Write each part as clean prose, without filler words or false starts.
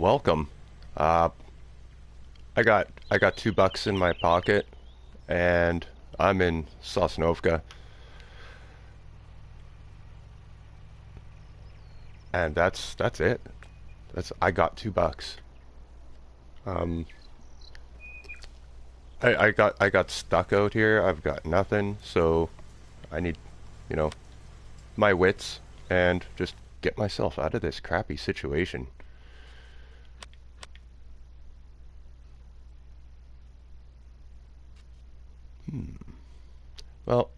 welcome. Uh, I got $2 in my pocket, and I'm in Sosnovka, and that's it. I got $2. Um, I got stuck out here. I've got nothing, so I need, you know, my wits and just get myself out of this crappy situation. Well,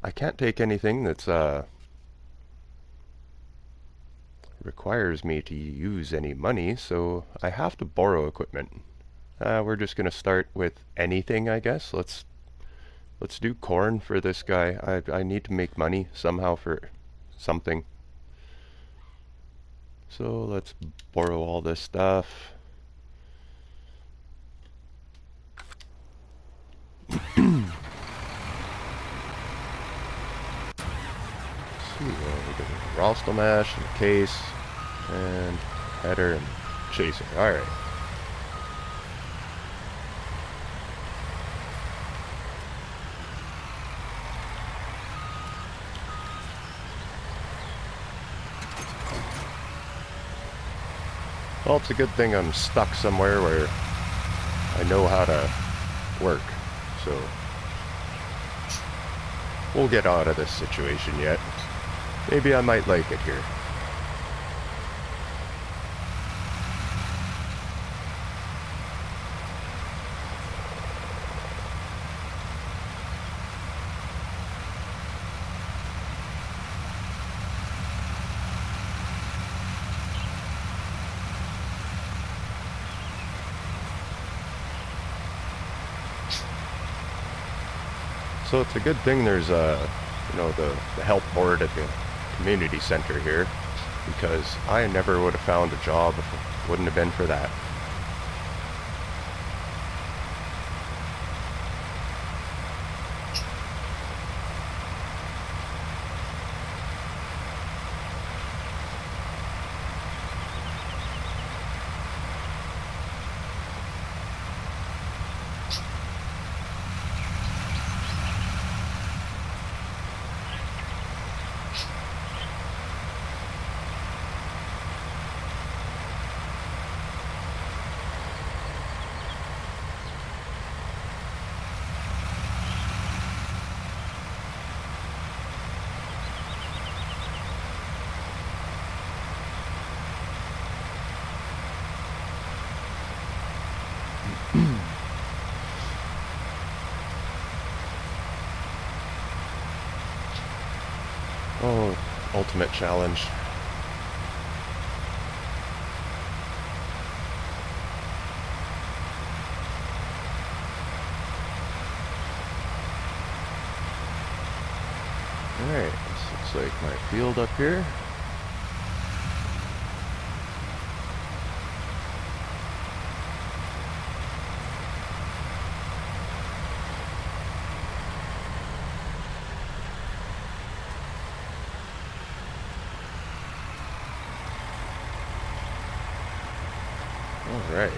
I can't take anything that's requires me to use any money, so I have to borrow equipment. We're just gonna start with anything, I guess. Let's do corn for this guy. I need to make money somehow for something. So let's borrow all this stuff. See, we got a Rostel mash and case and header and chaser. All right. Well, it's a good thing I'm stuck somewhere where I know how to work. So we'll get out of this situation yet. Maybe I might like it here. So it's a good thing there's the help board at the community center here, because I never would have found a job if it wouldn't have been for that. Oh, ultimate challenge. Alright, this looks like my field up here. Alright.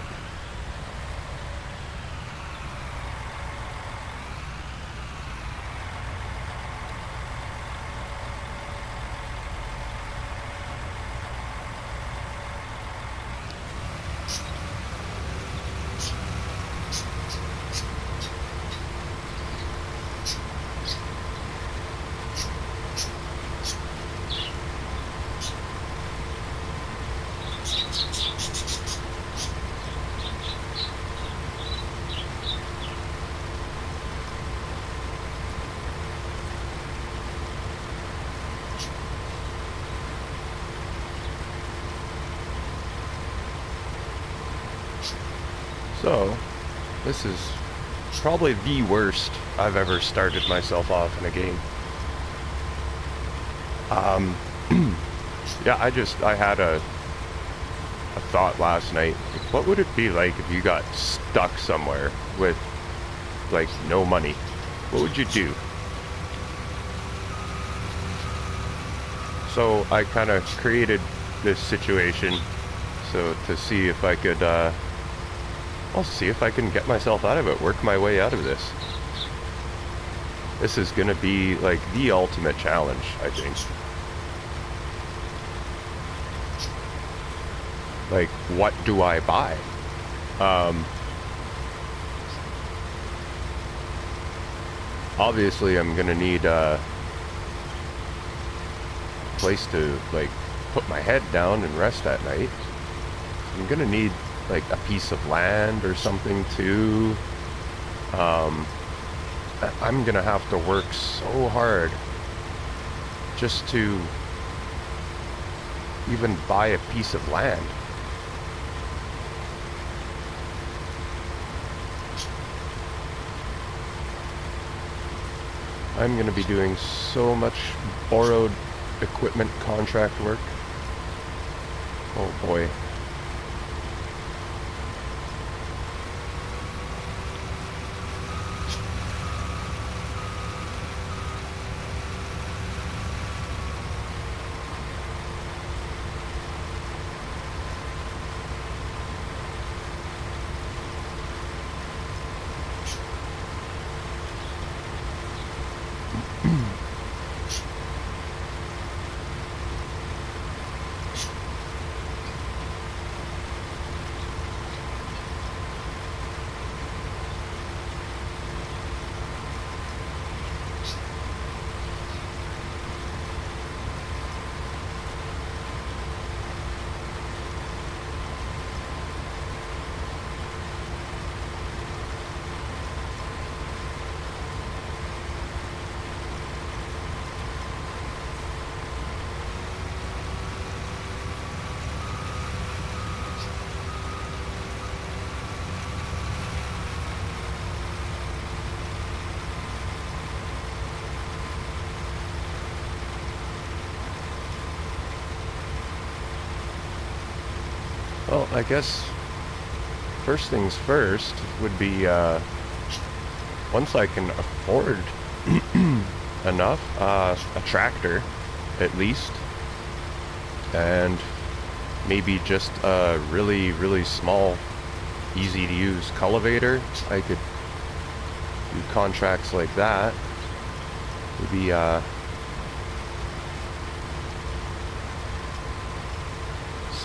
So, this is probably the worst I've ever started myself off in a game. Um, yeah, I had a thought last night. Like, what would it be like if you got stuck somewhere with, like, no money? What would you do? So I kind of created this situation So to see if I could, I'll see if I can get myself out of it, work my way out of this. This is gonna be like the ultimate challenge, I think. Like, what do I buy? Obviously I'm gonna need a place to like put my head down and rest at night. I'm gonna need like a piece of land or something too. I'm gonna have to work so hard just to even buy a piece of land. I'm gonna be doing so much borrowed equipment contract work. Oh boy. Well, I guess first things first would be once I can afford enough, a tractor at least, and maybe just a really, really small, easy to use cultivator. I could do contracts like that. Maybe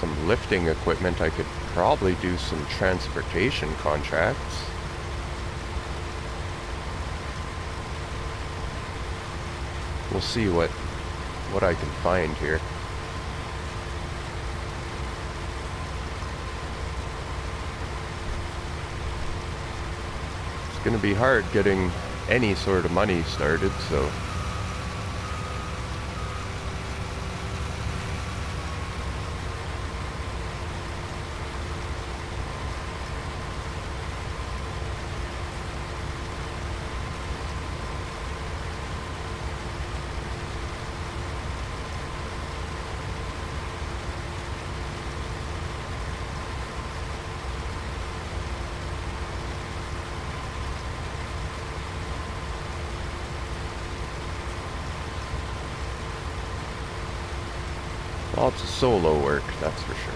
some lifting equipment. I could probably do some transportation contracts. We'll see what I can find here. It's gonna be hard getting any sort of money started, so lots of solo work, that's for sure.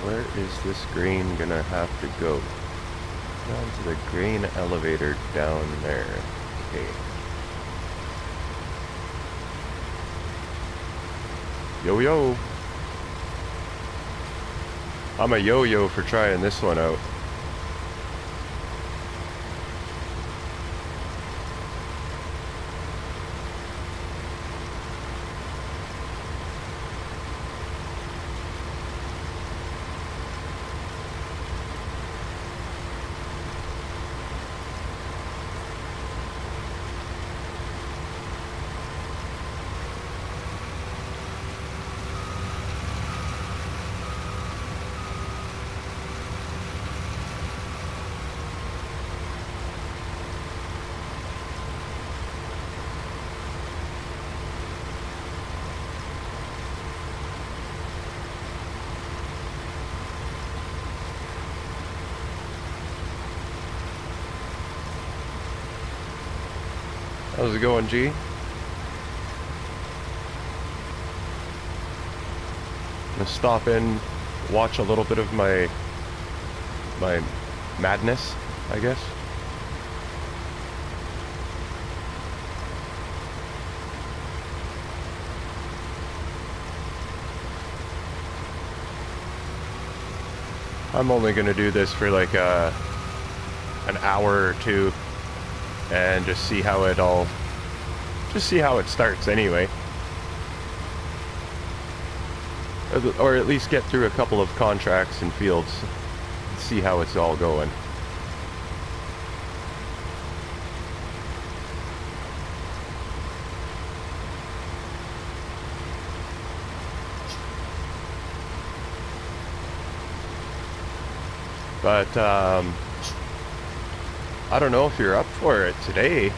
Where is this grain gonna have to go? Down to the grain elevator down there. Okay. Yo-yo! I'm a yo-yo for trying this one out. How's it going, G? I'm gonna stop in, watch a little bit of my madness, I guess. I'm only gonna do this for like an hour or two and just see how it all, just see how it starts anyway. Or at least get through a couple of contracts and fields, see how it's all going. But I don't know if you're up for it today.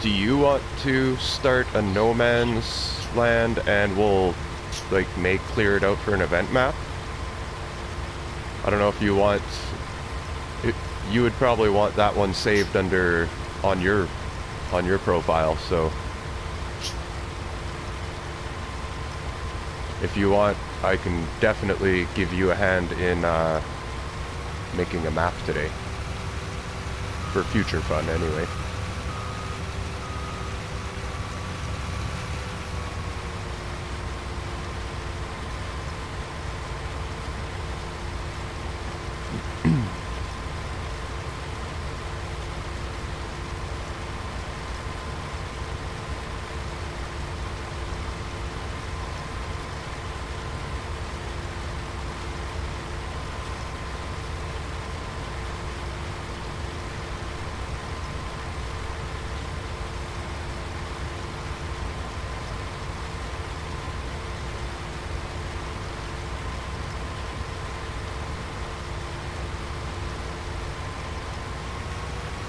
Do you want to start a no man's land and we'll like clear it out for an event map? I don't know if you want you would probably want that one saved on your profile, so if you want, I can definitely give you a hand in making a map today. For future fun, anyway.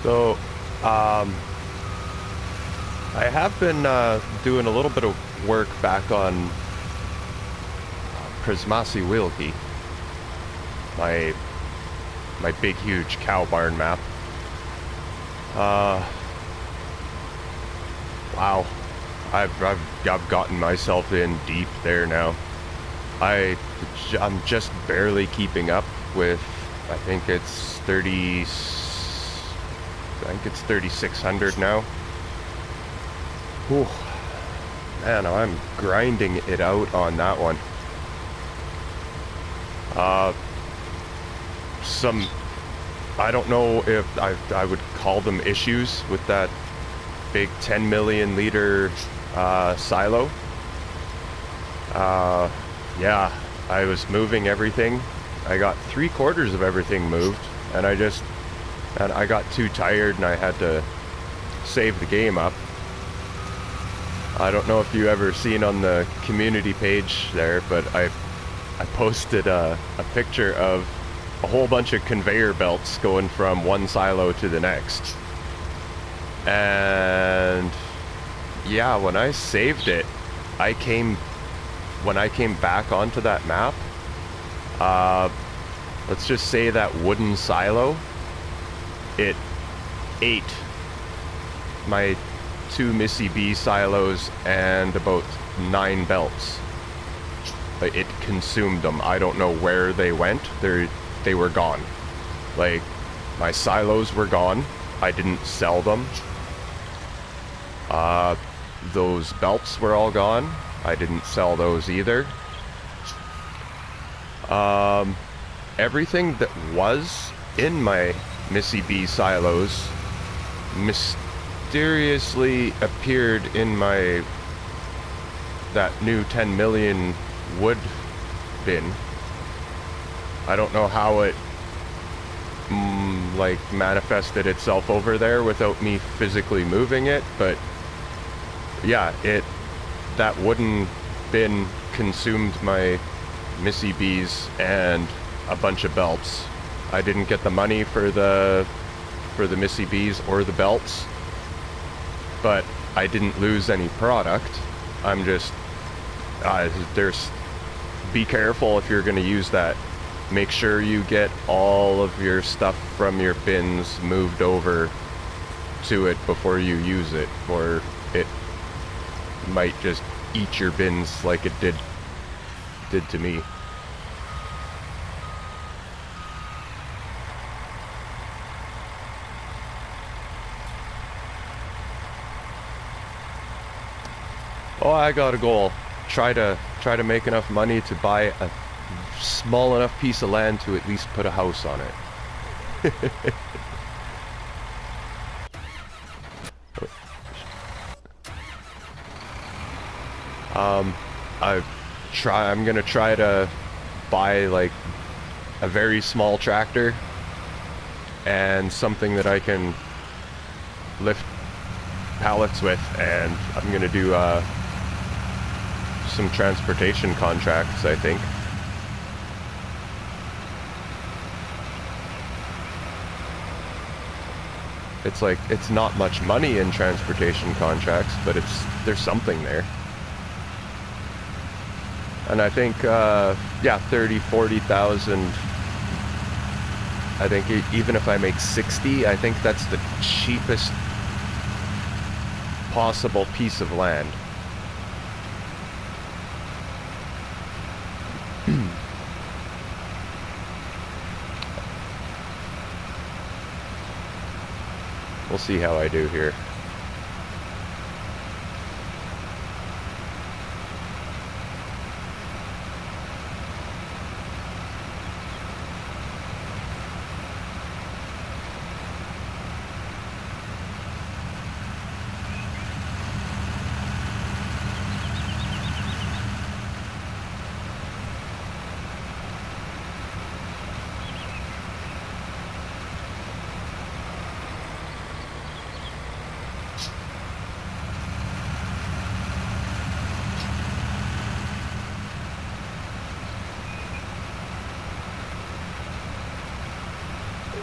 So, I have been doing a little bit of work back on Prismasi Wilki, my big huge cow barn map. Wow, I've gotten myself in deep there now. I'm just barely keeping up with. I think it's 3,600 now. Whew. Man, I'm grinding it out on that one. I don't know if I would call them issues with that big 10 million liter silo. Yeah, I was moving everything. I got 3/4 of everything moved, and I got too tired and I had to save the game up. I don't know if you ever seen on the community page there, but I posted a picture of a whole bunch of conveyor belts going from one silo to the next. And yeah, when I saved it, when I came back onto that map, let's just say that wooden silo, it ate my 2 Missy B silos and about 9 belts. It consumed them. I don't know where they went. They were gone. Like, my silos were gone. I didn't sell them. Those belts were all gone. I didn't sell those either. Everything that was in my Missy B silos mysteriously appeared in that new 10 million wood bin. I don't know how it manifested itself over there without me physically moving it, but yeah, that wooden bin consumed my Missy B's and a bunch of belts. I didn't get the money for the Missy B's or the belts, but I didn't lose any product. I'm just be careful if you're going to use that. Make sure you get all of your stuff from your bins moved over to it before you use it, or it might just eat your bins like it did to me. Oh, I got a goal. Try to make enough money to buy a small enough piece of land to at least put a house on it. I'm gonna try to buy like a very small tractor and something that I can lift pallets with, and I'm gonna do some transportation contracts, I think. It's like, it's not much money in transportation contracts, but there's something there. And I think, yeah, 30, 40,000. I think even if I make 60, I think that's the cheapest possible piece of land. We'll see how I do here.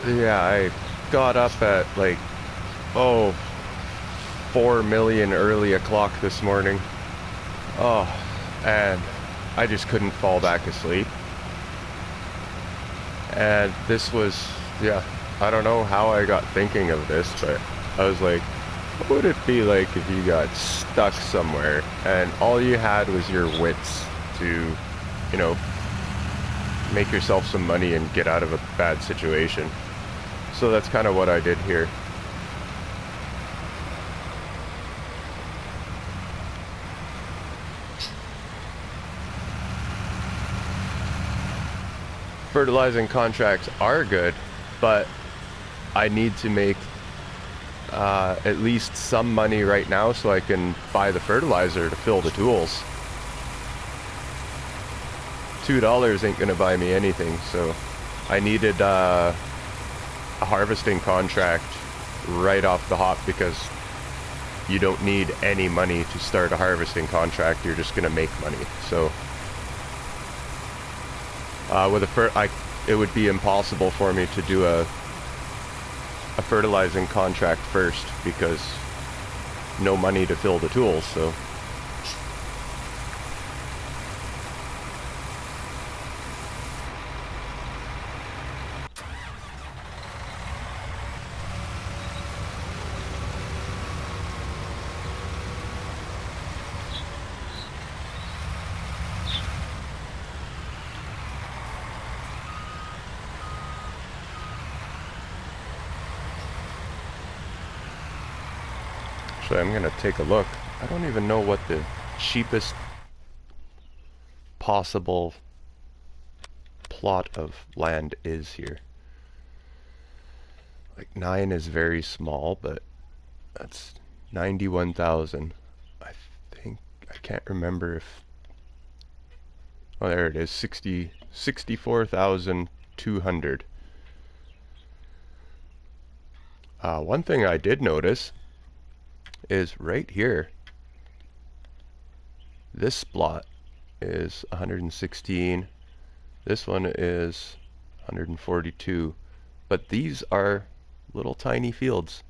Yeah, I got up at like, 4 million early o'clock this morning. Oh, and I just couldn't fall back asleep. And this was, yeah, I don't know how I got thinking of this, but I was like, what would it be like if you got stuck somewhere and all you had was your wits to, you know, make yourself some money and get out of a bad situation? So that's kind of what I did here. Fertilizing contracts are good, but I need to make at least some money right now so I can buy the fertilizer to fill the tools. $2 ain't gonna buy me anything, so I needed a harvesting contract right off the hop, because you don't need any money to start a harvesting contract. You're just gonna make money. So with it would be impossible for me to do a fertilizing contract first, because no money to fill the tools. So I'm gonna take a look. I don't even know what the cheapest possible plot of land is here. Like 9 is very small, but that's 91,000. I think, I can't remember if, oh, there it is, 64,200. One thing I did notice is right here, this plot is 116, this one is 142, but these are little tiny fields.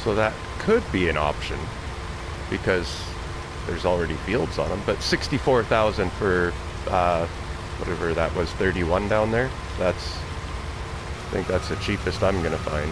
So that could be an option, because there's already fields on them. But 64,000 for whatever that was, 31 down there. I think that's the cheapest I'm gonna find.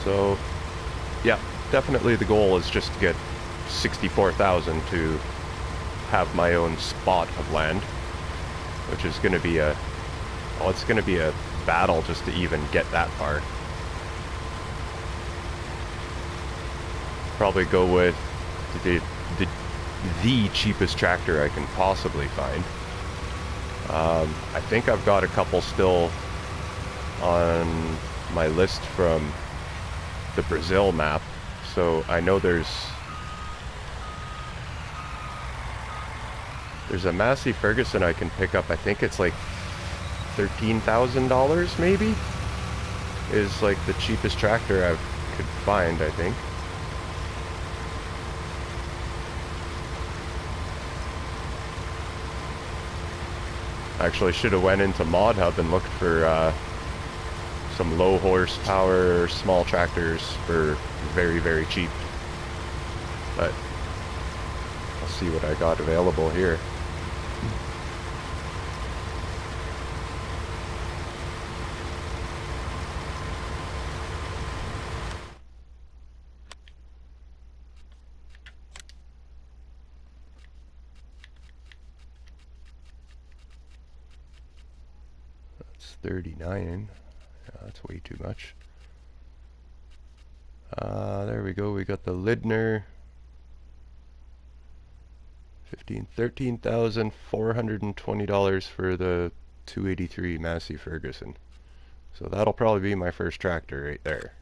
So, yeah, definitely the goal is just to get 64,000 to have my own spot of land, which is going to be it's going to be a battle just to even get that far. Probably go with the cheapest tractor I can possibly find. I think I've got a couple still on my list from the Brazil map, so I know there's a Massey Ferguson I can pick up. I think it's like $13,000 maybe is like the cheapest tractor I could find, I think. Actually should have went into Mod Hub and looked for some low horsepower small tractors for very, very cheap. But I'll see what I got available here. That's 39. That's way too much. There we go. We got the Lidner. $13,420 for the 283 Massey Ferguson. So that'll probably be my first tractor right there.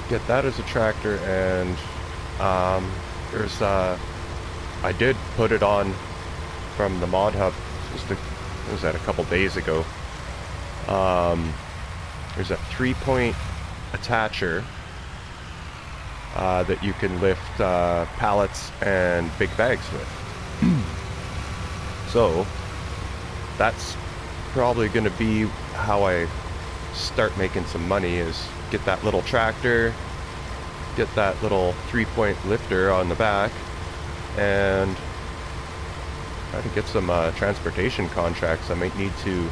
Get that as a tractor, and I did put it on from the Mod Hub what was that, a couple days ago. There's a 3-point attacher that you can lift pallets and big bags with. So that's probably going to be how I start making some money, is get that little tractor, get that little 3-point lifter on the back, and try to get some transportation contracts. I might need to...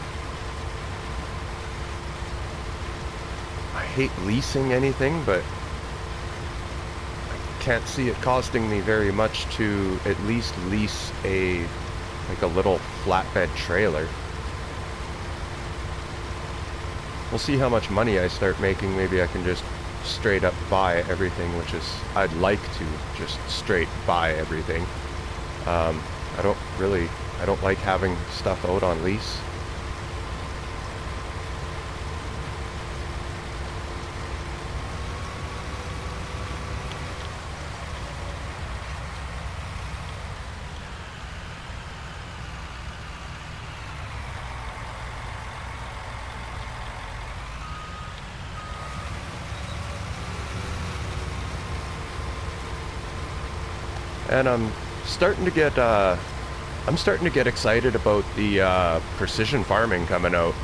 I hate leasing anything, but I can't see it costing me very much to at least lease a little flatbed trailer. We'll see how much money I start making. Maybe I can just straight up buy everything, which is, I'd like to just straight buy everything. I don't like having stuff out on lease. And I'm starting to get excited about the precision farming coming out.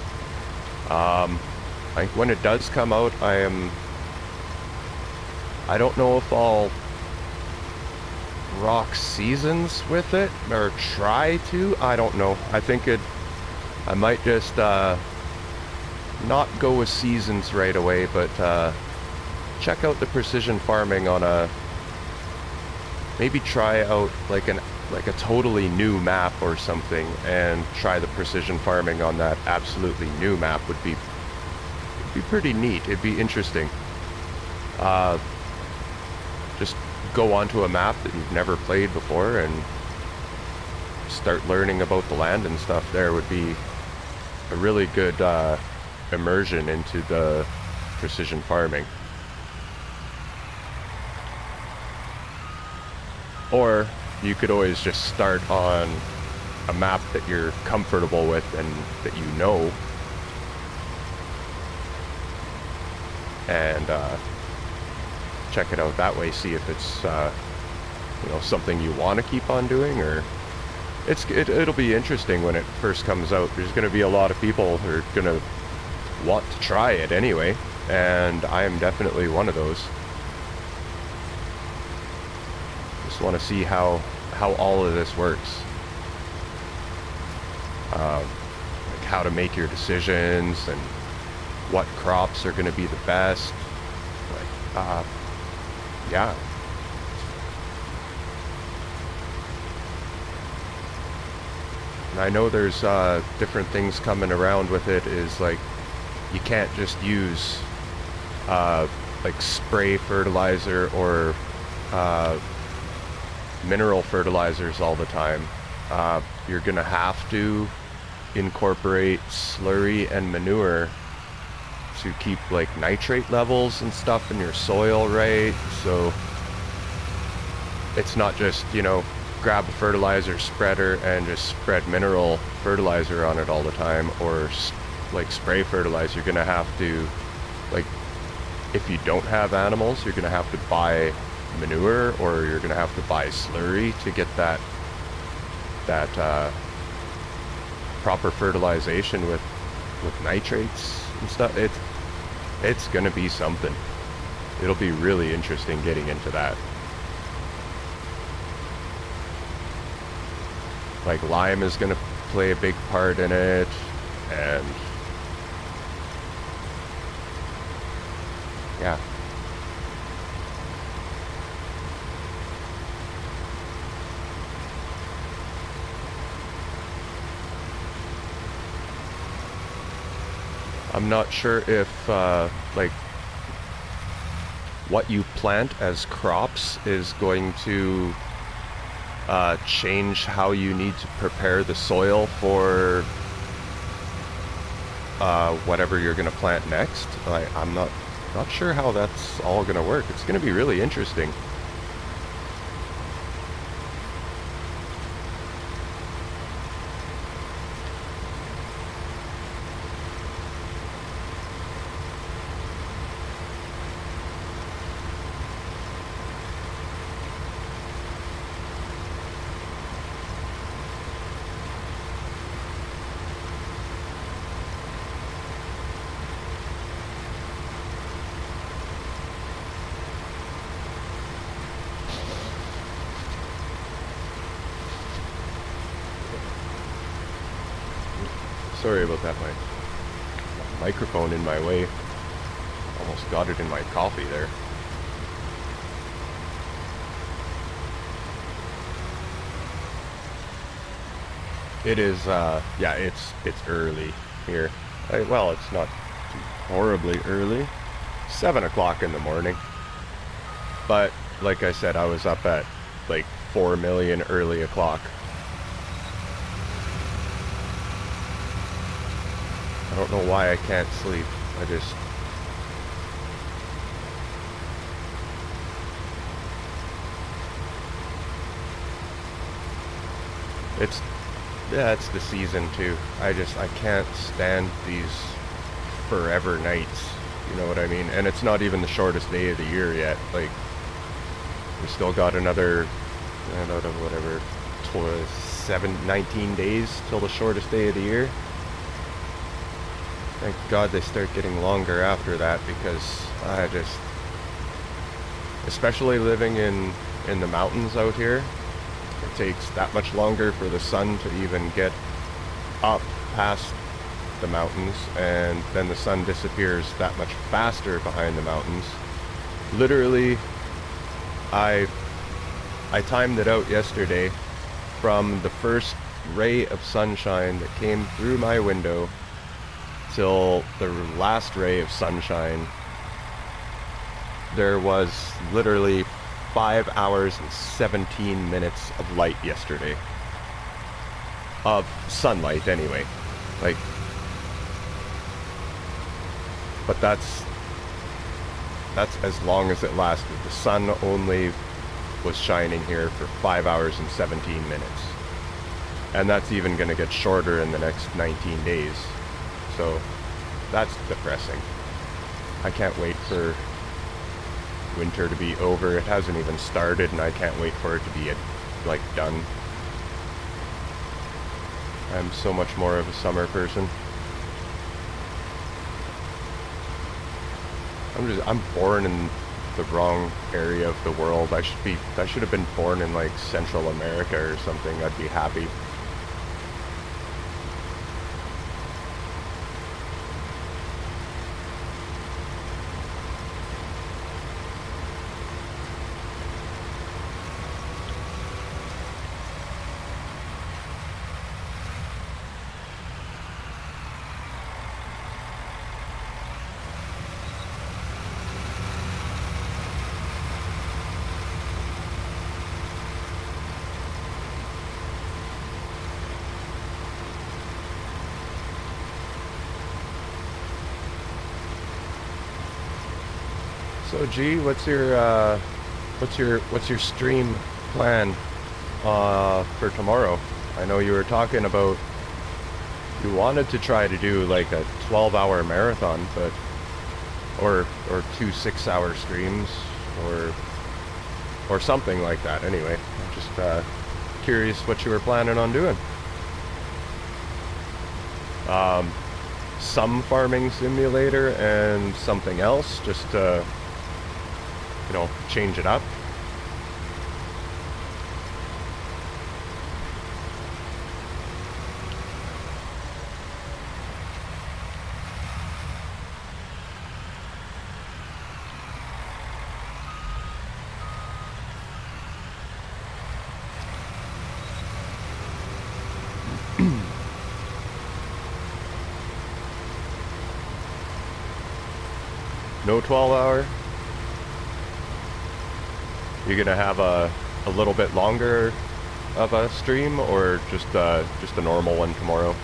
I think when it does come out, I don't know if I'll rock seasons with it or try to. I don't know. I think I might just not go with seasons right away, but check out the precision farming on maybe try out like a totally new map or something, and try the precision farming on that absolutely new map. It'd be pretty neat. It'd be interesting. Just go onto a map that you've never played before and start learning about the land and stuff. There would be a really good immersion into the precision farming. Or you could always just start on a map that you're comfortable with and that you know, and check it out that way, see if it's something you want to keep on doing, or it'll be interesting when it first comes out. There's going to be a lot of people who are going to want to try it anyway, and I am definitely one of those. Just want to see how all of this works. Like how to make your decisions and what crops are going to be the best. Like, yeah. And I know there's different things coming around with it. Is like you can't just use like spray fertilizer or mineral fertilizers all the time. You're gonna have to incorporate slurry and manure to keep like nitrate levels and stuff in your soil right. So it's not just, grab a fertilizer spreader and just spread mineral fertilizer on it all the time, or like spray fertilizer. You're gonna have to, like, if you don't have animals, you're gonna have to buy manure, or you're gonna have to buy slurry to get that proper fertilization with nitrates and stuff. It's gonna be something. It'll be really interesting getting into that. Like lime is gonna play a big part in it, and yeah. I'm not sure if like what you plant as crops is going to change how you need to prepare the soil for whatever you're going to plant next. I'm not sure how that's all going to work. It's going to be really interesting. Sorry about that, my microphone in my way. Almost got it in my coffee there. It is, yeah, it's early here. Well, it's not too horribly early. 7 o'clock in the morning. But, like I said, I was up at, like, 4 million early o'clock. I don't know why I can't sleep. It's the season too. I can't stand these forever nights. You know what I mean? And it's not even the shortest day of the year yet. Like, we still got another whatever, 19 days till the shortest day of the year. Thank God they start getting longer after that, because especially living in the mountains out here, it takes that much longer for the sun to even get up past the mountains, and then the sun disappears that much faster behind the mountains. Literally, I timed it out yesterday from the first ray of sunshine that came through my window till the last ray of sunshine. There was literally 5 hours and 17 minutes of light yesterday. Of sunlight, anyway. Like, but that's as long as it lasted. The sun only was shining here for 5 hours and 17 minutes. And that's even going to get shorter in the next 19 days. So that's depressing. I can't wait for winter to be over. It hasn't even started, and I can't wait for it to be like done. I'm so much more of a summer person. I'm born in the wrong area of the world. I should have been born in like Central America or something. I'd be happy. So G, what's your stream plan for tomorrow? I know you were talking about you wanted to try to do like a 12-hour marathon, but or 2 6-hour streams or something like that. Anyway, I'm just curious what you were planning on doing. Some farming simulator and something else, just to, you know, change it up. No 12-hour? You're gonna have a little bit longer of a stream, or just a normal one tomorrow?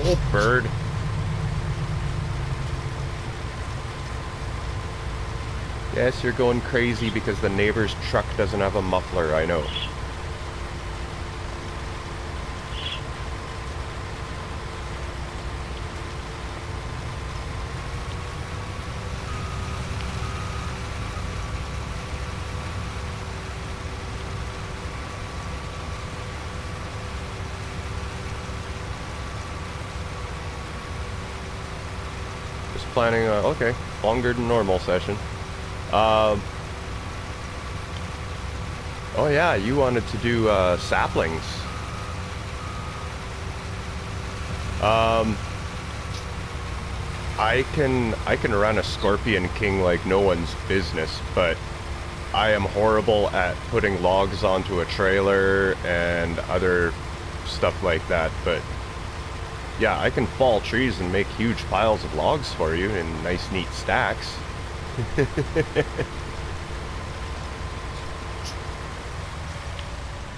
Oh, bird. Yes, you're going crazy because the neighbor's truck doesn't have a muffler, I know. Just planning a, okay, longer than normal session. Oh yeah, you wanted to do saplings. I can run a Scorpion King like no one's business, but I am horrible at putting logs onto a trailer and other stuff like that. But yeah, I can fall trees and make huge piles of logs for you in nice neat stacks.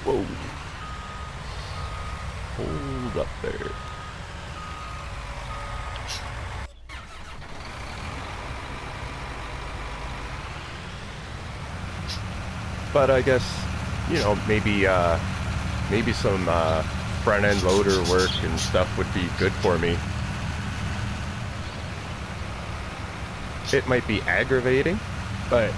Whoa. Hold up there. But I guess, you know, maybe some front-end loader work and stuff would be good for me. It might be aggravating, but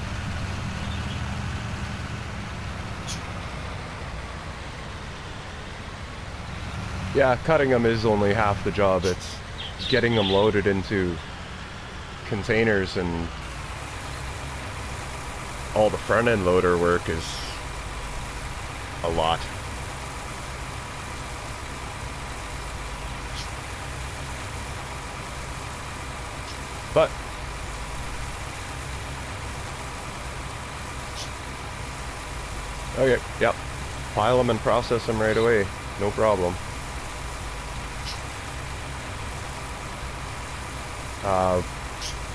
yeah, cutting them is only half the job. It's getting them loaded into containers, and all the front-end loader work is a lot. But okay, yep. Pile them and process them right away. No problem. Uh,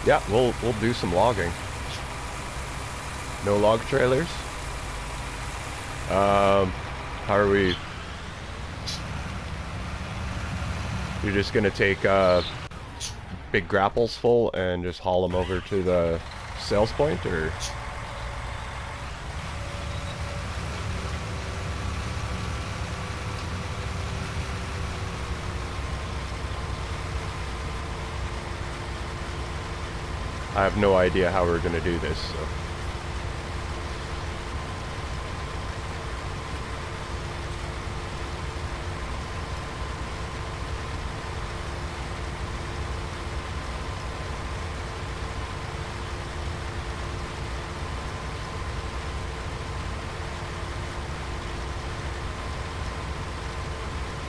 yeah, we'll do some logging. No log trailers. How are we? You're just gonna take big grapples full and just haul them over to the sales point, or? I have no idea how we're gonna do this, so.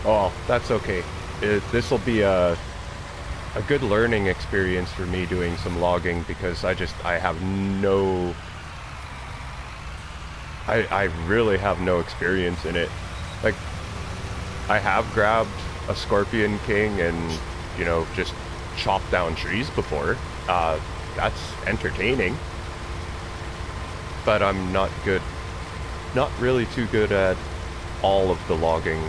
Oh, that's okay. This will be a good learning experience for me doing some logging, because I have no... I really have no experience in it. Like, I have grabbed a Scorpion King and, you know, just chopped down trees before. That's entertaining. But I'm not really too good at all of the logging.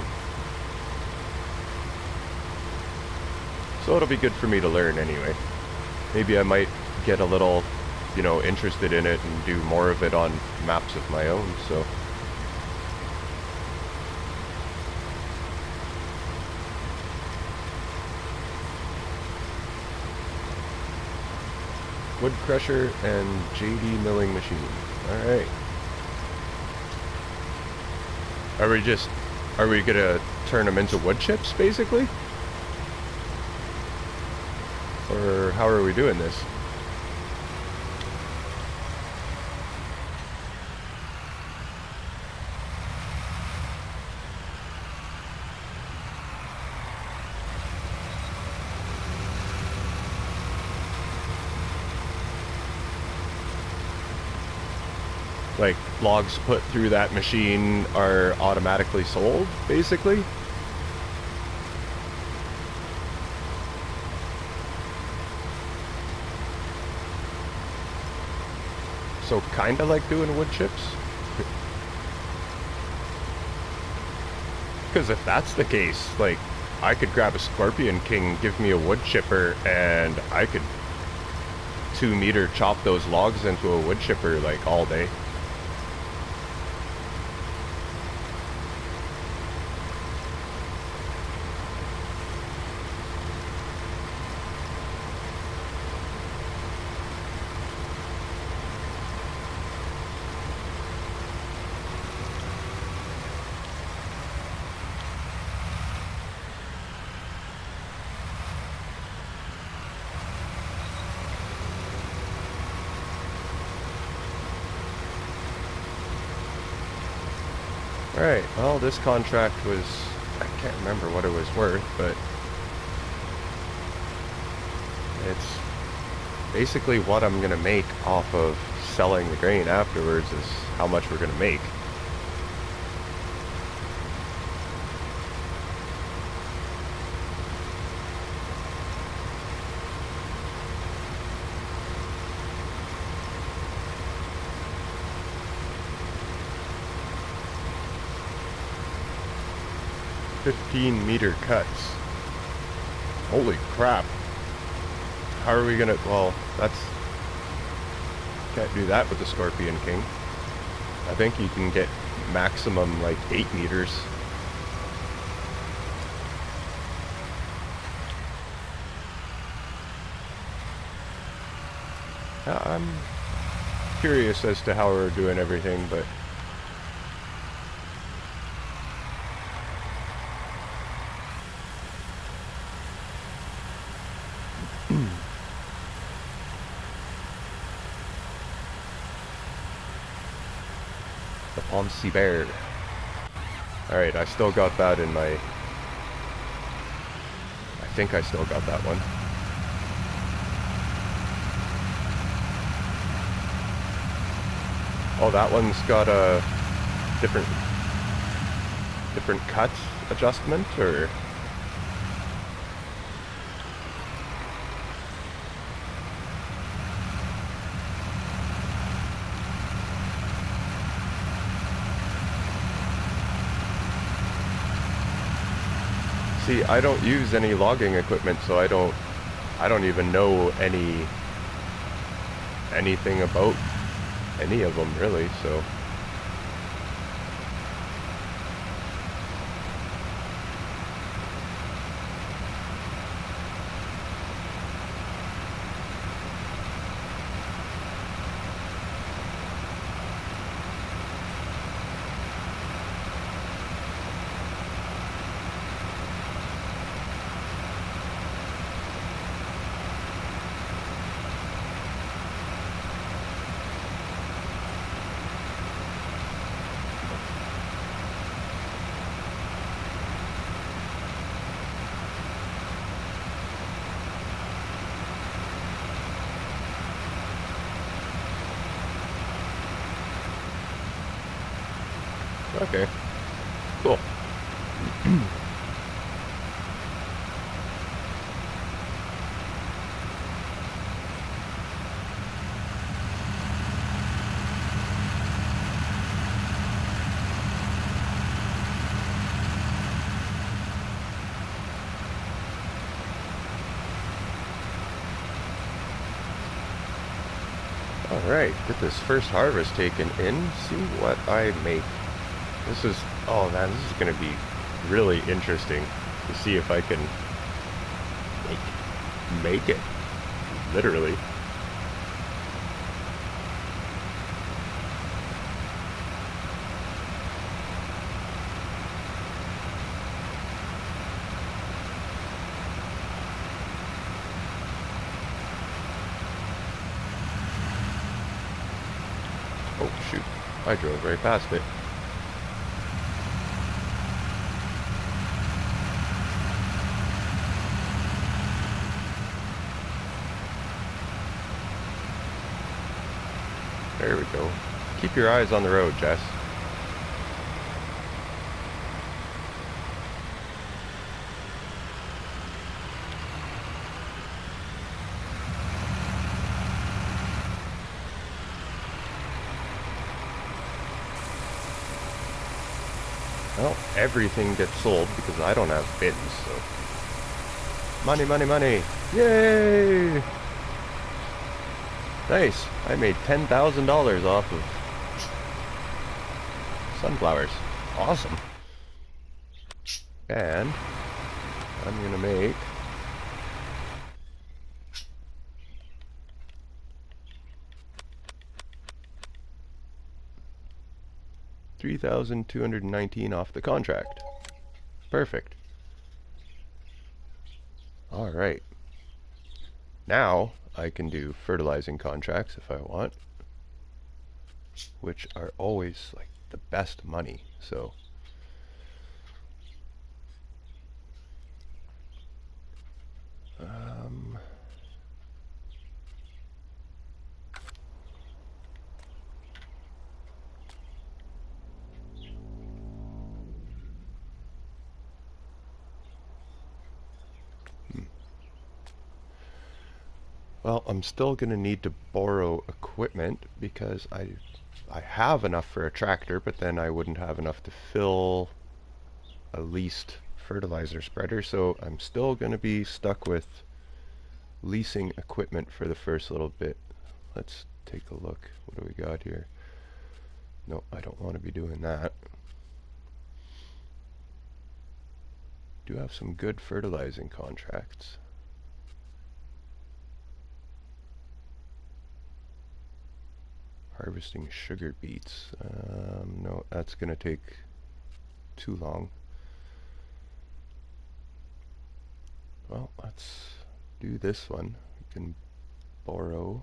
So it'll be good for me to learn anyway. Maybe I might get a little, you know, interested in it and do more of it on maps of my own, so. Wood crusher and JD milling machine. Alright. Are we gonna turn them into wood chips, basically? Or how are we doing this? Like, logs put through that machine are automatically sold, basically? So kinda like doing wood chips? Because if that's the case, like, I could grab a Scorpion King, give me a wood chipper, and I could 2-meter chop those logs into a wood chipper, like, all day. Alright, well, this contract was... I can't remember what it was worth, but... it's basically what I'm gonna make off of selling the grain afterwards is how much we're gonna make. "15-meter cuts." Holy crap. How are we gonna... well, that's... can't do that with the Scorpion King. I think you can get maximum, like, 8 meters. I'm curious as to how we're doing everything, but... the Poncy Bear. Alright, I still got that in my... I think I still got that one. Oh, that one's got a different cut adjustment, or... See, I don't use any logging equipment, so I don't even know anything about any of them really, so. Okay, cool. Alright, get this first harvest taken in, see what I make. This is, oh man, this is going to be really interesting to see if I can make it, literally. Oh shoot, I drove right past it. There we go. Keep your eyes on the road, Jess. Well, everything gets sold because I don't have bins, so. Money, money, money! Yay! Nice! I made $10,000 off of sunflowers. Awesome. And I'm gonna make $3,219 off the contract. Perfect. Alright. Now I can do fertilizing contracts if I want, which are always like the best money. So well, I'm still going to need to borrow equipment because I have enough for a tractor, but then I wouldn't have enough to fill a leased fertilizer spreader, so I'm still going to be stuck with leasing equipment for the first little bit. Let's take a look. What do we got here? No, I don't want to be doing that. Do have some good fertilizing contracts. Harvesting sugar beets. No, that's going to take too long. Well, let's do this one. We can borrow.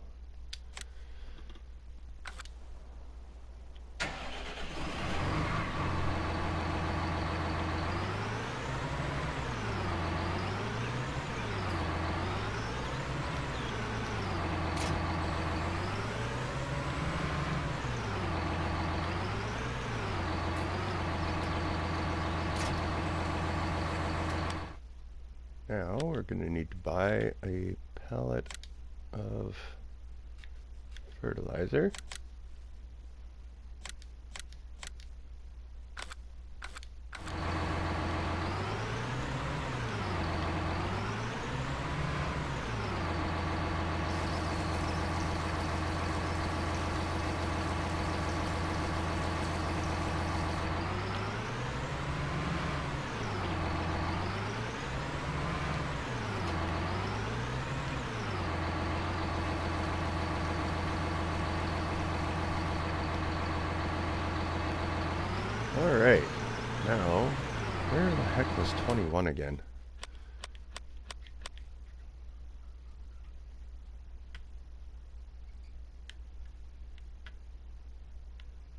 Now we're going to need to buy a pallet of fertilizer. Alright, now, where the heck was 21 again?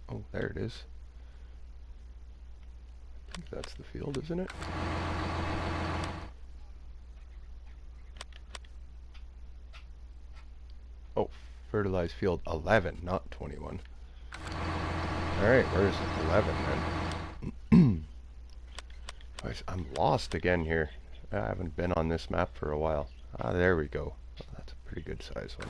Oh, there it is. I think that's the field, isn't it? Oh, fertilized field 11, not 21. Alright, where's 11 then? I'm lost again here. I haven't been on this map for a while. Ah, there we go. Oh, that's a pretty good size one.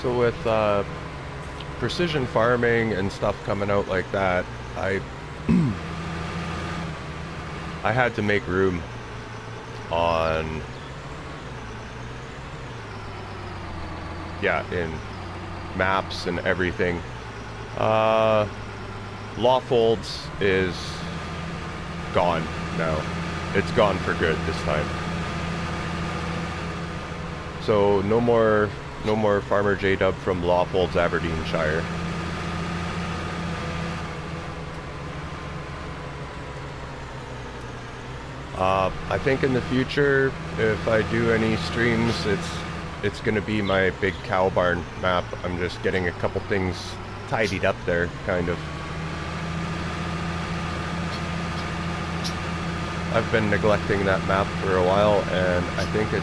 So with precision farming and stuff coming out like that, I I had to make room on, yeah, in maps and everything. Lawfolds is gone now. It's gone for good this time. So no more Farmer J-Dub from Lawfolds, Aberdeenshire. I think in the future, if I do any streams, it's going to be my big cow barn map. I'm just getting a couple things tidied up there, kind of. I've been neglecting that map for a while, and I think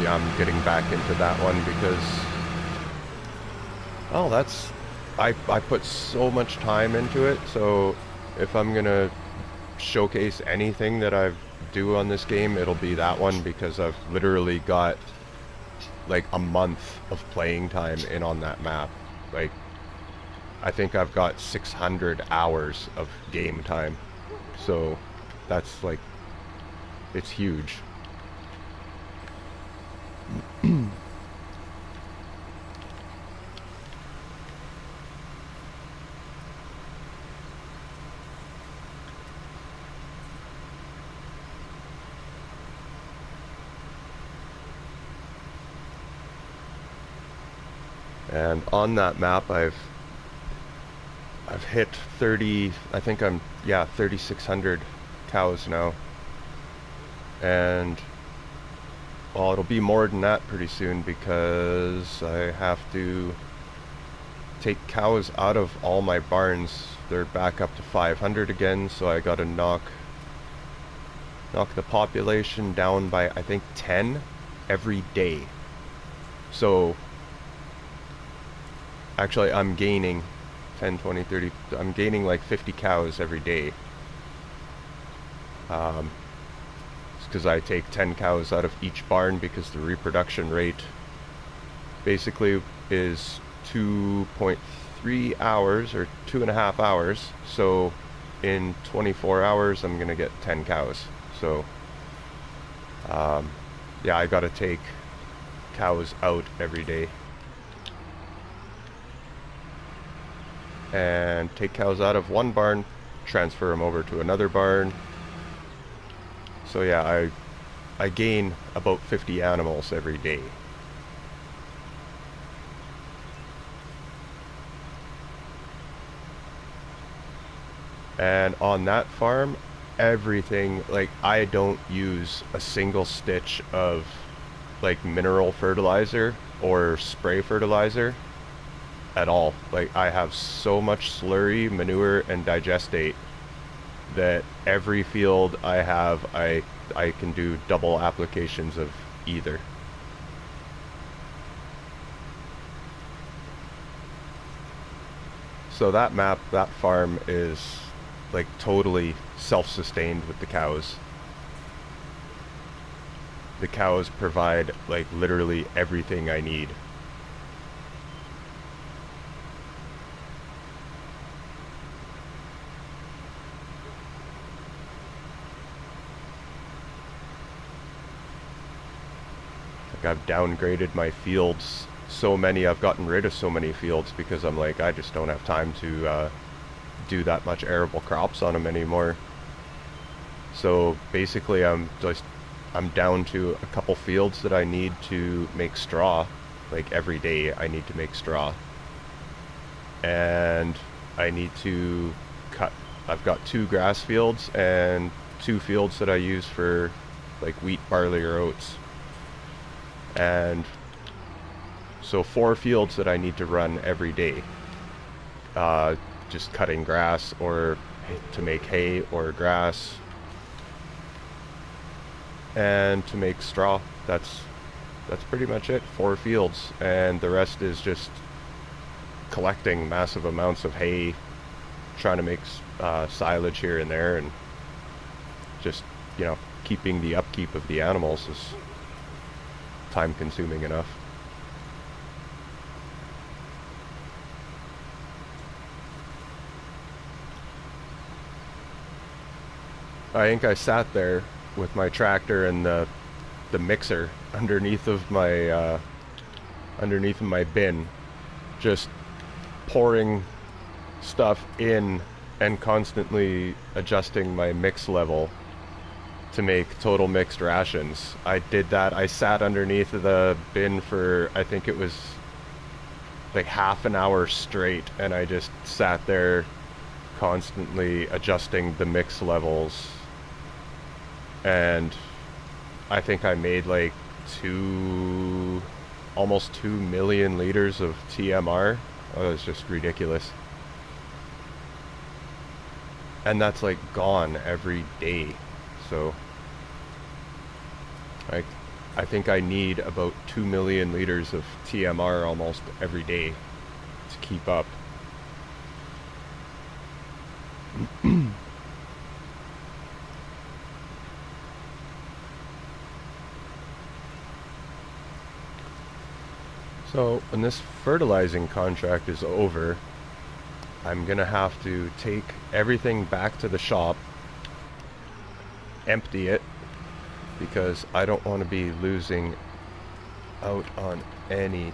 I'm getting back into that one because, well, I put so much time into it. So if I'm gonna showcase anything that I do on this game, it'll be that one, because I've literally got like a month of playing time in on that map. Like, I think I've got 600 hours of game time. So that's like, it's huge. And on that map, I've hit 30. I think I'm 3,600 cows now, and well, it'll be more than that pretty soon, because I have to take cows out of all my barns. They're back up to 500 again, so I got to knock the population down by, I think, 10 every day. So actually, I'm gaining 10, 20, 30, I'm gaining like 50 cows every day. It's because I take 10 cows out of each barn, because the reproduction rate basically is 2.3 hours or 2.5 hours. So in 24 hours, I'm going to get 10 cows. So yeah, I got to take cows out every day. And take cows out of one barn, transfer them over to another barn. So yeah, I gain about 50 animals every day. And on that farm, everything, like, I don't use a single stitch of like mineral fertilizer or spray fertilizer at all. Like, I have so much slurry, manure, and digestate that every field I have, I can do double applications of either. So that map, that farm is like totally self-sustained with the cows. The cows provide like literally everything I need. Like, I've downgraded my fields so many, I've gotten rid of so many fields because I'm like, I just don't have time to do that much arable crops on them anymore. So basically I'm down to a couple fields that I need to make straw. Like, every day I need to make straw. And I need to cut, I've got 2 grass fields and 2 fields that I use for like wheat, barley, or oats. And so 4 fields that I need to run every day. Just cutting grass, or to make hay or grass, and to make straw. That's pretty much it. 4 fields, and the rest is just collecting massive amounts of hay, trying to make silage here and there, and just, you know, keeping the upkeep of the animals is time consuming enough. I think I sat there with my tractor and the mixer underneath of my bin, just pouring stuff in and constantly adjusting my mix level to make total mixed rations. I did that. I sat underneath of the bin for, I think it was like half an hour straight, and I just sat there constantly adjusting the mix levels. And I think I made like almost 2 million liters of TMR. Oh, it was just ridiculous. And that's like gone every day. So I think I need about 2 million liters of TMR almost every day to keep up. So when this fertilizing contract is over, I'm gonna have to take everything back to the shop, empty it, because I don't want to be losing out on anything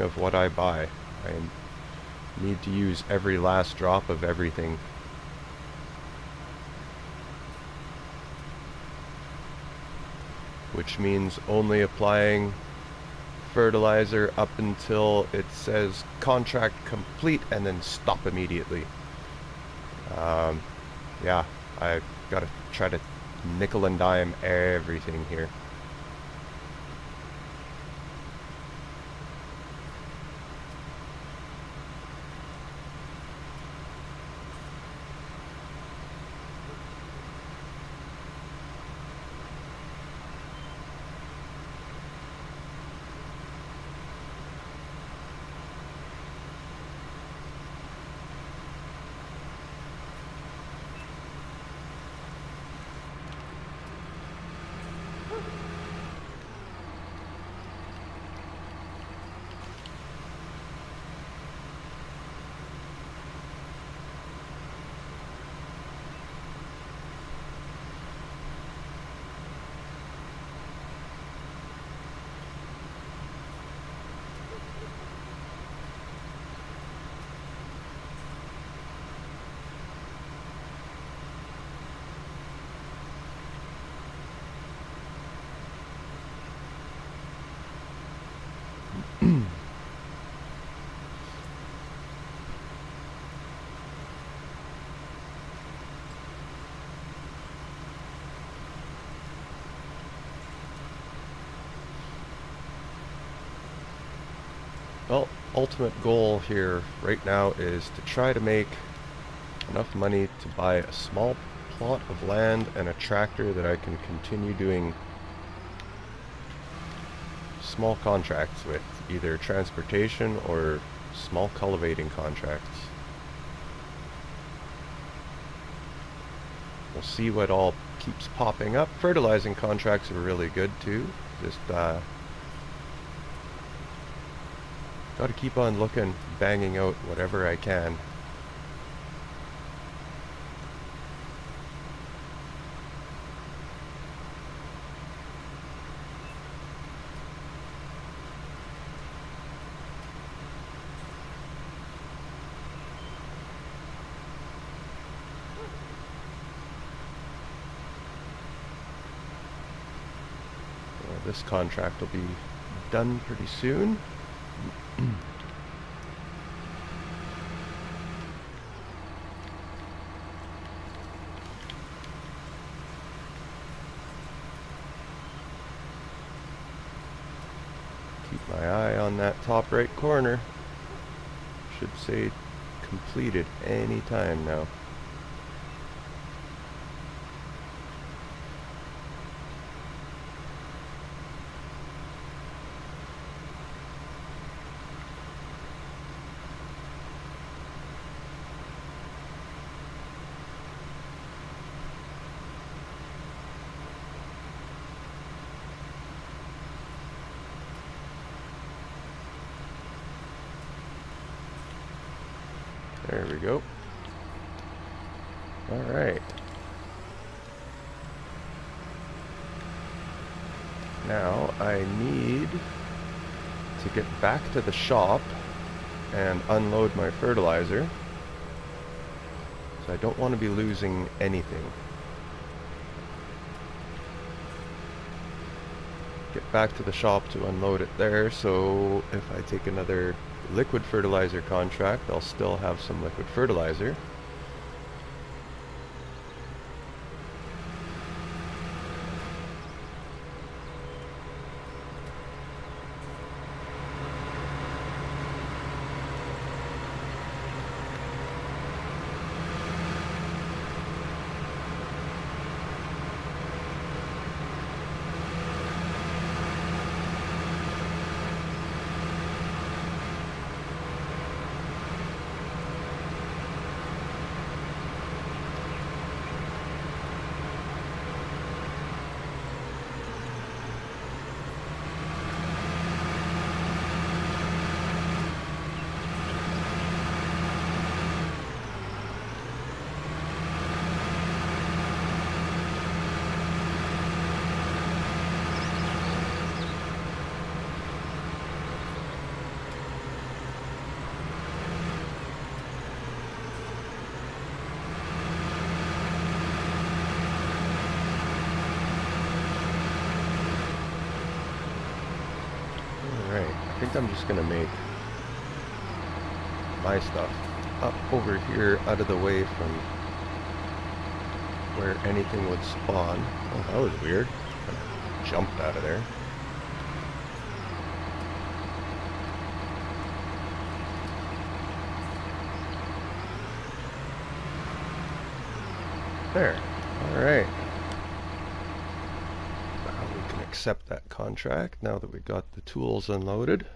of what I buy. I need to use every last drop of everything. Which means only applying fertilizer up until it says contract complete, and then stop immediately. Yeah, I gotta try to nickel and dime everything here. Well, ultimate goal here right now is to try to make enough money to buy a small plot of land and a tractor that I can continue doing small contracts with, either transportation or small cultivating contracts. We'll see what all keeps popping up. Fertilizing contracts are really good too. Just gotta keep on looking, banging out whatever I can. this contract will be done pretty soon. Keep my eye on that top right corner. Should say completed any time now. There we go. All right. Now I need to get back to the shop and unload my fertilizer. So I don't want to be losing anything. Get back to the shop to unload it there, so if I take another liquid fertilizer contract, I'll still have some liquid fertilizer. I think I'm just gonna make my stuff up over here out of the way from where anything would spawn. Oh, that was weird. I jumped out of there. There. Alright. We can accept that contract now that we got the tools unloaded.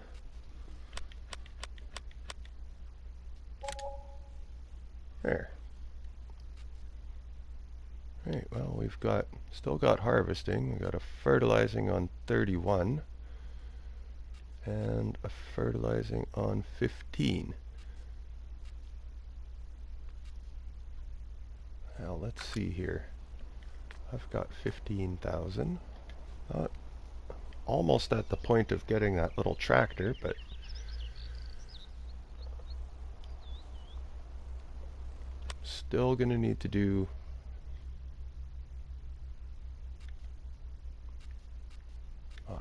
There. Right, well, we've still got harvesting. We've got a fertilizing on 31 and a fertilizing on 15. Now let's see here. I've got 15,000. Almost at the point of getting that little tractor, but still gonna need to do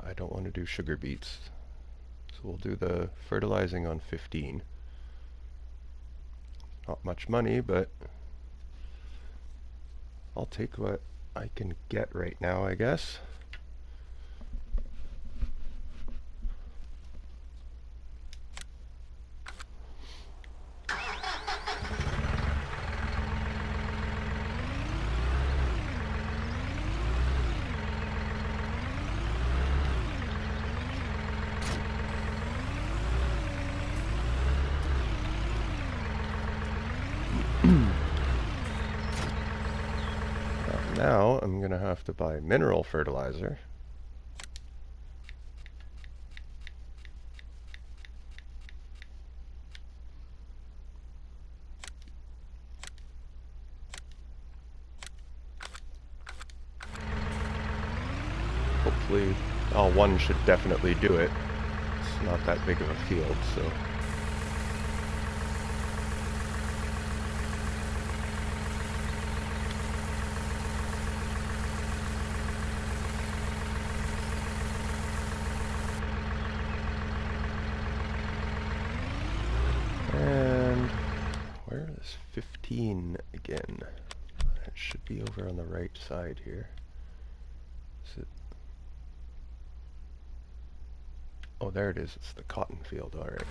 I don't want to do sugar beets, so we'll do the fertilizing on 15. Not much money, but I'll take what I can get right now, I guess. Now I'm going to have to buy mineral fertilizer. Hopefully, one should definitely do it. It's not that big of a field, so. Where is 15 again? It should be over on the right side here. Is it? Oh, there it is. It's the cotton field. All right.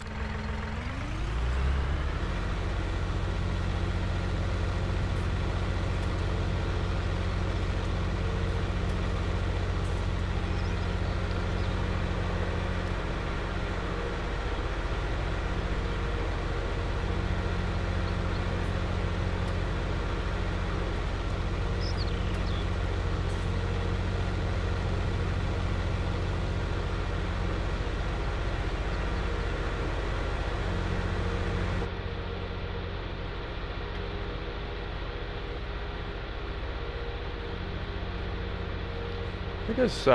I guess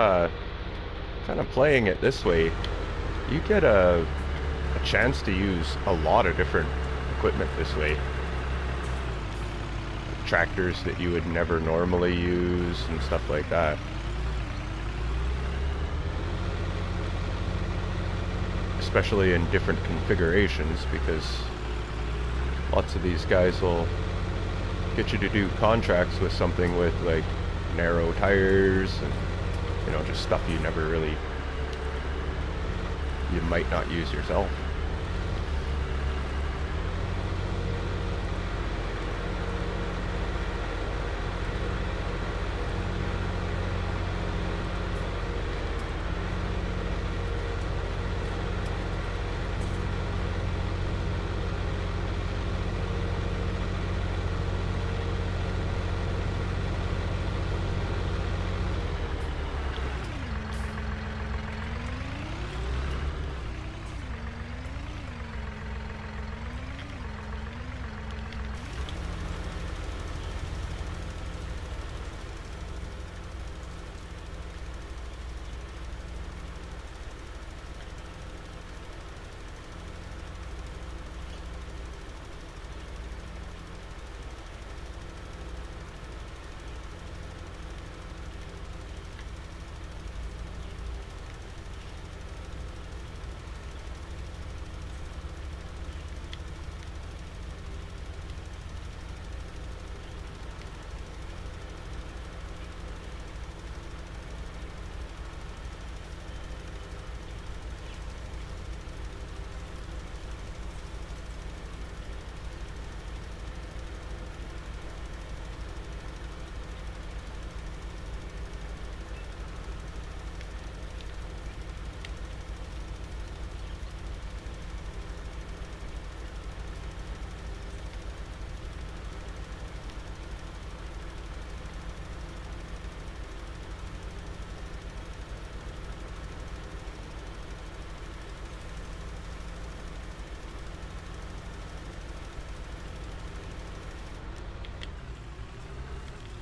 kind of playing it this way, you get a chance to use a lot of different equipment this way. Tractors that you would never normally use and stuff like that. Especially in different configurations, because lots of these guys will get you to do contracts with something with like narrow tires and, you know, just stuff you might not use yourself.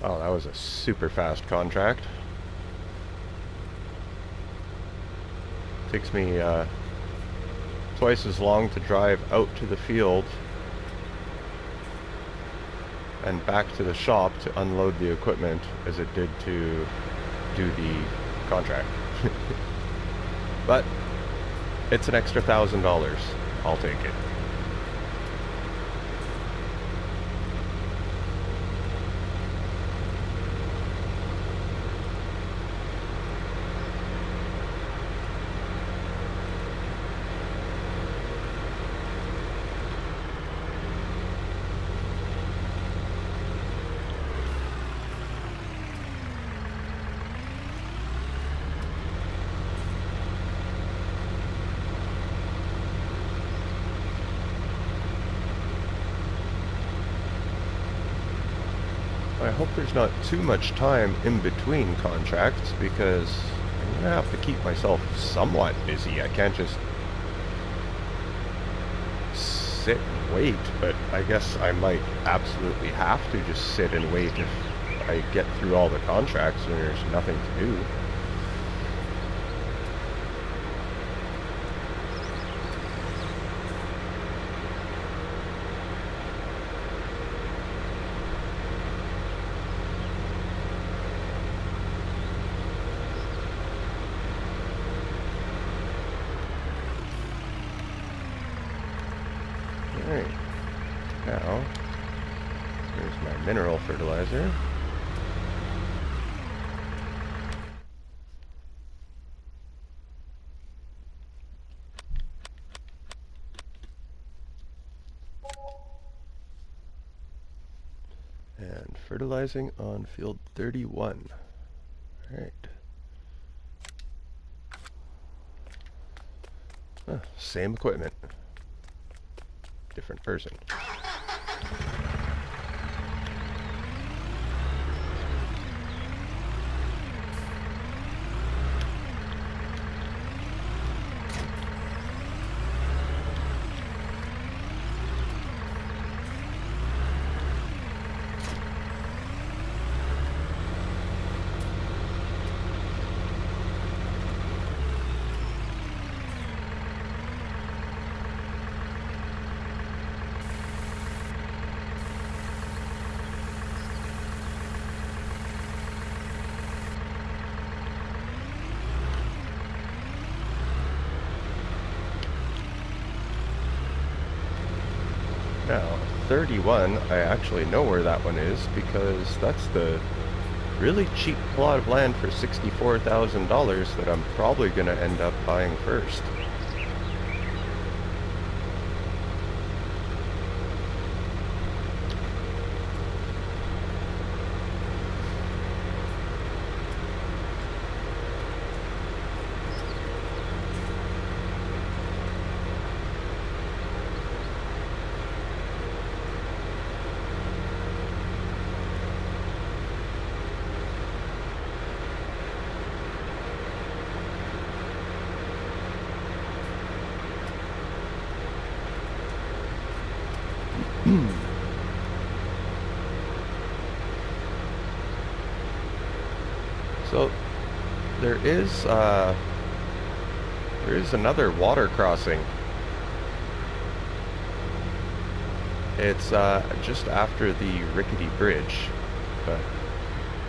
Oh, that was a super fast contract. Takes me twice as long to drive out to the field and back to the shop to unload the equipment as it did to do the contract. But it's an extra $1,000. I'll take it. I hope there's not too much time in between contracts, because I'm going to have to keep myself somewhat busy. I can't just sit and wait, but I guess I might absolutely have to just sit and wait if I get through all the contracts and there's nothing to do. Alright. Now, here's my mineral fertilizer. And fertilizing on field 31. Alright. Same equipment. Different person. Now, 31, I actually know where that one is because that's the really cheap plot of land for $64,000 that I'm probably going to end up buying first. So there is another water crossing. It's just after the rickety bridge, but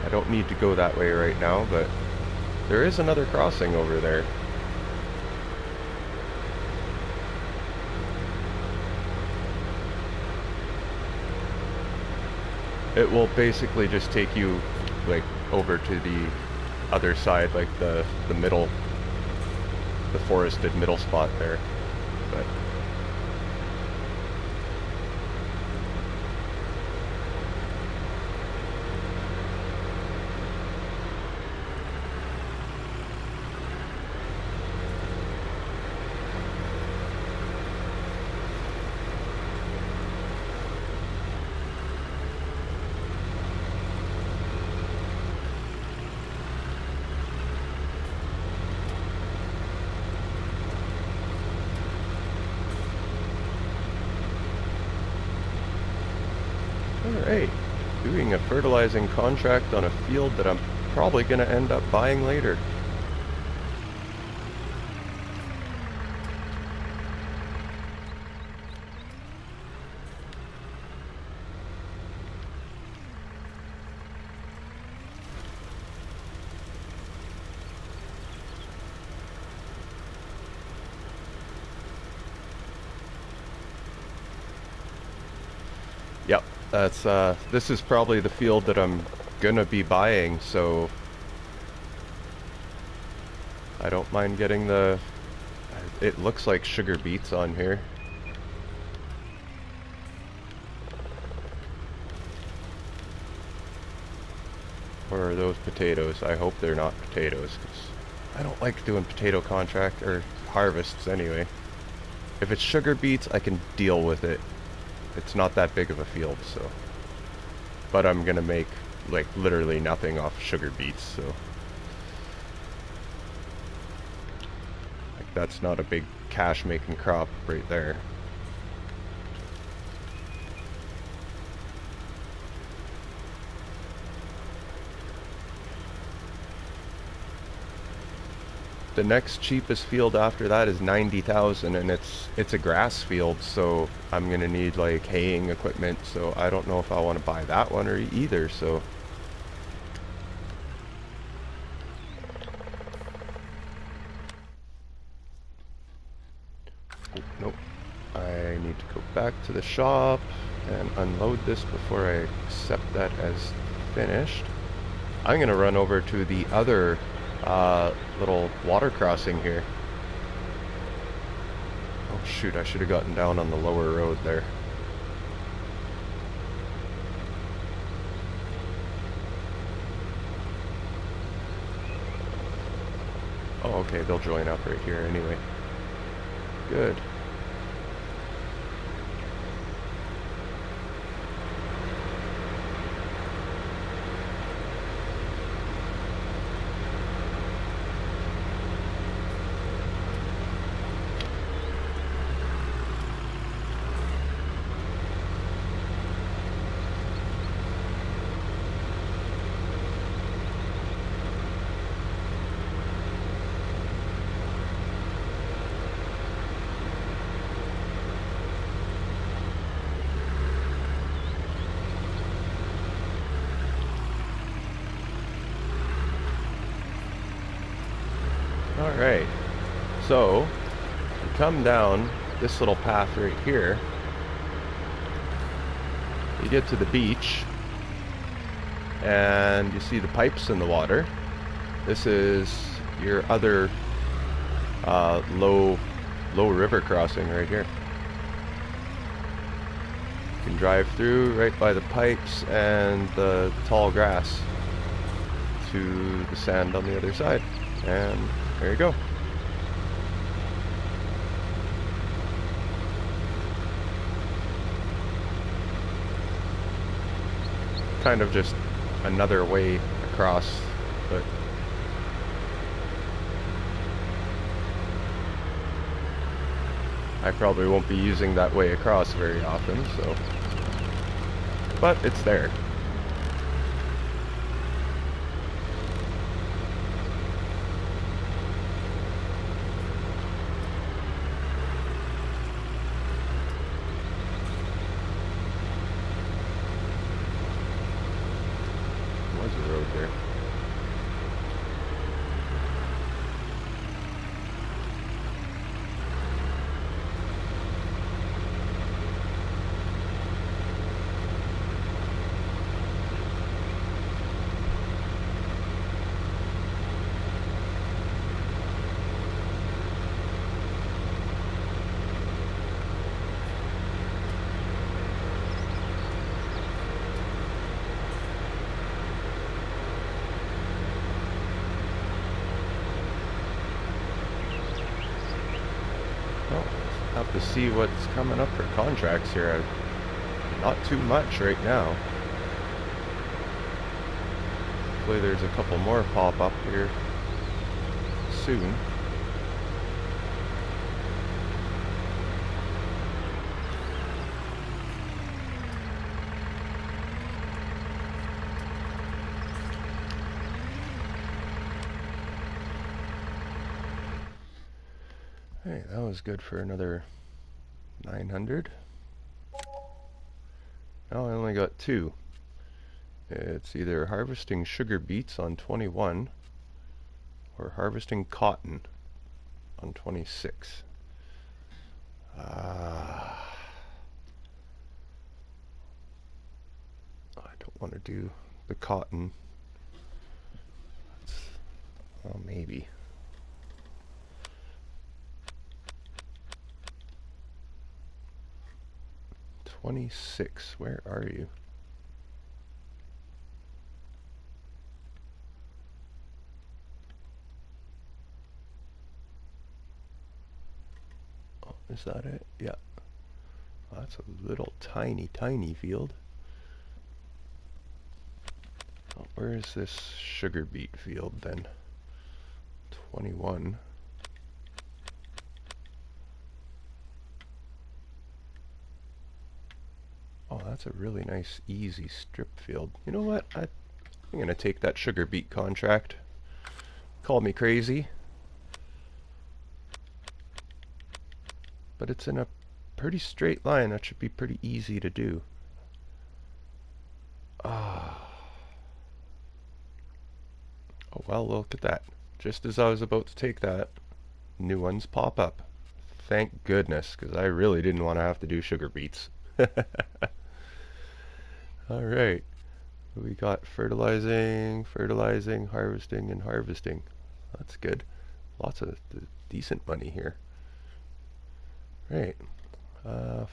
I don't need to go that way right now, but there is another crossing over there. It will basically just take you like over to the other side, like the middle, the forested middle spot there. But alright, doing a fertilizing contract on a field that I'm probably going to end up buying later. Yep, that's this is probably the field that I'm gonna be buying, so I don't mind getting the, it looks like sugar beets on here. Or are those potatoes? I hope they're not potatoes, 'cause I don't like doing potato contract or harvests anyway. If it's sugar beets, I can deal with it. It's not that big of a field, so. But I'm gonna make like literally nothing off sugar beets, so. Like that's not a big cash making crop right there. The next cheapest field after that is 90,000, and it's a grass field, so I'm gonna need like haying equipment, so I don't know if I want to buy that one or either, so. Oh, nope. I need to go back to the shop. and unload this before I accept that as finished. I'm gonna run over to the other little water crossing here. Oh shoot, I should have gotten down on the lower road there. Oh, okay, they'll join up right here anyway. Good. Alright, so you come down this little path right here, you get to the beach, and you see the pipes in the water. This is your other low river crossing right here. You can drive through right by the pipes and the tall grass to the sand on the other side. And there you go. Kind of just another way across, but I probably won't be using that way across very often, so, but it's there. Was a road there. Well, have to see what's coming up for contracts here. Not too much right now. Hopefully there's a couple more pop up here soon. Hey, that was good for another 900. Now I only got two. It's either harvesting sugar beets on 21 or harvesting cotton on 26. I don't want to do the cotton. Well, maybe. "26, where are you?" Oh, is that it? Yeah. Oh, that's a little tiny field. Oh, where is this sugar beet field then? 21. Oh, that's a really nice, easy strip field. You know what? I'm going to take that sugar beet contract. Call me crazy. But it's in a pretty straight line. That should be pretty easy to do. Ah. Oh, well, look at that. Just as I was about to take that, new ones pop up. Thank goodness, because I really didn't want to have to do sugar beets. All right. We got fertilizing, fertilizing, harvesting, and harvesting. That's good. Lots of decent money here. Right. Uh,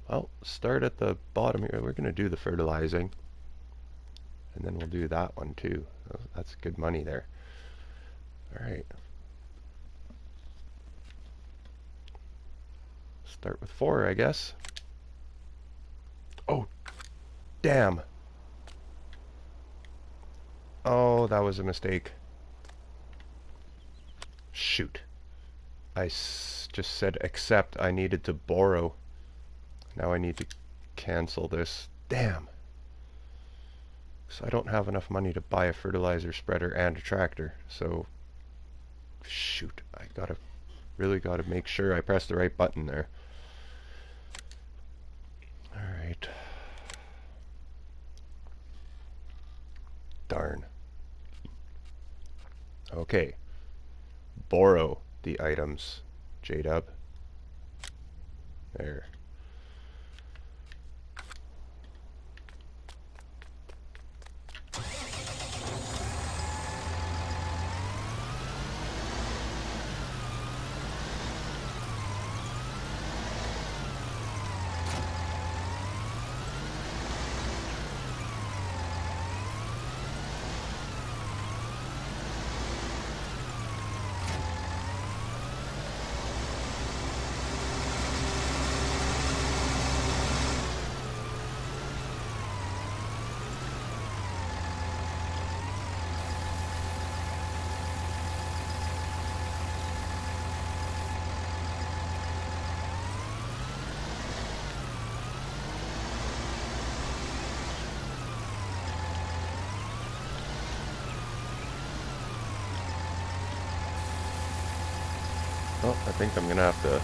I'll start at the bottom here. We're going to do the fertilizing. And then we'll do that one too. That's good money there. All right. Start with 4, I guess. Oh, damn. Oh, that was a mistake. Shoot. Just said accept. I needed to borrow. Now I need to cancel this. Damn. So I don't have enough money to buy a fertilizer spreader and a tractor. So, shoot. I really gotta make sure I press the right button there. Alright. Darn. Okay. Borrow the items. J-Dub. There. Oh, I think I'm gonna have to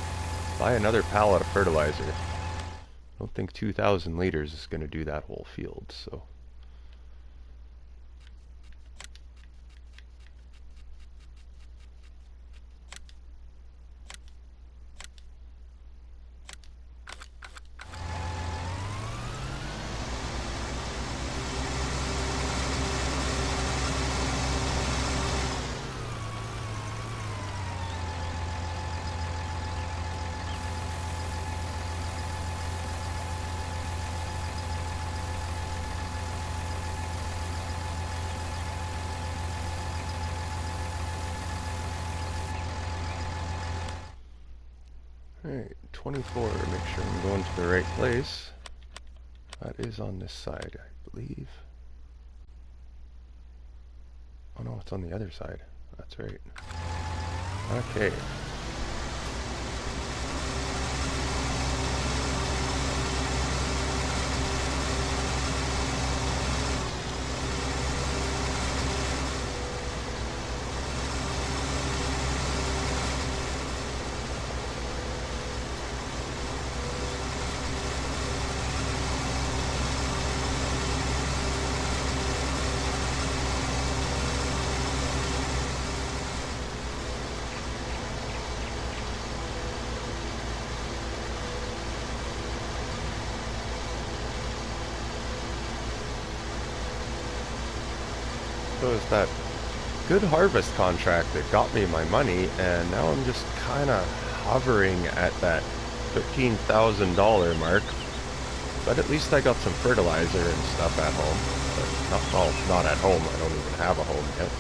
buy another pallet of fertilizer. I don't think 2,000 liters is gonna do that whole field, so. Alright, 24, make sure I'm going to the right place. That is on this side, I believe. Oh no, it's on the other side. That's right. Okay. So it's that good harvest contract that got me my money, and now I'm just kind of hovering at that $13,000 mark. But at least I got some fertilizer and stuff at home. But not, well, not at home. I don't even have a home yet.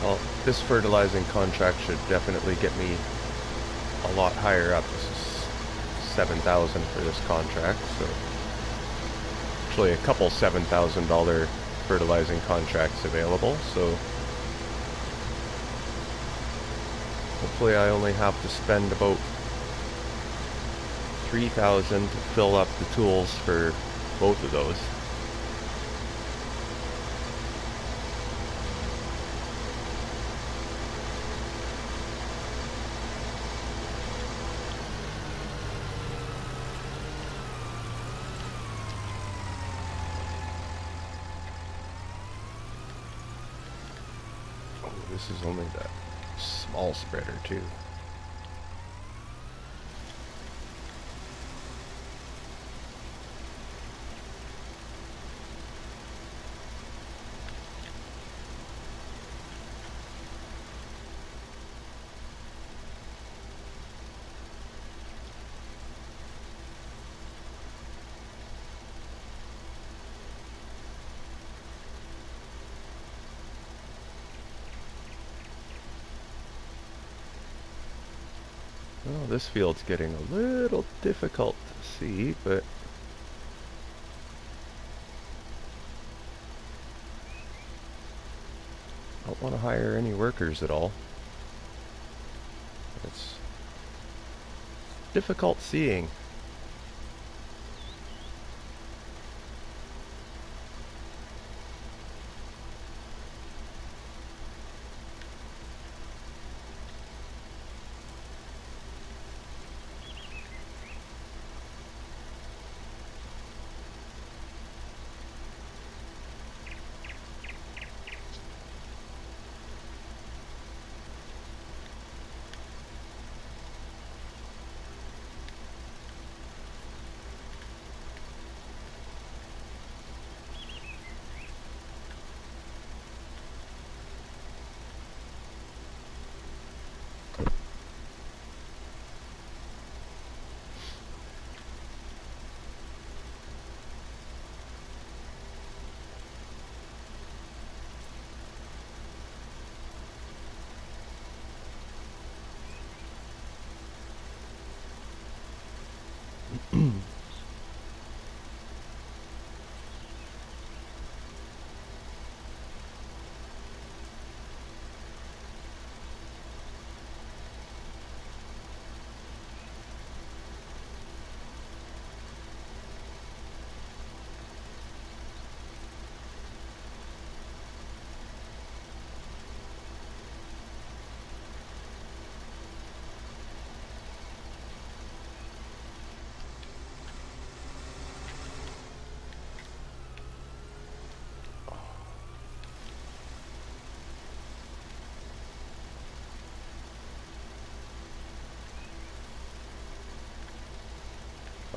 Well, this fertilizing contract should definitely get me a lot higher up. This is 7,000 for this contract, so actually a couple $7,000 fertilizing contracts available, so hopefully I only have to spend about 3,000 to fill up the tools for both of those. This is only the small spreader too. Well, this field's getting a little difficult to see, but I don't want to hire any workers at all. It's difficult seeing.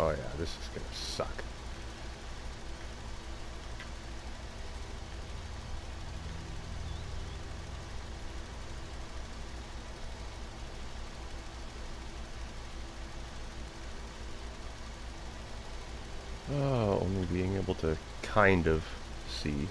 Oh yeah, this is gonna suck. Oh, only being able to kind of see.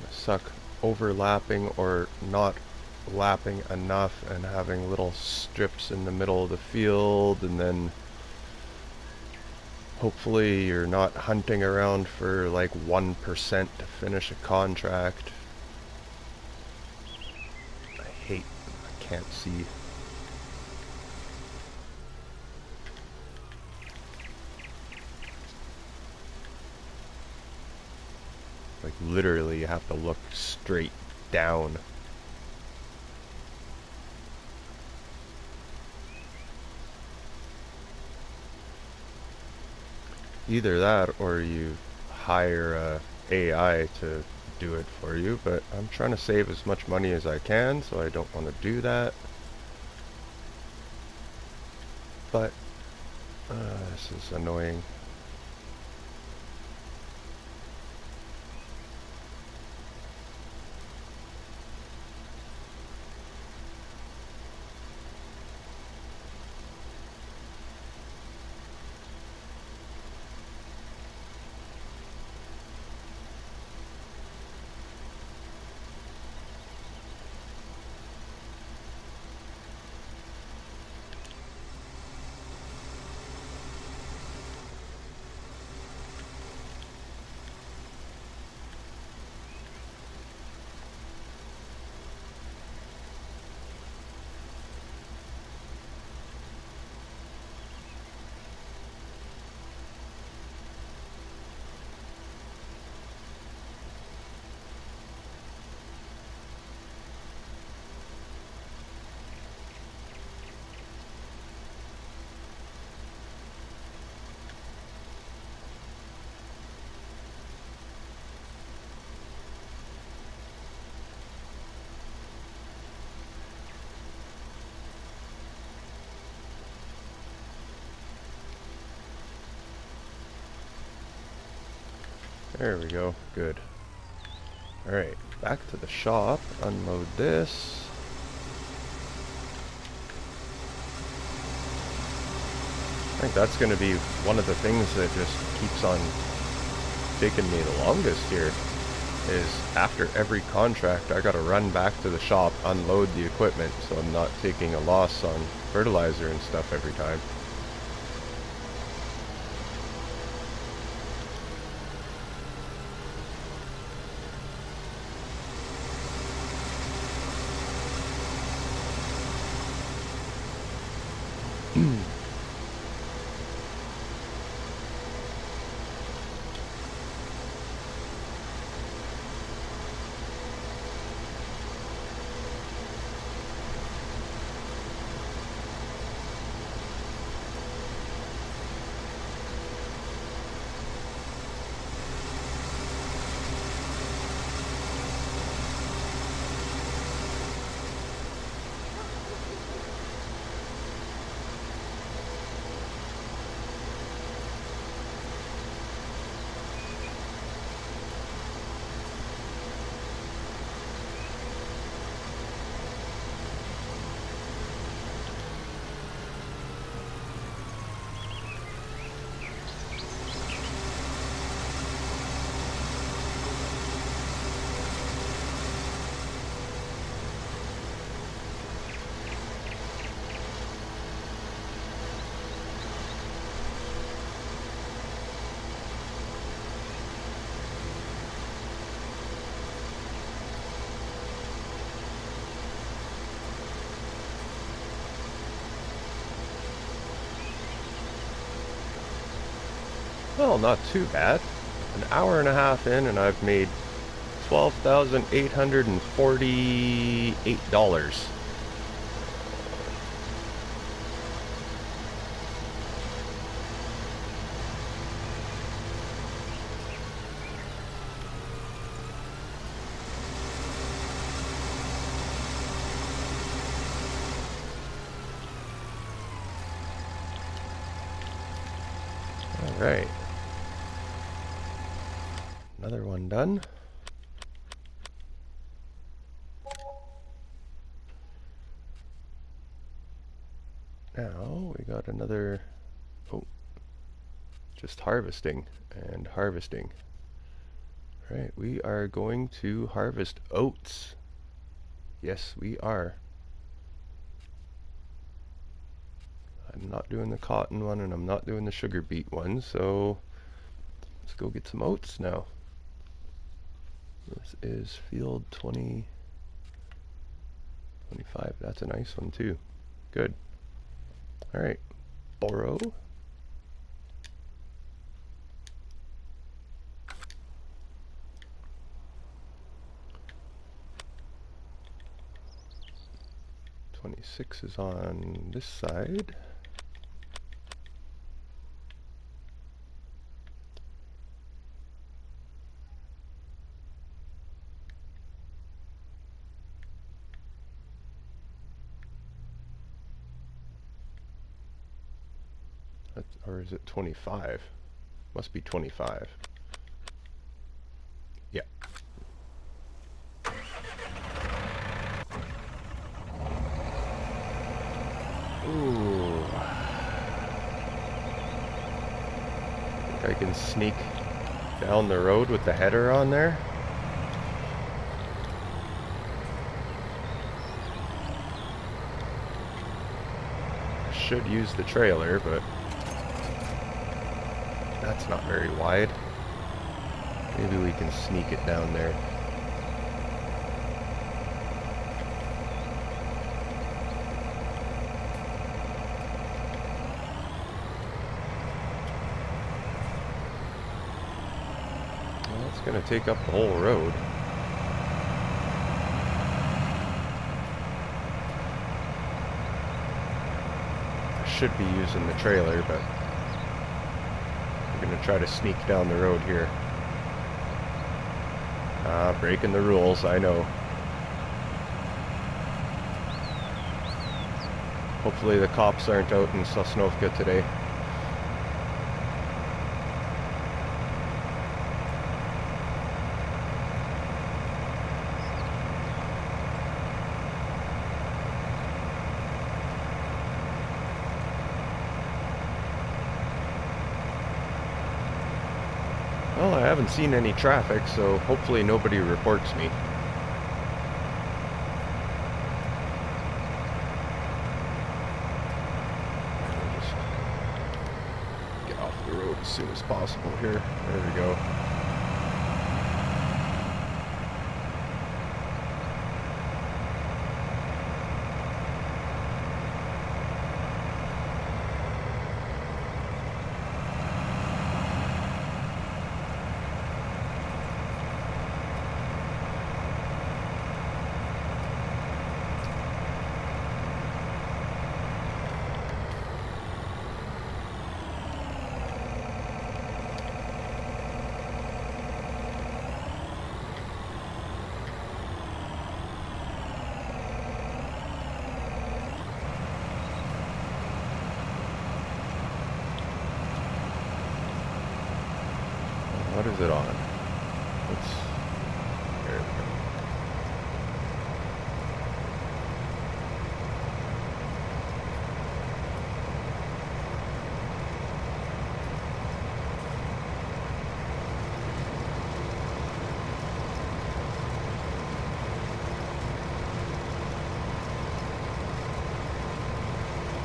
Suck overlapping or not lapping enough and having little strips in the middle of the field, and then hopefully you're not hunting around for like 1% to finish a contract. I can't see. Like literally you have to look straight down. Either that or you hire a AI to do it for you, but I'm trying to save as much money as I can, so I don't want to do that. But this is annoying. There we go. Good. Alright, back to the shop. Unload this. I think that's going to be one of the things that just keeps on taking me the longest here, is after every contract I gotta run back to the shop, unload the equipment, so I'm not taking a loss on fertilizer and stuff every time. Well, not too bad. An hour and a half in and I've made $12,848. Alright. Another one done. Now we got another, oh, just harvesting and harvesting. Right, we are going to harvest oats. Yes, we are. I'm not doing the cotton one and I'm not doing the sugar beet one, so let's go get some oats now. This is field 20, 25. That's a nice one too. Good. Alright, borrow. '26 is on this side. Or is it 25? Must be 25. Yeah. Ooh. Think I can sneak down the road with the header on there? Should use the trailer, but that's not very wide. Maybe we can sneak it down there. Well, it's going to take up the whole road. I should be using the trailer, but I'm going to try to sneak down the road here. Breaking the rules, I know. Hopefully the cops aren't out in Sosnovka today. Well, I haven't seen any traffic, so hopefully nobody reports me. I'll just get off the road as soon as possible here. There we go. What is it on? There we go.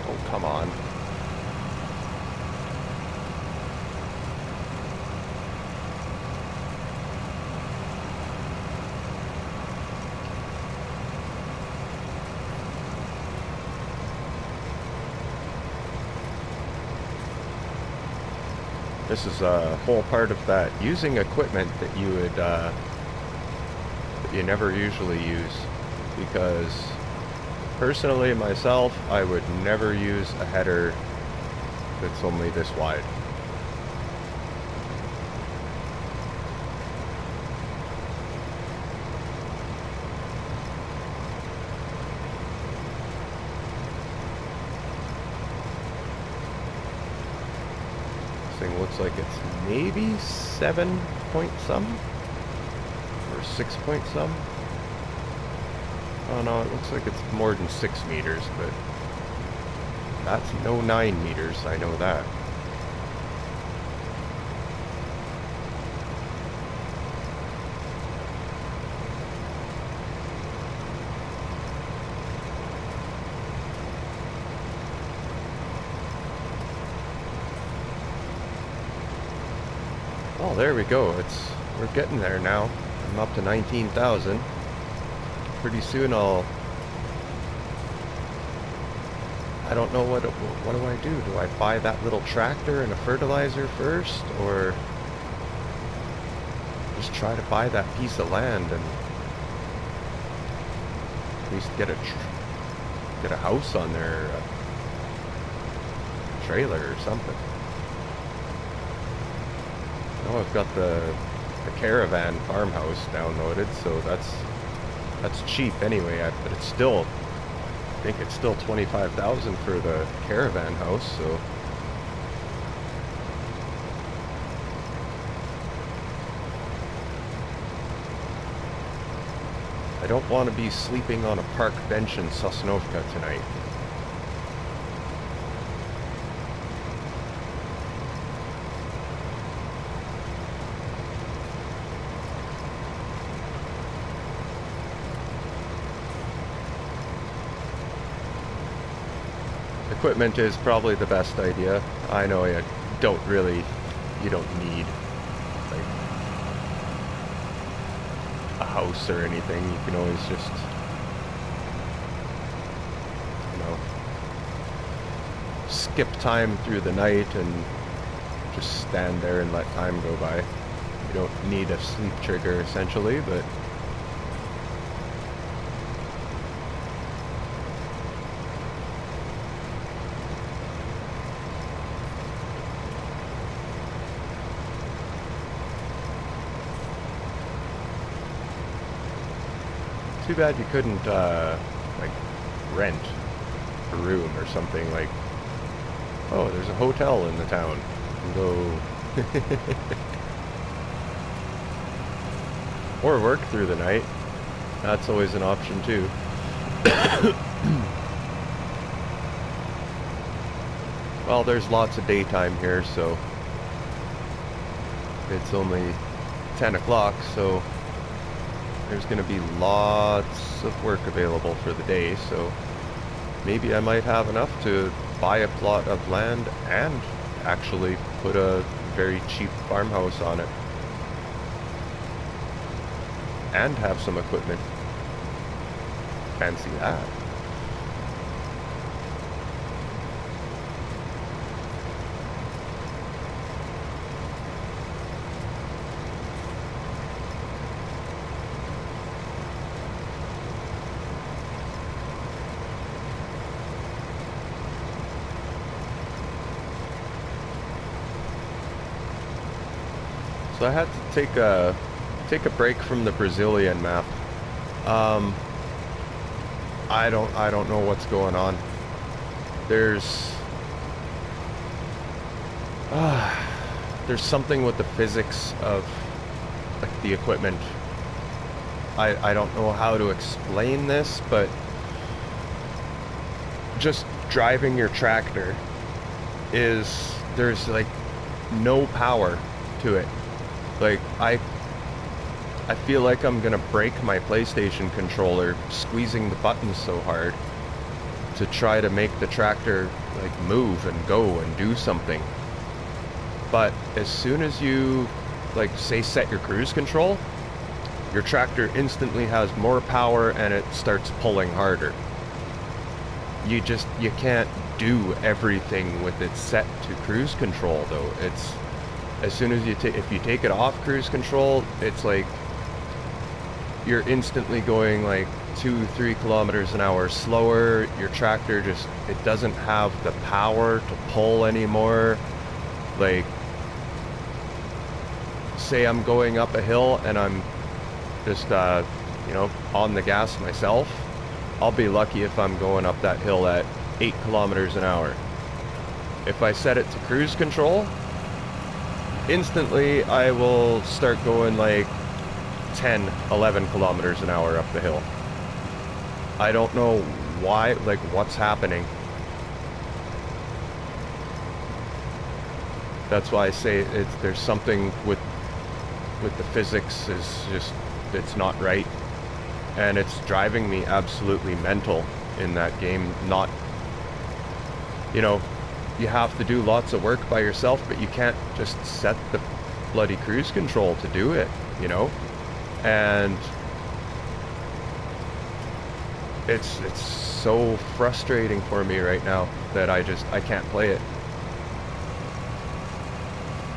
Oh, come on. This is a whole part of that using equipment that you would that you never usually use, because personally myself, I would never use a header that's only this wide. Thing looks like it's maybe 7 point some or 6 point some. Oh no, it looks like it's more than 6 meters, but that's no 9 meters, I know that. Oh, there we go. We're getting there now. I'm up to 19,000. Pretty soon I don't know what do I do? Do I buy that little tractor and a fertilizer first, or just try to buy that piece of land and at least get a house on their trailer or something? Oh, I've got the caravan farmhouse downloaded, so that's cheap anyway. But it's still, I think it's still 25,000 for the caravan house. So I don't want to be sleeping on a park bench in Sosnovka tonight. Equipment is probably the best idea. I know you don't need like a house or anything. You can always just, skip time through the night and just stand there and let time go by. You don't need a sleep trigger essentially, but too bad you couldn't, like, rent a room or something. Like, oh, there's a hotel in the town. And go... or work through the night. That's always an option, too. Well, there's lots of daytime here, so it's only 10 o'clock, so there's going to be lots of work available for the day, so maybe I might have enough to buy a plot of land and actually put a very cheap farmhouse on it. And have some equipment. Fancy that. So I had to take a break from the Brazilian map. I don't know what's going on. There's something with the physics of like the equipment. I don't know how to explain this, but just driving your tractor there's like no power to it. Like I feel like I'm gonna break my PlayStation controller squeezing the buttons so hard to try to make the tractor like move and go and do something. But as soon as you like say set your cruise control, your tractor instantly has more power and it starts pulling harder. You can't do everything with it set to cruise control though. It's as soon as if you take it off cruise control, it's like you're instantly going like 2-3 kilometers an hour slower. Your tractor it doesn't have the power to pull anymore. Like, say I'm going up a hill and I'm just on the gas myself, I'll be lucky if I'm going up that hill at 8 kilometers an hour. If I set it to cruise control, instantly I will start going like 10, 11 kilometers an hour up the hill. I don't know why, like what's happening. That's why I say there's something with the physics it's not right. And it's driving me absolutely mental in that game. Not, you have to do lots of work by yourself, but you can't just set the bloody cruise control to do it, And it's so frustrating for me right now that I can't play it.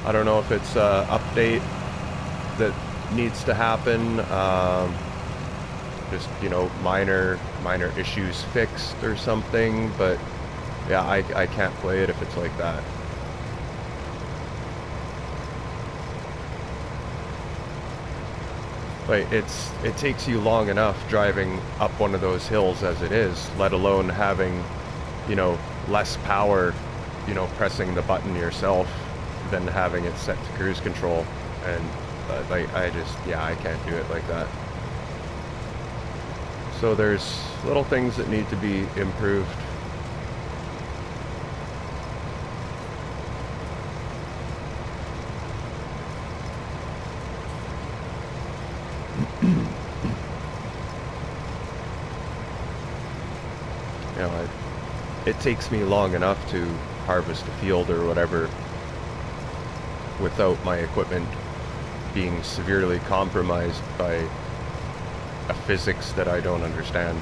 I don't know if it's an update that needs to happen, just minor issues fixed or something, but yeah, I can't play it if it's like that. Like it takes you long enough driving up one of those hills as it is, let alone having less power, pressing the button yourself than having it set to cruise control. And I can't do it like that. So there's little things that need to be improved. It takes me long enough to harvest a field or whatever without my equipment being severely compromised by a physics that I don't understand.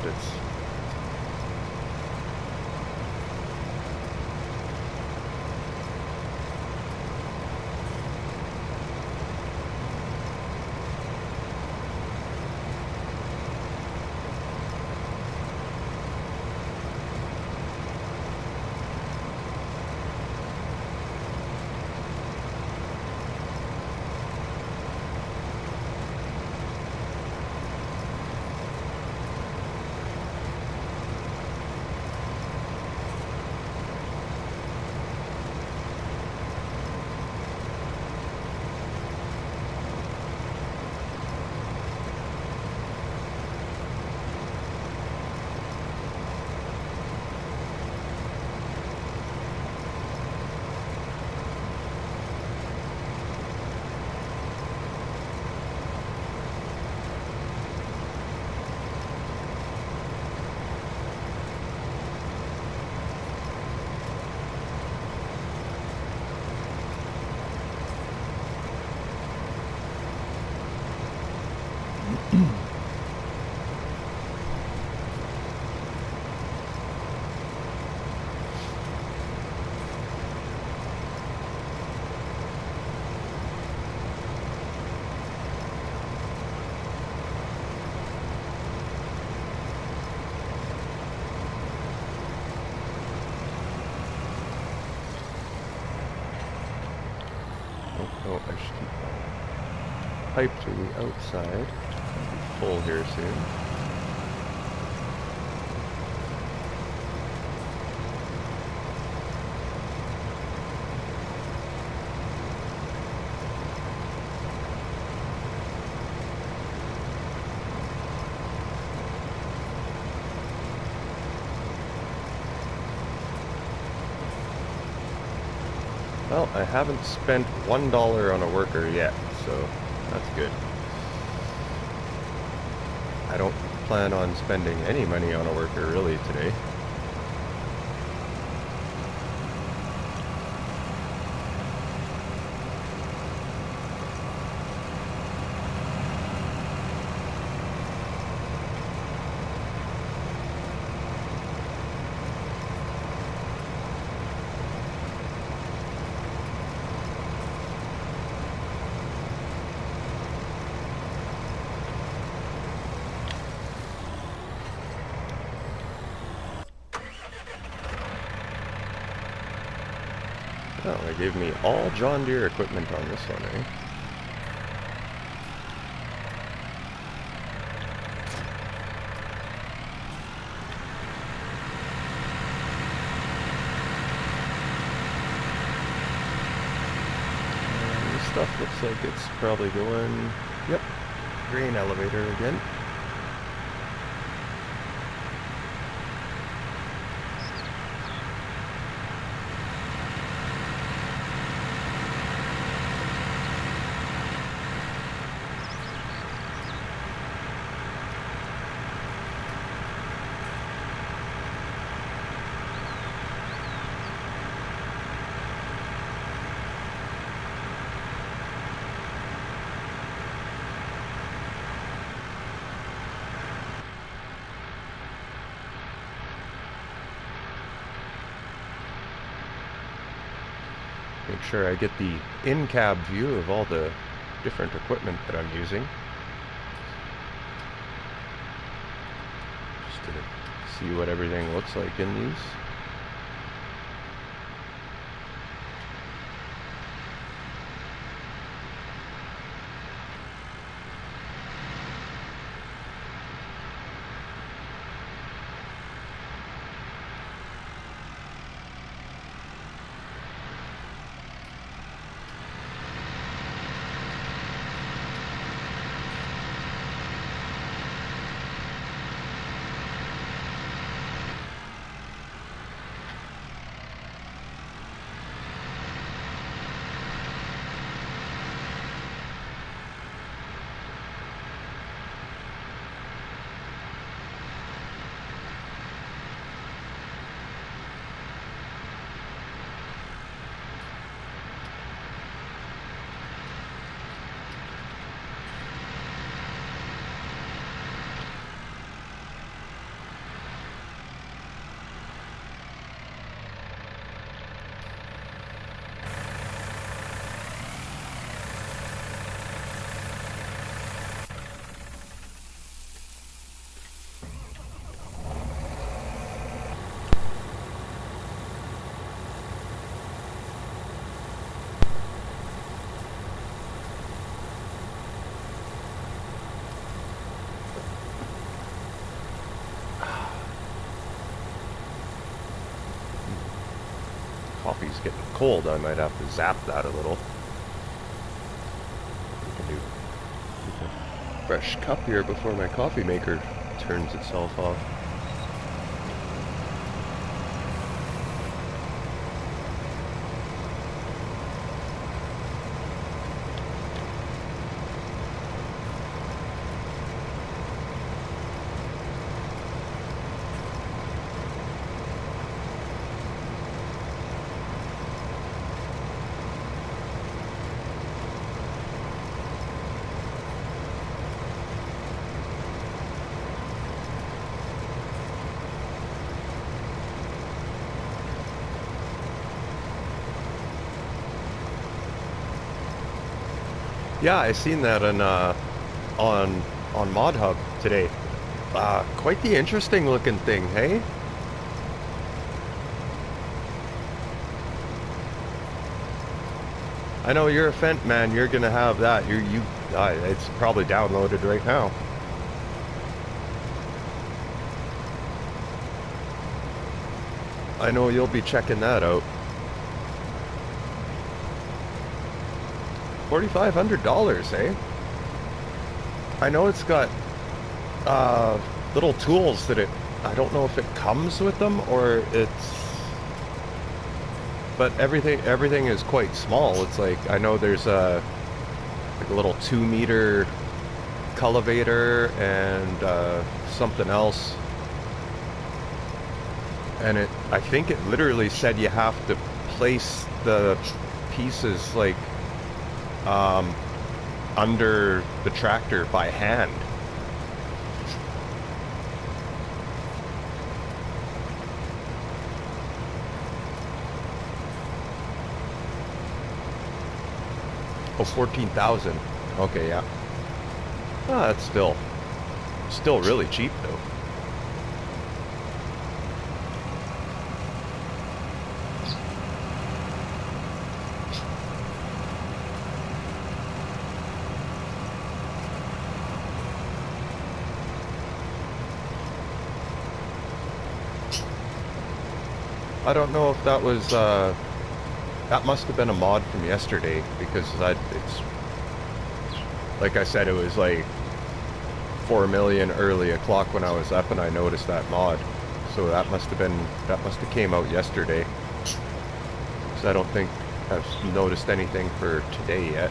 Oh, I should keep my pipe to the outside. It'll be full here soon. Well, I haven't spent $1 on a worker yet, so that's good. I don't plan on spending any money on a worker really today. Oh, they gave me all John Deere equipment on this one, eh? This stuff looks like it's probably going... Yep, grain elevator again. Make sure I get the in-cab view of all the different equipment that I'm using. Just to see what everything looks like in these. Coffee's getting cold. I might have to zap that a little. We can do a fresh cup here before my coffee maker turns itself off. Yeah, I seen that on on Mod Hub today. Quite the interesting looking thing, hey? I know you're a Fent man. You're gonna have that. It's probably downloaded right now. I know you'll be checking that out. $4,500, eh? I know it's got little tools that I don't know if it comes with them or but everything is quite small. It's like, I know there's like a little 2 meter cultivator and something else. And I think it literally said you have to place the pieces like under the tractor by hand. Oh, 14,000. Okay, yeah. That's still really cheap though. I don't know if that was that must have been a mod from yesterday, because it's like I said, it was like 4 million early o'clock when I was up and I noticed that mod. So that must have came out yesterday. So I don't think I've noticed anything for today yet.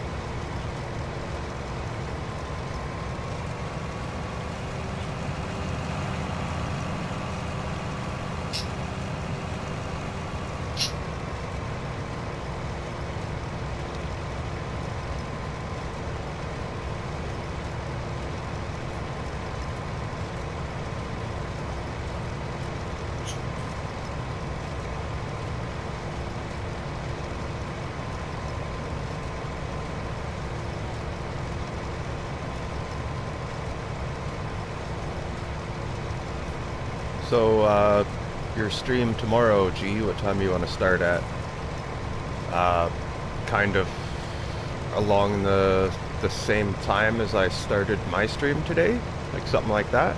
So, your stream tomorrow, G, what time you want to start at? Kind of along the same time as I started my stream today? Like something like that?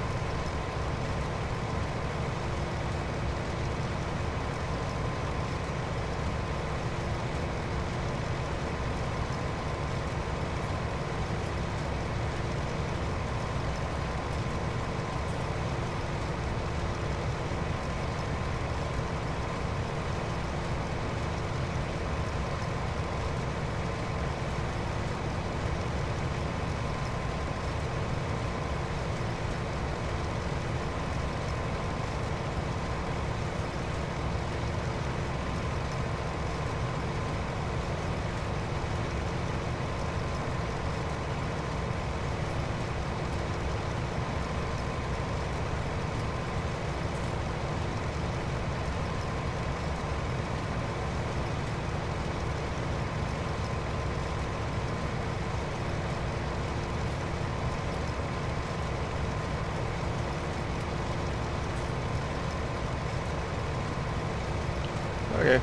Okay,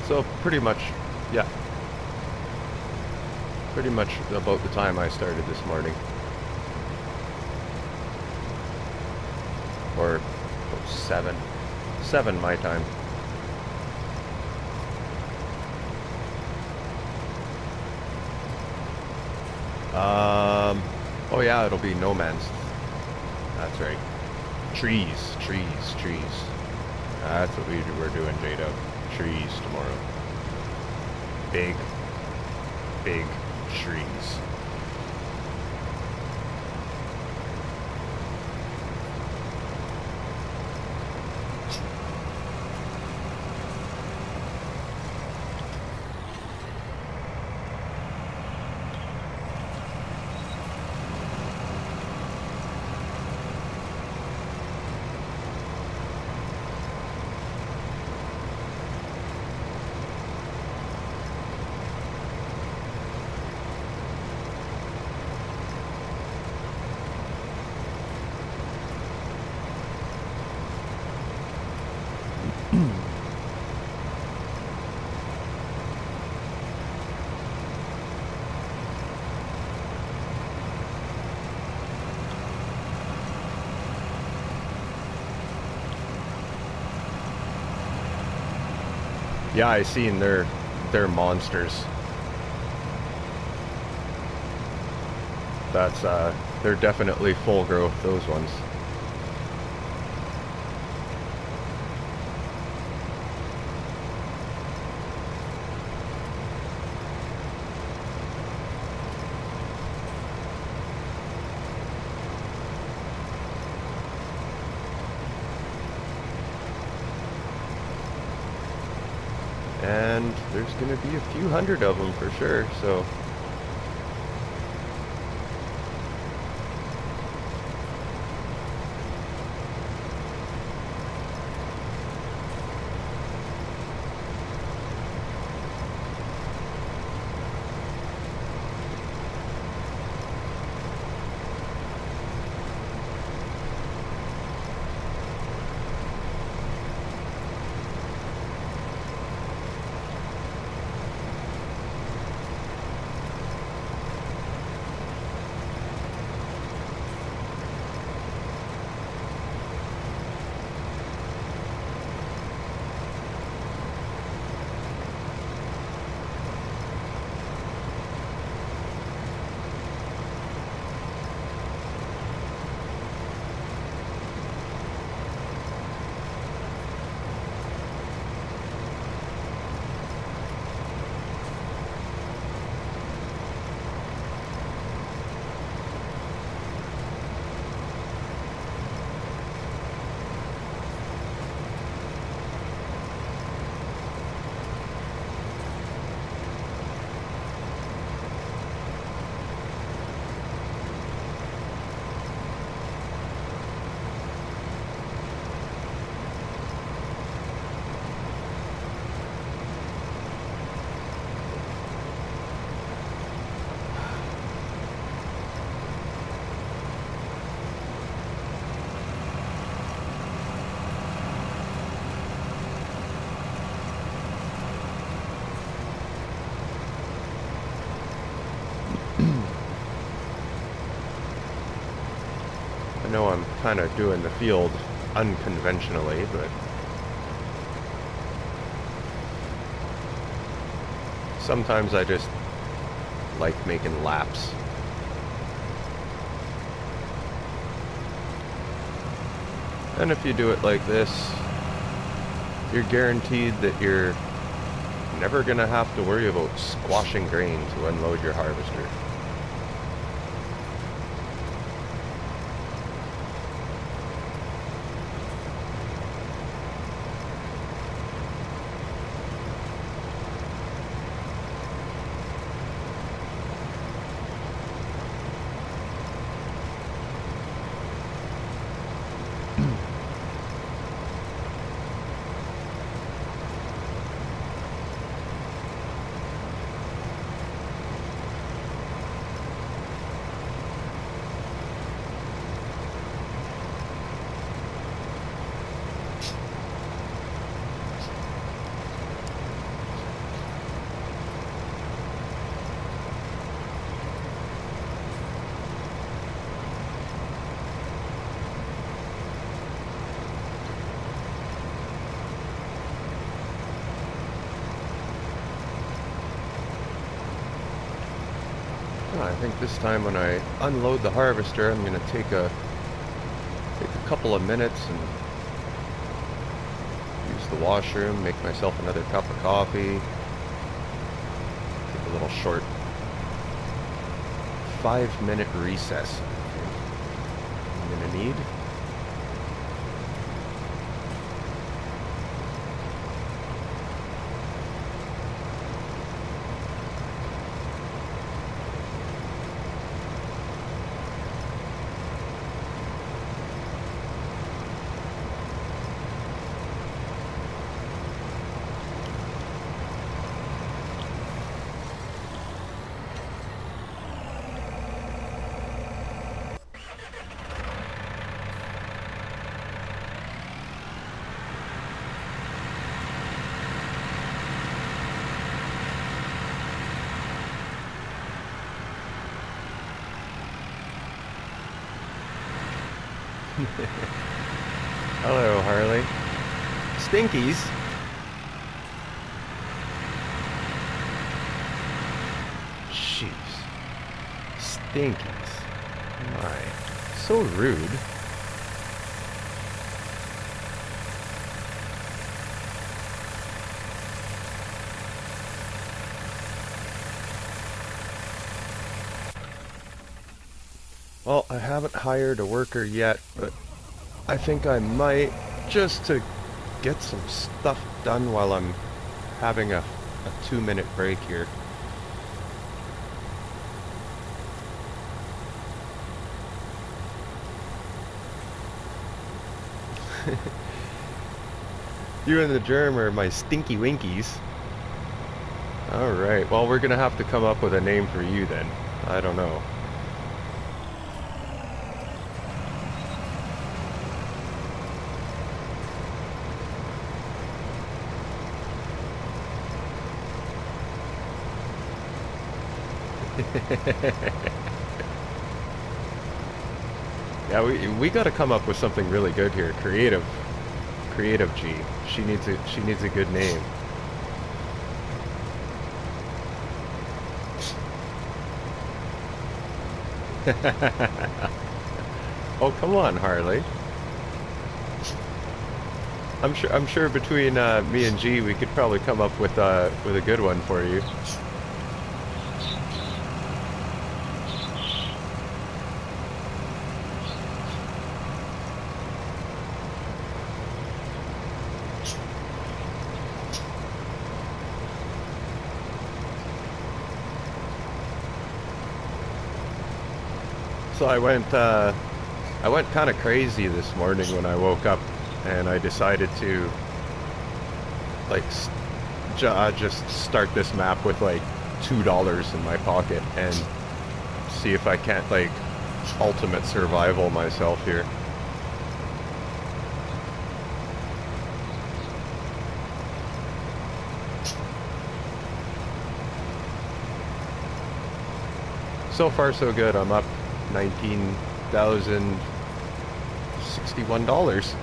so pretty much, yeah, pretty much about the time I started this morning. Or 7 my time. Oh yeah, it'll be No Man's. That's right. Trees. That's what we're doing, J-Dub. Trees tomorrow. Big trees. Yeah, I seen they're monsters. That's they're definitely full growth, those ones. And there's gonna be a few hundred of them for sure, so I know I'm kind of doing the field unconventionally, but sometimes I just like making laps. And if you do it like this, you're guaranteed that you're never gonna have to worry about squashing grain to unload your harvester. I think this time when I unload the harvester, I'm going to take a couple of minutes and use the washroom, make myself another cup of coffee, take a little short 5-minute recess. I'm going to need. Hello, Harley. Stinkies. Jeez. Stinkies. My. So rude. Well, I haven't hired a worker yet, but I think I might, just to get some stuff done while I'm having a 2-minute break here. You and the germ are my stinky winkies. Alright, well, we're gonna have to come up with a name for you then. I don't know. Yeah, we got to come up with something really good here. Creative G. She needs a good name. Oh, come on, Harley. I'm sure between me and G, we could probably come up with a good one for you. So I went kind of crazy this morning when I woke up, and I decided to like just start this map with like $2 in my pocket and see if I can't like ultimate survival myself here. So far so good. I'm up $19,061.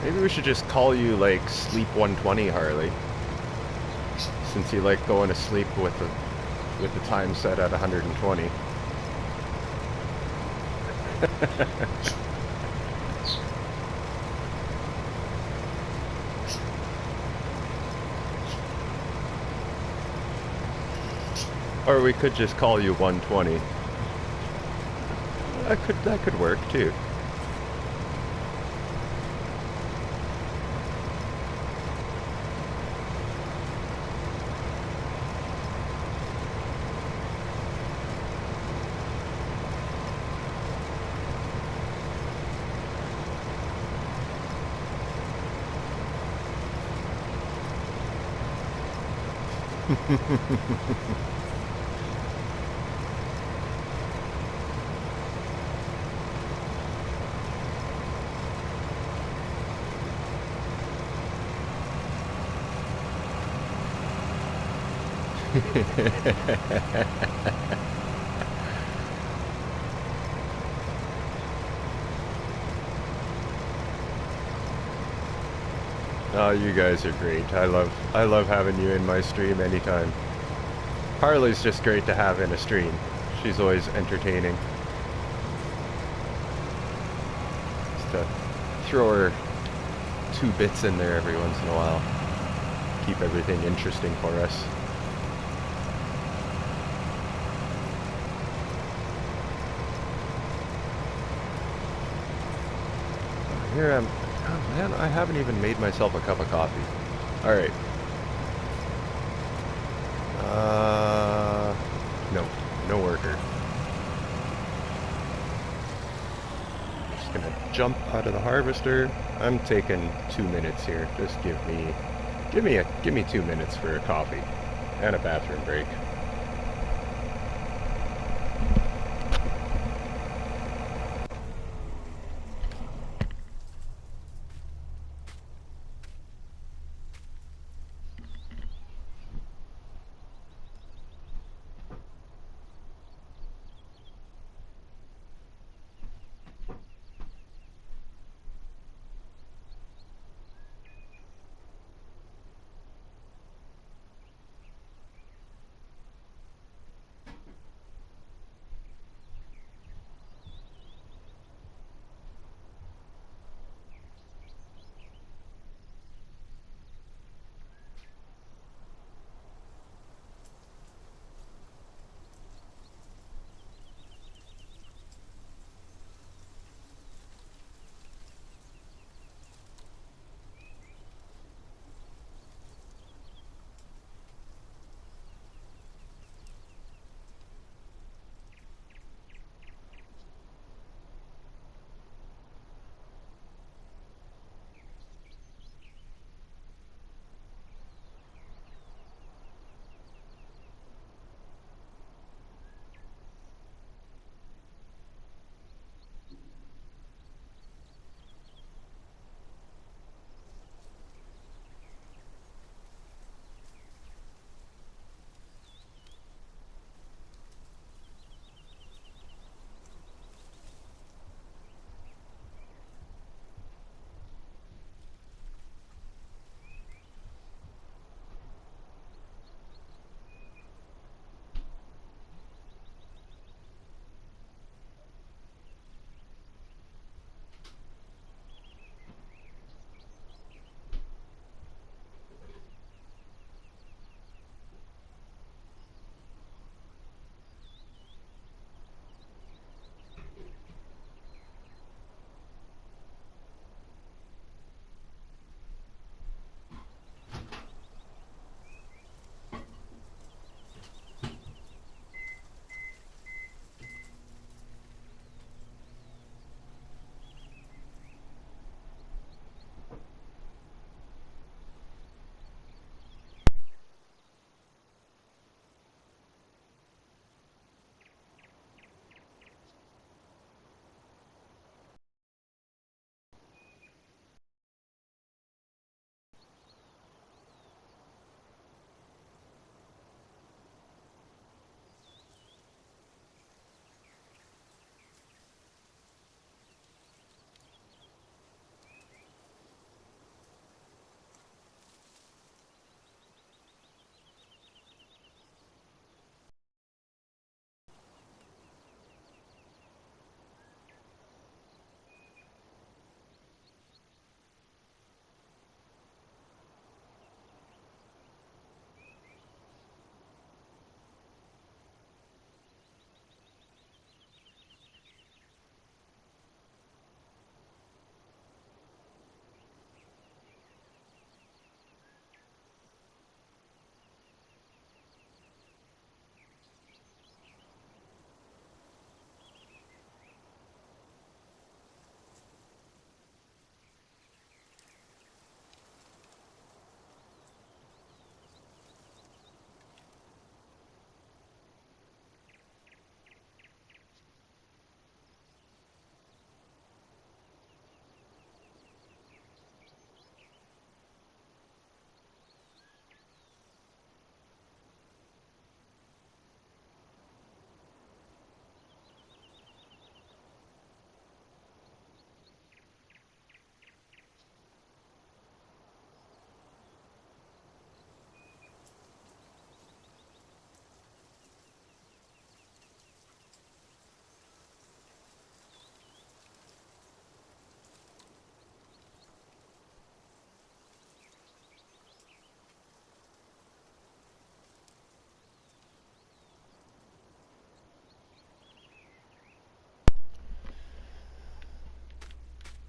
Maybe we should just call you like Sleep 120 Harley, since you like going to sleep with the time set at 120. Or we could just call you 120. That could work too. Oh, you guys are great. I love having you in my stream anytime. Harley's just great to have in a stream. She's always entertaining. Just to throw her 2 bits in there every once in a while. Keep everything interesting for us. Here I'm. Oh man, I haven't even made myself a cup of coffee. Alright. jump out of the harvester. I'm taking 2 minutes here. Just give me 2 minutes for a coffee and a bathroom break.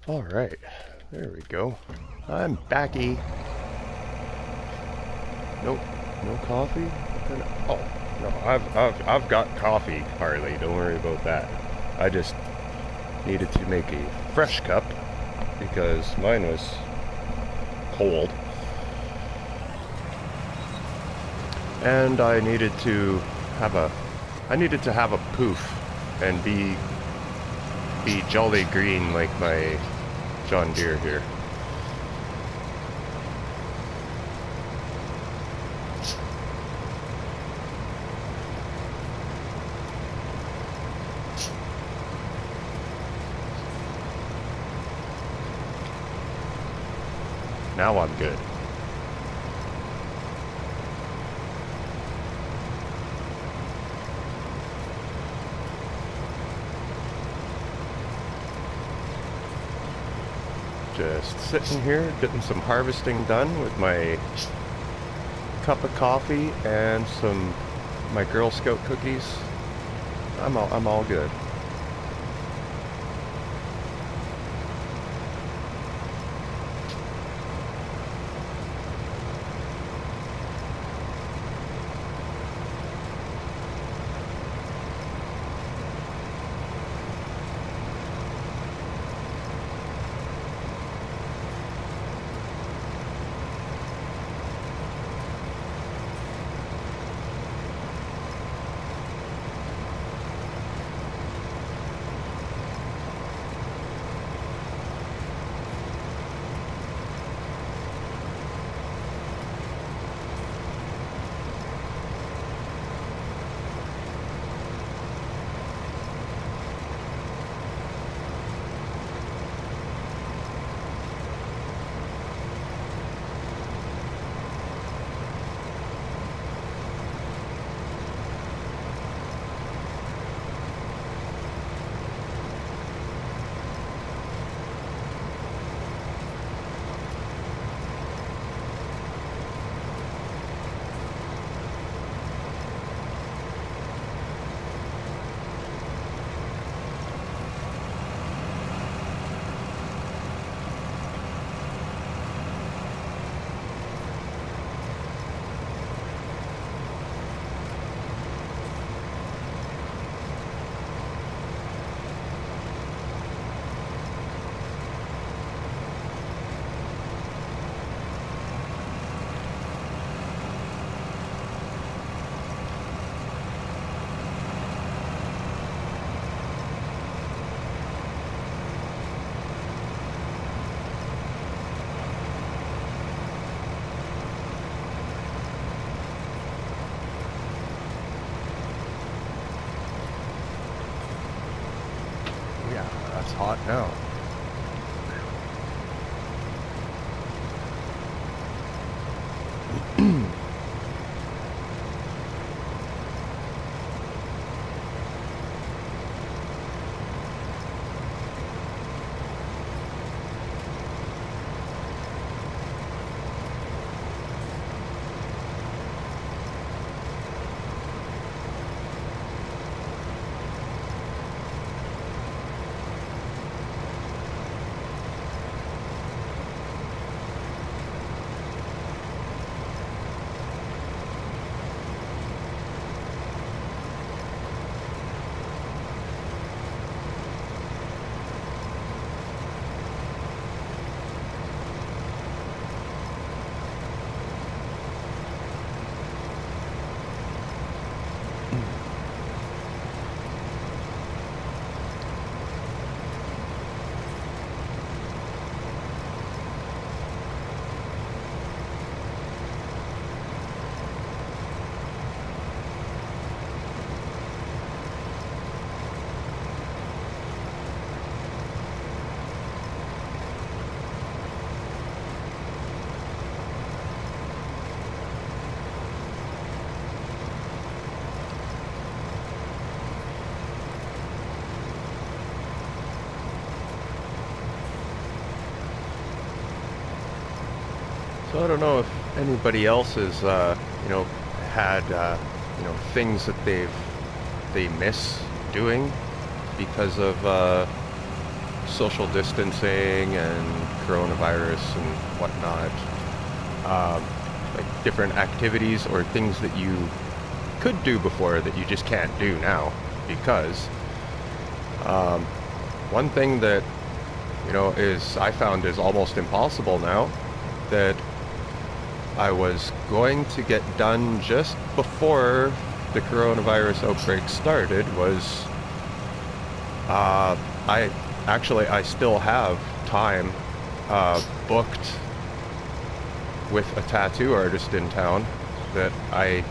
All right, there we go. I'm backy. Nope, no coffee. Oh no, I've got coffee, Harley. Don't worry about that. I just, needed to make a fresh cup because mine was cold. And I needed to have a poof and be jolly green like my John Deere here. Now I'm good. Just sitting here, getting some harvesting done with my cup of coffee and my Girl Scout cookies. I'm all good. It's hot now. So I don't know if anybody else has, had, things that they miss doing because of social distancing and coronavirus and whatnot. Like different activities or things that you could do before that you just can't do now because one thing that, is I found is almost impossible now, that I was going to get done just before the coronavirus outbreak started was, I still have time booked with a tattoo artist in town that I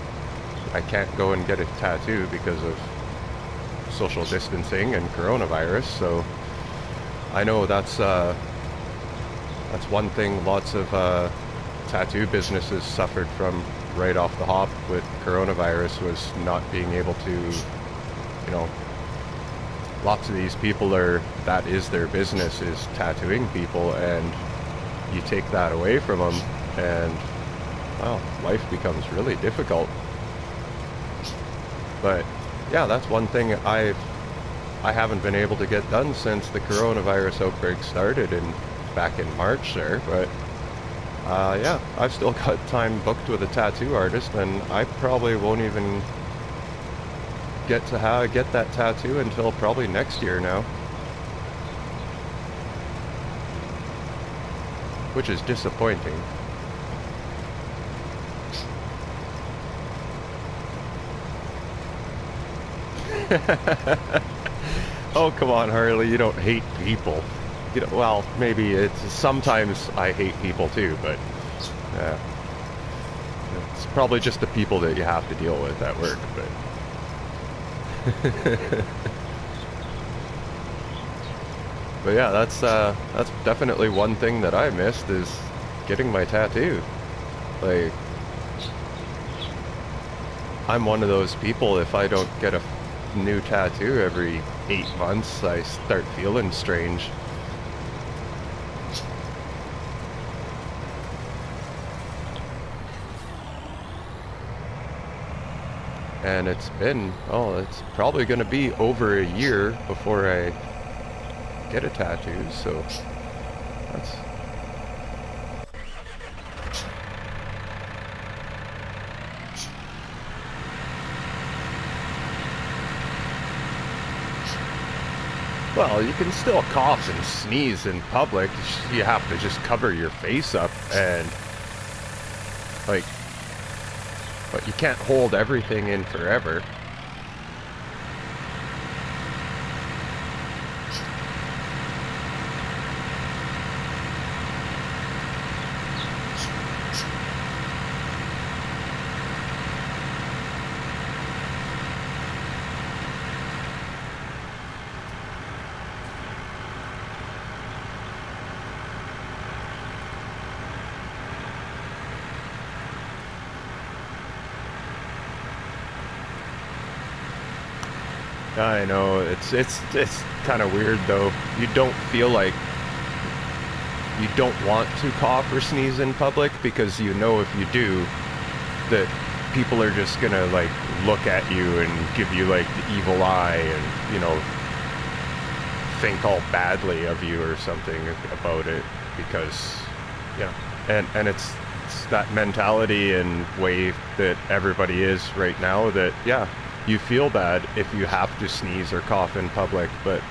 can't go and get a tattoo because of social distancing and coronavirus. So I know that's one thing lots of tattoo businesses suffered from right off the hop with coronavirus, was not being able to, lots of these people that is their business, is tattooing people, and you take that away from them and, well, life becomes really difficult. But yeah, that's one thing I haven't been able to get done since the coronavirus outbreak started back in March there. But yeah, I've still got time booked with a tattoo artist, and I probably won't even get to get that tattoo until probably next year now, which is disappointing. Oh, come on, Harley, you don't hate people. Well, maybe sometimes I hate people too, but it's probably just the people that you have to deal with at work, but but yeah, that's definitely one thing that I missed, is getting my tattoo. Like, I'm one of those people, if I don't get a new tattoo every 8 months, I start feeling strange. And it's probably going to be over a year before I get a tattoo, so that's... Well, you can still cough and sneeze in public. You have to just cover your face up, and like, but you can't hold everything in forever. I know, it's kind of weird though. You don't feel like you don't want to cough or sneeze in public, because you know if you do, that people are just gonna like look at you and give you like the evil eye, and think all badly of you or something about it, because yeah, and it's that mentality and way that everybody is right now, that yeah, you feel bad if you have to sneeze or cough in public, but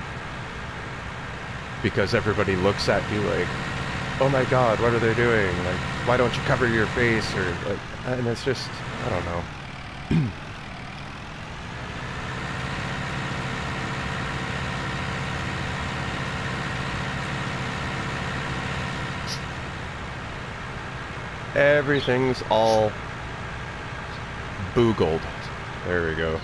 because everybody looks at you like, oh my god, what are they doing? Like, why don't you cover your face? Or like, and it's just, I don't know. Everything's all boogled. There we go.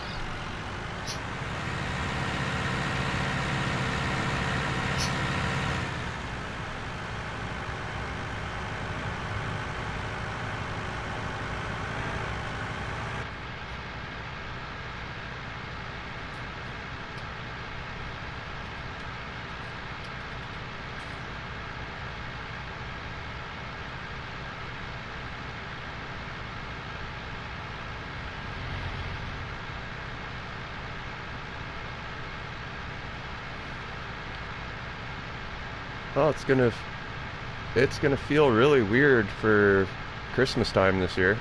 Well, it's gonna feel really weird for Christmas time this year.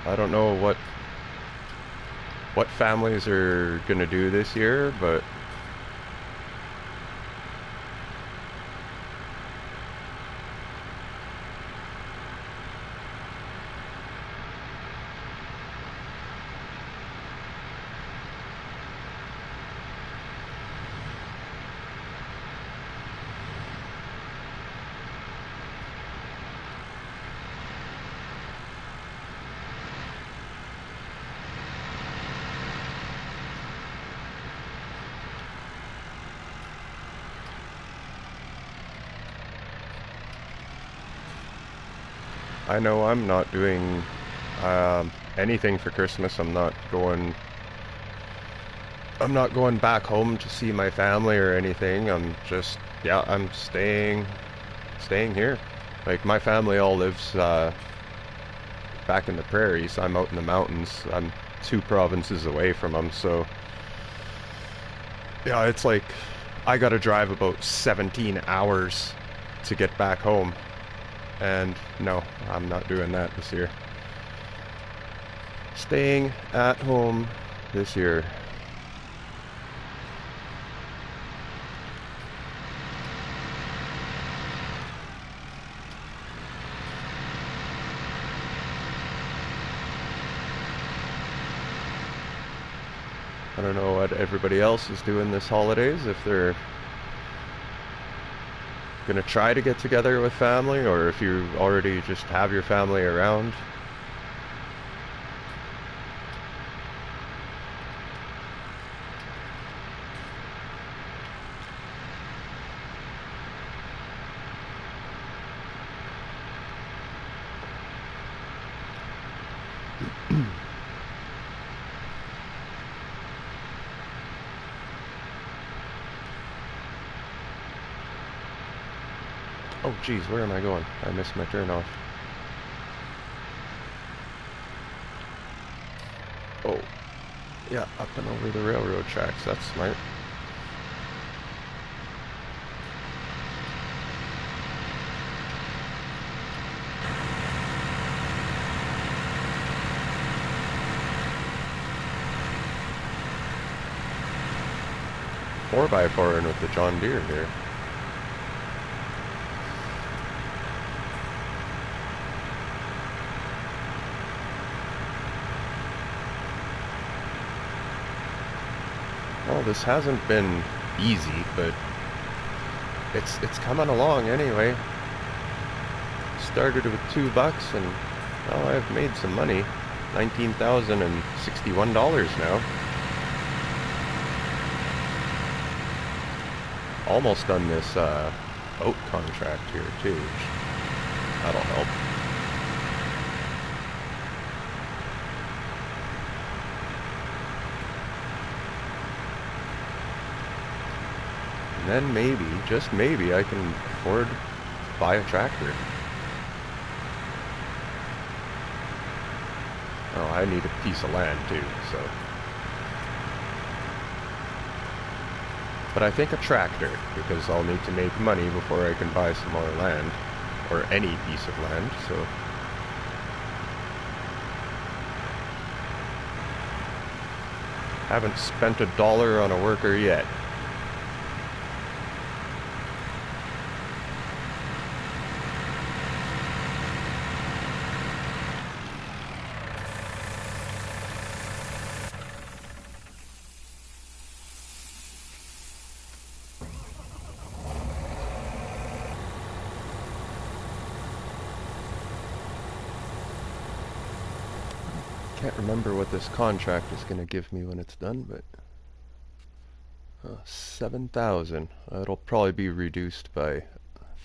I don't know what families are gonna do this year, but I know I'm not doing anything for Christmas. I'm not going back home to see my family or anything. I'm staying here. Like, my family all lives back in the prairies. I'm out in the mountains. I'm 2 provinces away from them, so yeah, it's like I gotta drive about 17 hours to get back home. And no, I'm not doing that this year. Staying at home this year. I don't know what everybody else is doing this holidays, if they're gonna try to get together with family, or if you already just have your family around. Oh geez, where am I going? I missed my turn off. Oh, yeah, up and over the railroad tracks. That's smart. Four by four with the John Deere here. Well, this hasn't been easy, but it's coming along anyway. Started with $2 and well, I've made some money. $19,061 now. Almost done this boat contract here too. That'll help. And then maybe, just maybe, I can afford to buy a tractor. Oh, I need a piece of land too, so. But I think a tractor, because I'll need to make money before I can buy some more land, or any piece of land, so. Haven't spent $1 on a worker yet. Can't remember what this contract is going to give me when it's done, but 7,000. It'll probably be reduced by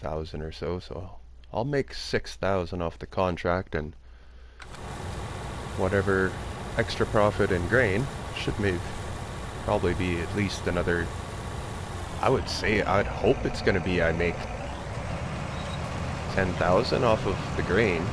1,000 or so, so I'll make 6,000 off the contract, and whatever extra profit in grain should probably be at least another. I'd hope it's going to be I make 10,000 off of the grain.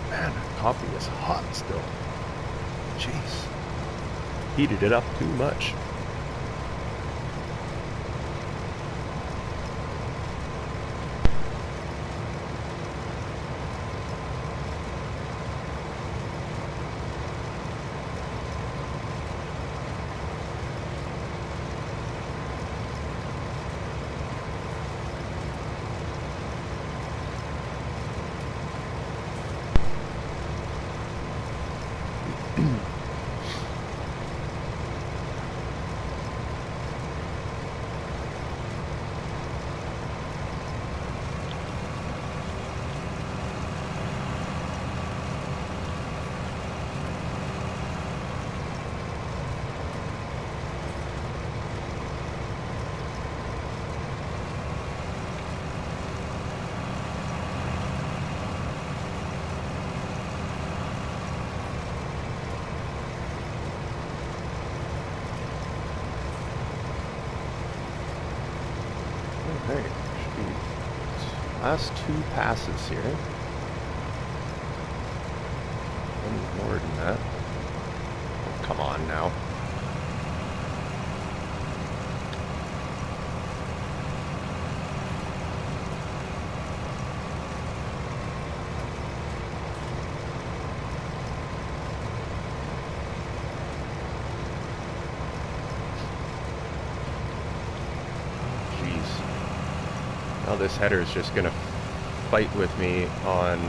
Man, that coffee is hot still. Jeez. Heated it up too much. Alright, should be last two passes here. Any more than that. Oh, come on now. Now this header is just gonna fight with me on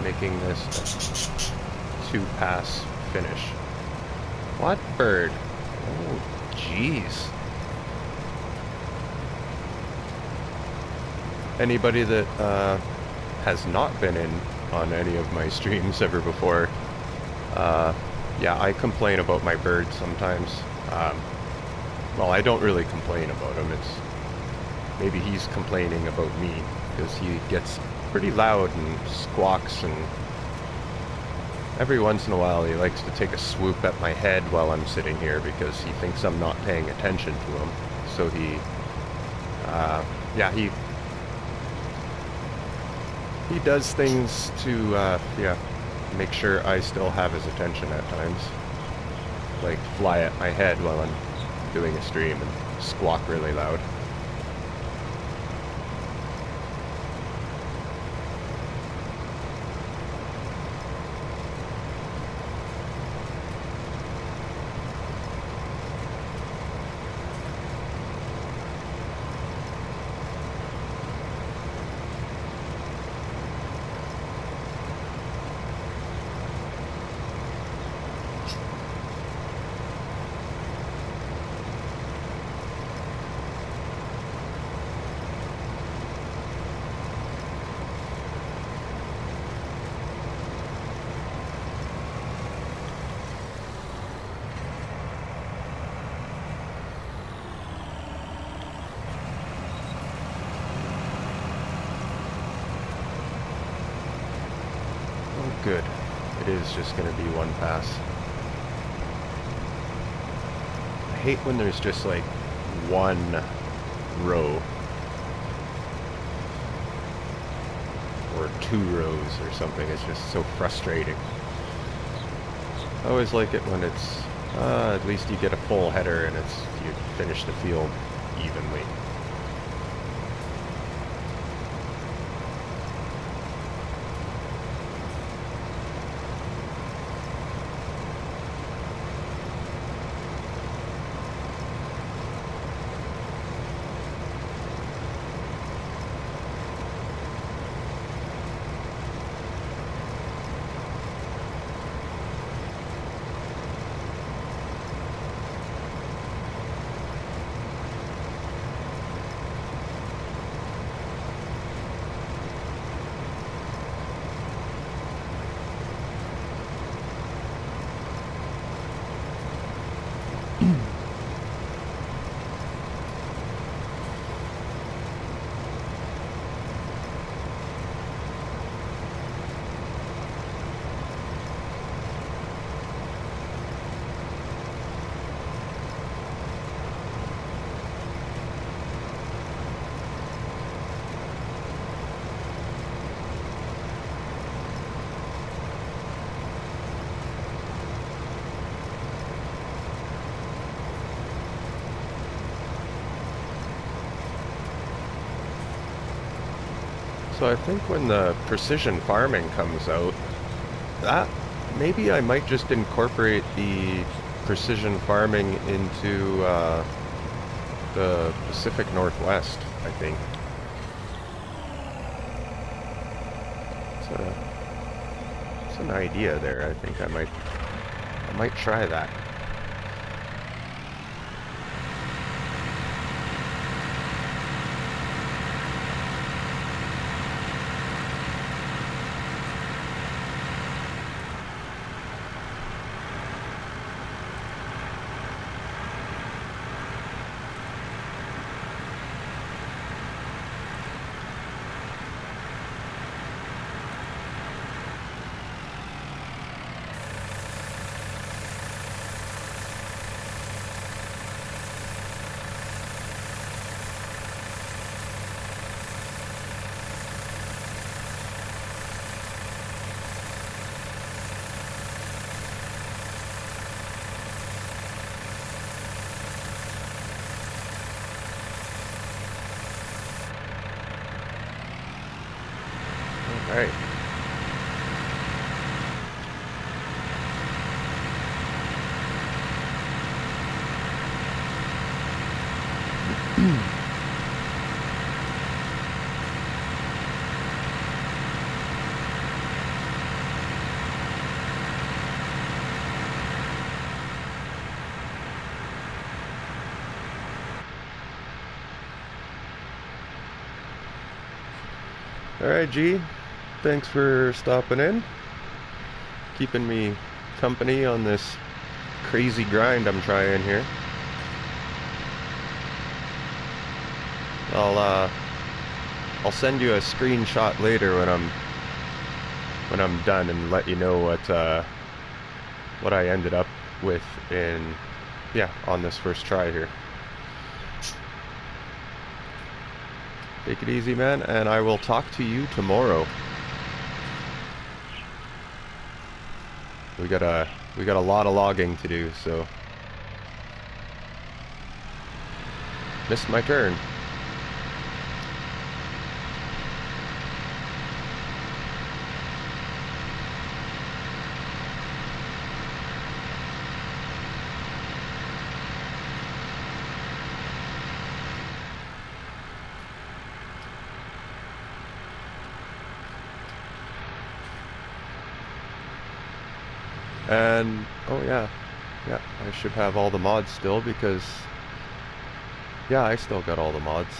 making this a two-pass finish. What bird? Oh, jeez. Anybody that has not been in on any of my streams ever before, yeah, I complain about my bird sometimes. Well, I don't really complain about him. It's maybe he's complaining about me because he gets pretty loud and squawks, and every once in a while he likes to take a swoop at my head while I'm sitting here because he thinks I'm not paying attention to him. So yeah, he does things to, yeah, make sure I still have his attention at times. Like fly at my head while I'm doing a stream and squawk really loud. Good. It is just going to be one pass. I hate when there's just like one row or two rows or something. It's just so frustrating. I always like it when it's at least you get a full header and it's you finish the field evenly. So I think when the precision farming comes out, that maybe I might just incorporate the precision farming into the Pacific Northwest, I think. It's an idea there. I think I might try that. All right. All right, G. Thanks for stopping in, keeping me company on this crazy grind I'm trying here. I'll send you a screenshot later when I'm done and let you know what I ended up with on this first try here. Take it easy, man, and I will talk to you tomorrow. We got a lot of logging to do, so missed my turn. And oh yeah, I should have all the mods still because I still got all the mods.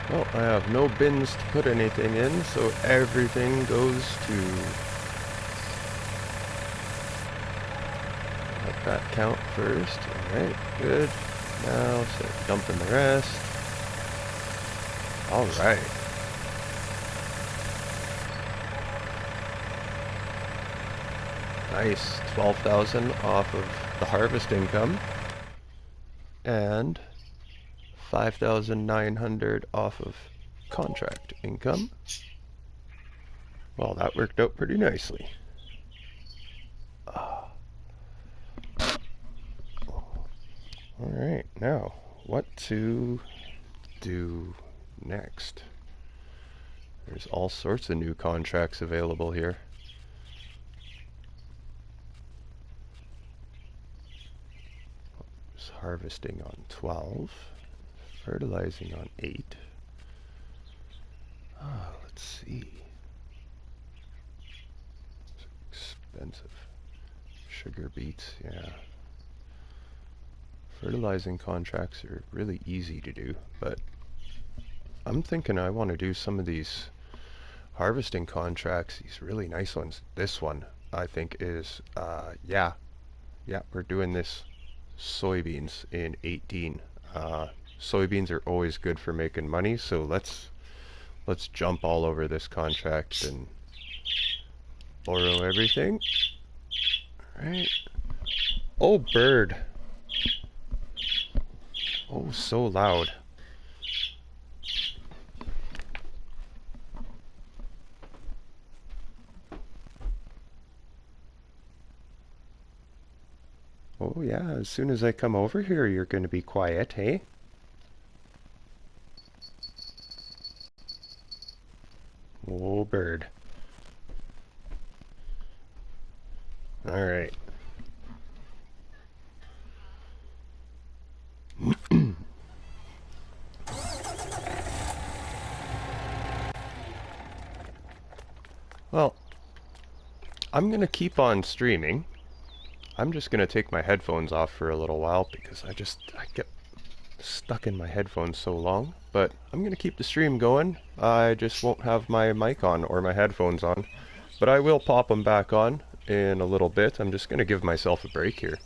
Well, I have no bins to put anything in, so everything goes to... Let that count first. Alright, good. Now start dumping the rest. Alright. Nice. 12,000 off of the harvest income. And 5,900 off of contract income. Well, that worked out pretty nicely. Alright, now, what to do next? There's all sorts of new contracts available here. There's harvesting on 12, fertilizing on 8. Let's see. It's expensive. Sugar beets, yeah. Fertilizing contracts are really easy to do, but I'm thinking I want to do some of these harvesting contracts, these really nice ones. This one, I think, is, yeah, we're doing this soybeans in 18. Soybeans are always good for making money, so let's jump all over this contract and borrow everything. All right. Oh, bird. Oh, so loud. Oh yeah, as soon as I come over here, you're going to be quiet, hey? Oh, bird. All right. Well, I'm going to keep on streaming. I'm just going to take my headphones off for a little while because I get stuck in my headphones so long. But I'm going to keep the stream going. I just won't have my mic on or my headphones on. But I will pop them back on in a little bit. I'm just going to give myself a break here.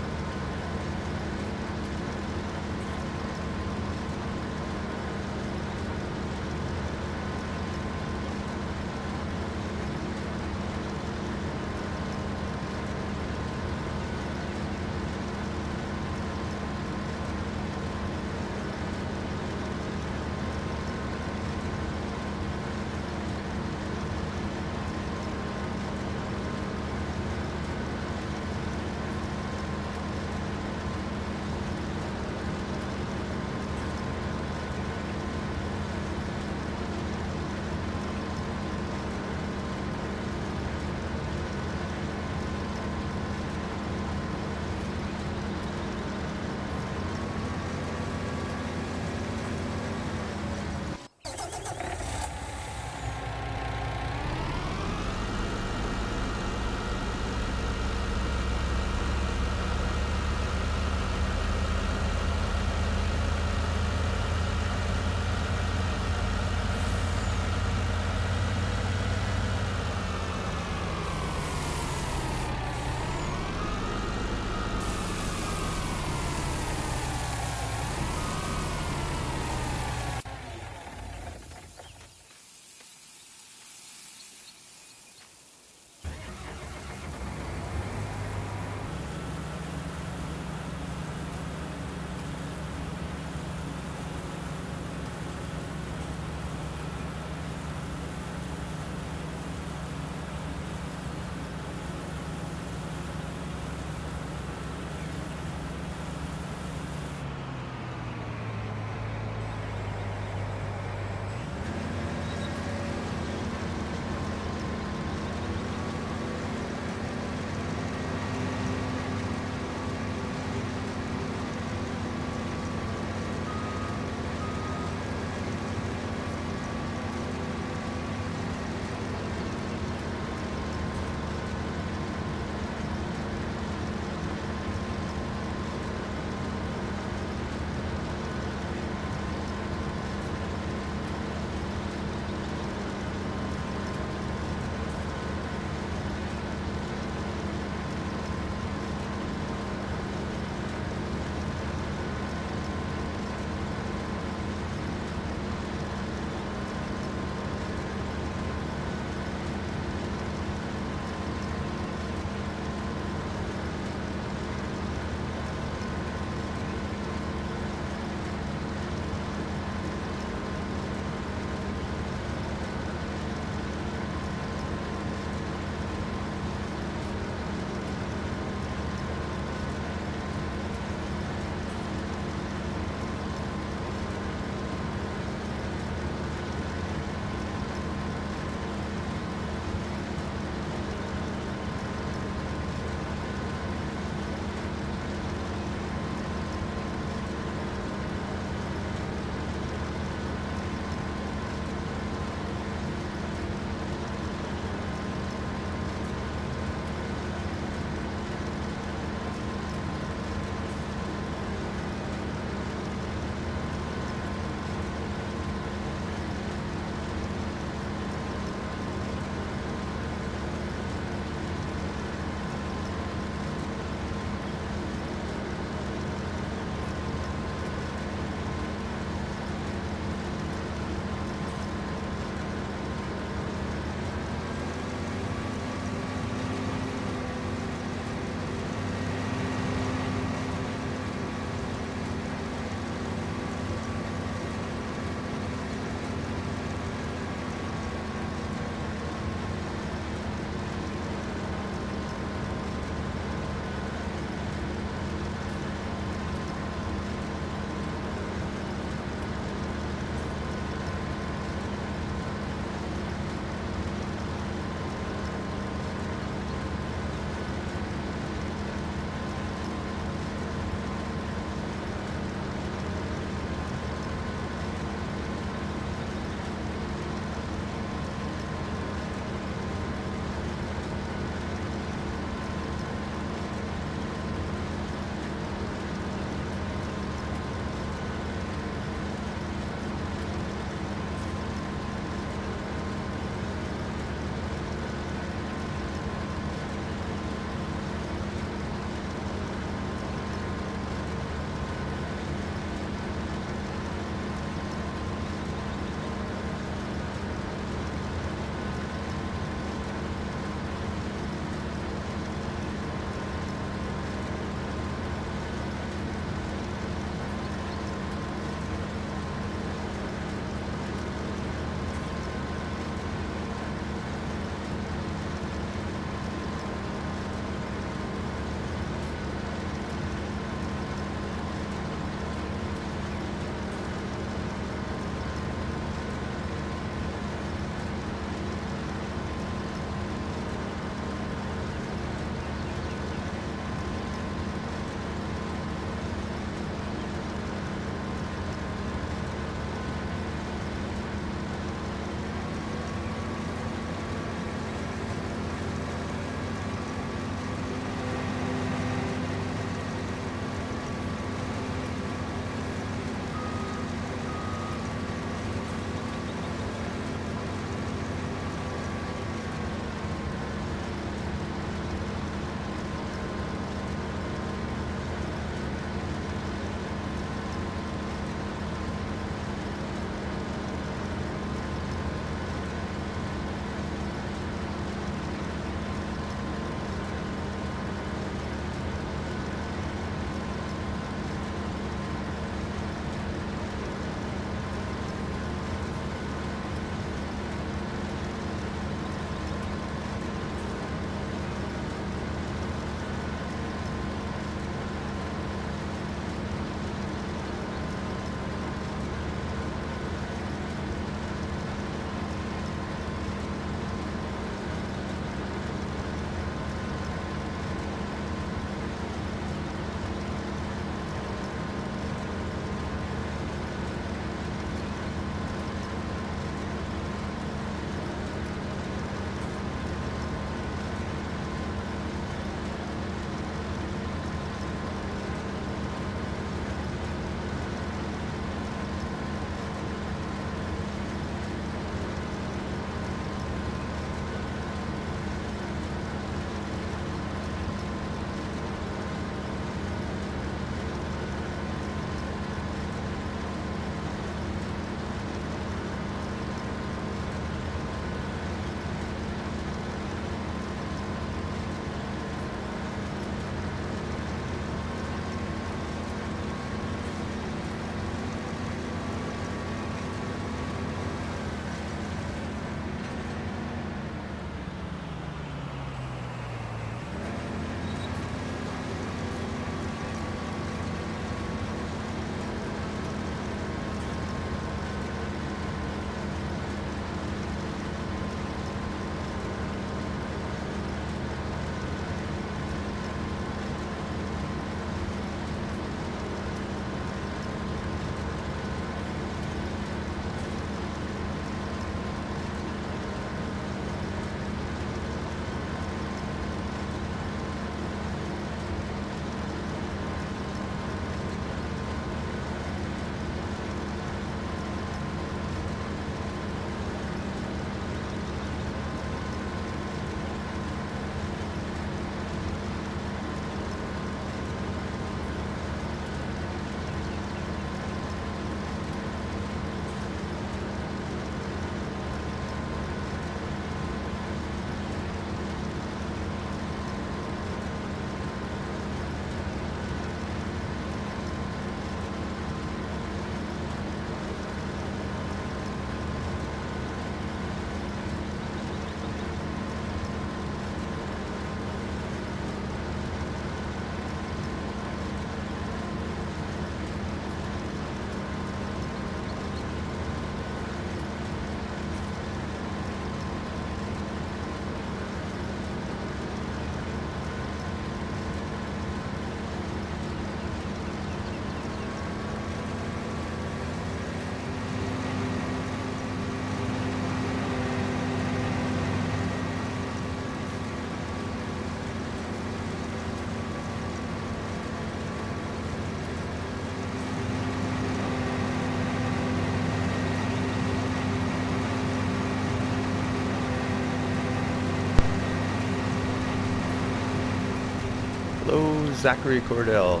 Hello, Zachary Cordell.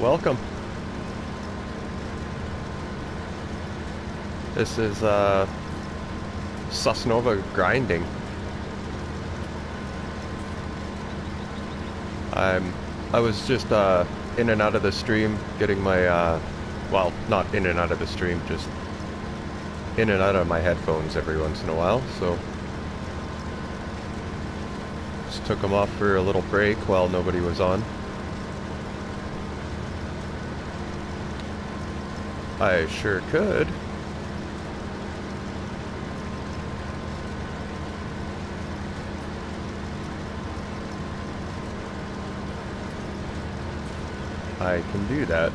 Welcome. This is Sosnova grinding. I was just in and out of the stream, getting my well, not in and out of the stream, just in and out of my headphones every once in a while. So just took them off for a little break while nobody was on. I sure could. I can do that.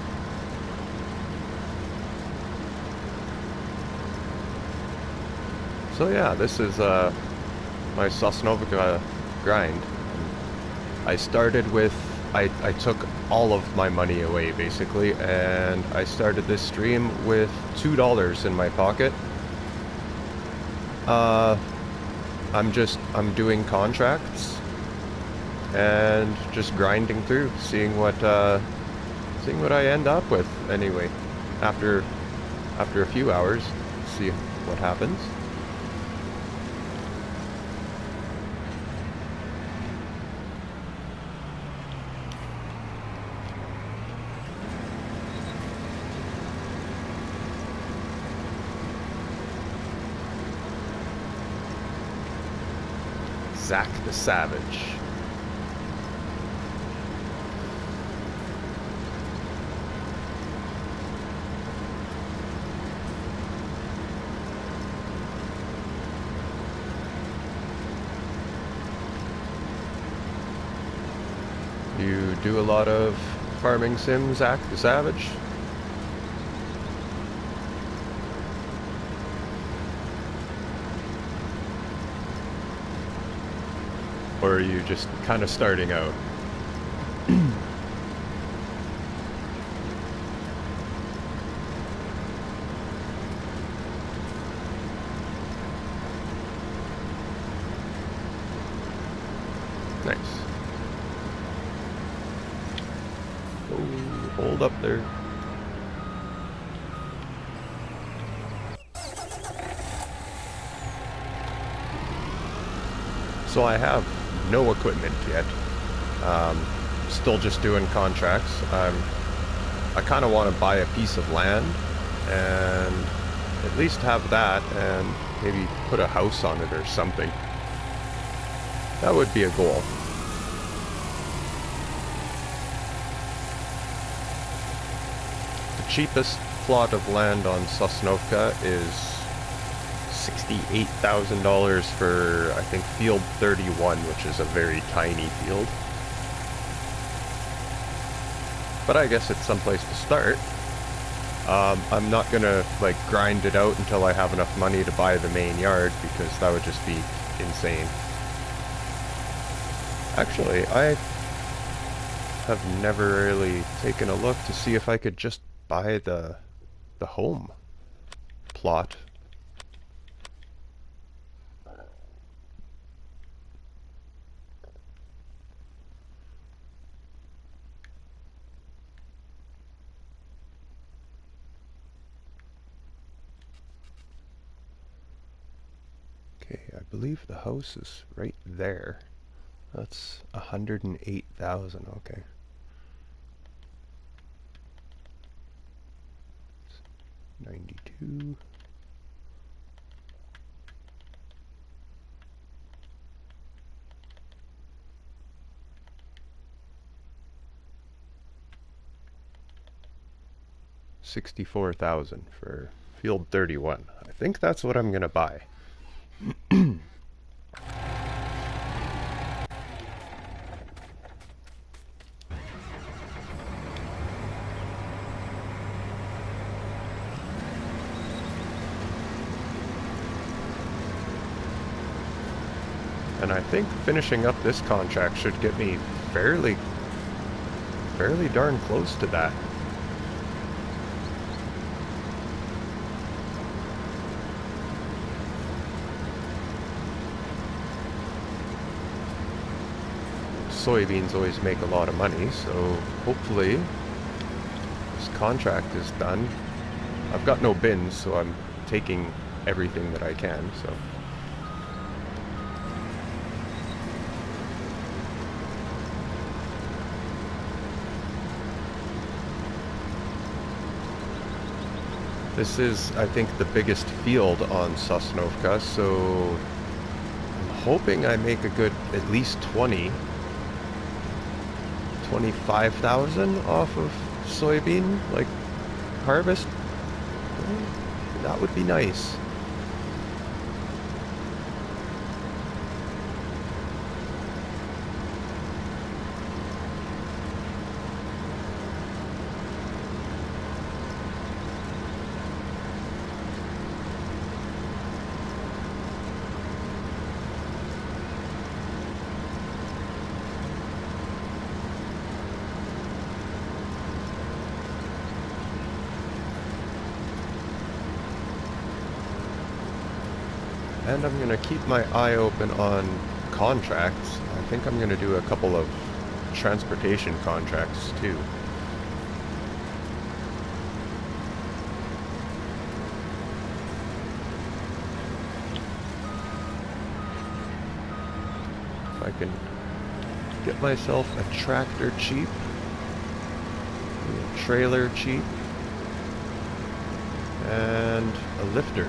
So yeah, this is my Sosnovka grind. I started with, I took all of my money away basically, and I started this stream with $2 in my pocket. I'm doing contracts and just grinding through, seeing what I end up with anyway. After a few hours, see what happens. Zach the Savage. You do a lot of farming sim, Zach the Savage? Or are you just kind of starting out? Nice. Oh, hold up there. So I have no equipment yet. Still just doing contracts. I kind of want to buy a piece of land and at least have that and maybe put a house on it or something. That would be a goal. The cheapest plot of land on Sosnovka is $68,000 for, I think, field 31, which is a very tiny field. But I guess it's someplace to start. I'm not gonna, like, grind it out until I have enough money to buy the main yard, because that would just be insane. Actually, I have never really taken a look to see if I could just buy the home plot. Okay, I believe the house is right there. That's 108,000, okay. It's 92. $64,000 for field 31. I think that's what I'm gonna buy. And I think finishing up this contract should get me fairly darn close to that. soybeans always make a lot of money, so hopefully this contract is done. I've got no bins, so I'm taking everything that I can, so. This is, I think, the biggest field on Sosnovka, so I'm hoping I make a good at least 25,000 off of soybean, like, harvest. That would be nice. And I'm going to keep my eye open on contracts. I think I'm going to do a couple of transportation contracts too. If I can get myself a tractor cheap, a trailer cheap, and a lifter.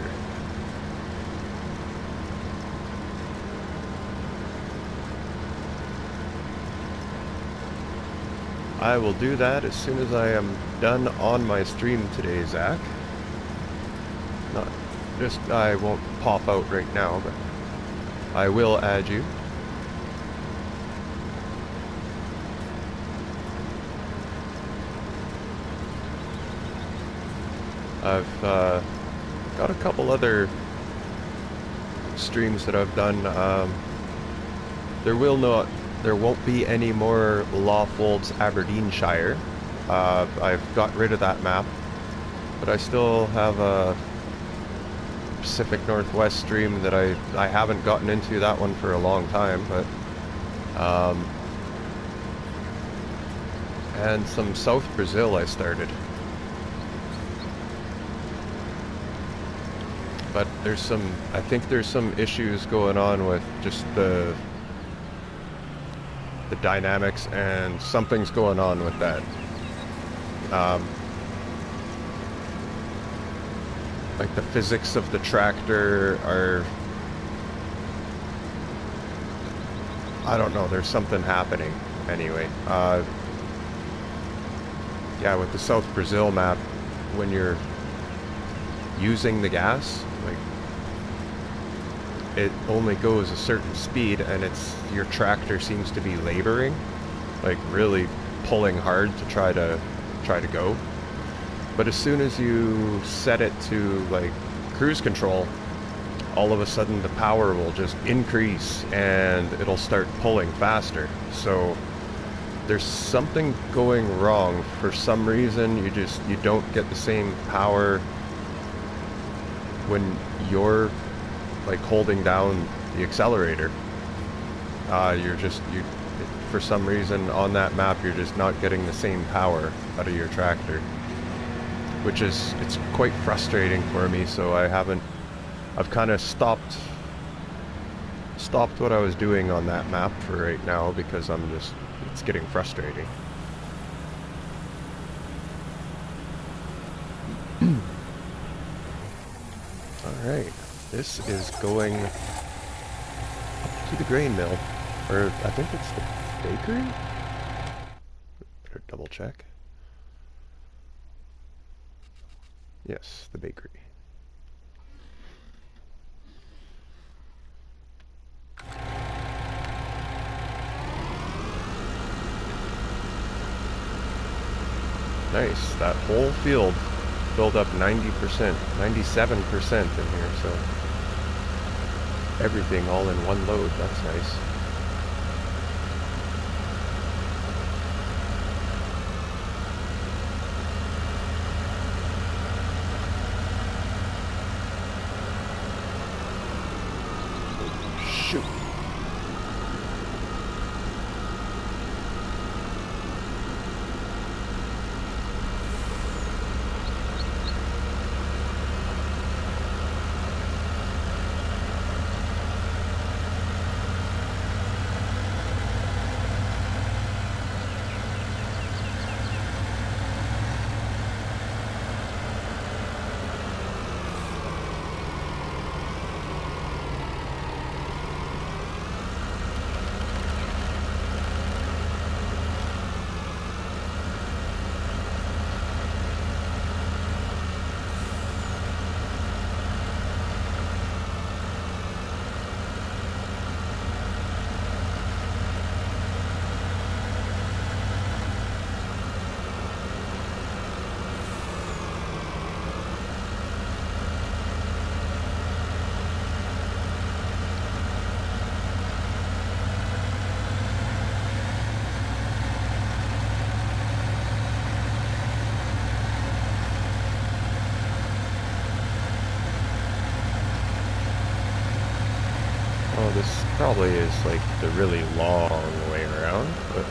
I will do that as soon as I am done on my stream today, Zach. I won't pop out right now, but I will add you. I've got a couple other streams that I've done. There won't be any more Lawfolds Aberdeenshire. I've got rid of that map, but I still have a Pacific Northwest stream that I haven't gotten into that one for a long time, but and some South Brazil I started. But I think there's some issues going on with just the dynamics, and something's going on with that. Like the physics of the tractor are, I don't know, there's something happening anyway. Yeah, with the South Brazil map, when you're using the gas, like, it only goes a certain speed, and your tractor seems to be laboring, like really pulling hard to try to go. But as soon as you set it to like cruise control, all of a sudden the power will just increase and it'll start pulling faster. So there's something going wrong. For some reason you don't get the same power when you're like holding down the accelerator. For some reason on that map you're just not getting the same power out of your tractor, which it's quite frustrating for me. So I've kind of stopped what I was doing on that map for right now, because it's getting frustrating. Alright, this is going up to the grain mill, or I think it's the bakery? Better double check. Yes, the bakery. Nice, that whole field filled up 90%, 97% in here, so everything all in one load, that's nice. Shoot. Oh, this probably is like the really long way around, but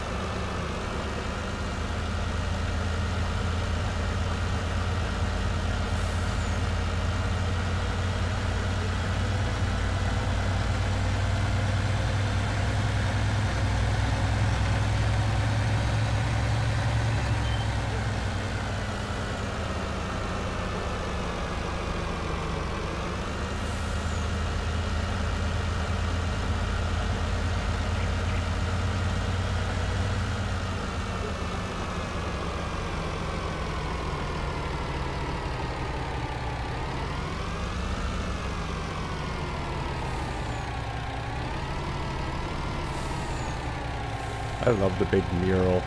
I love the big mural.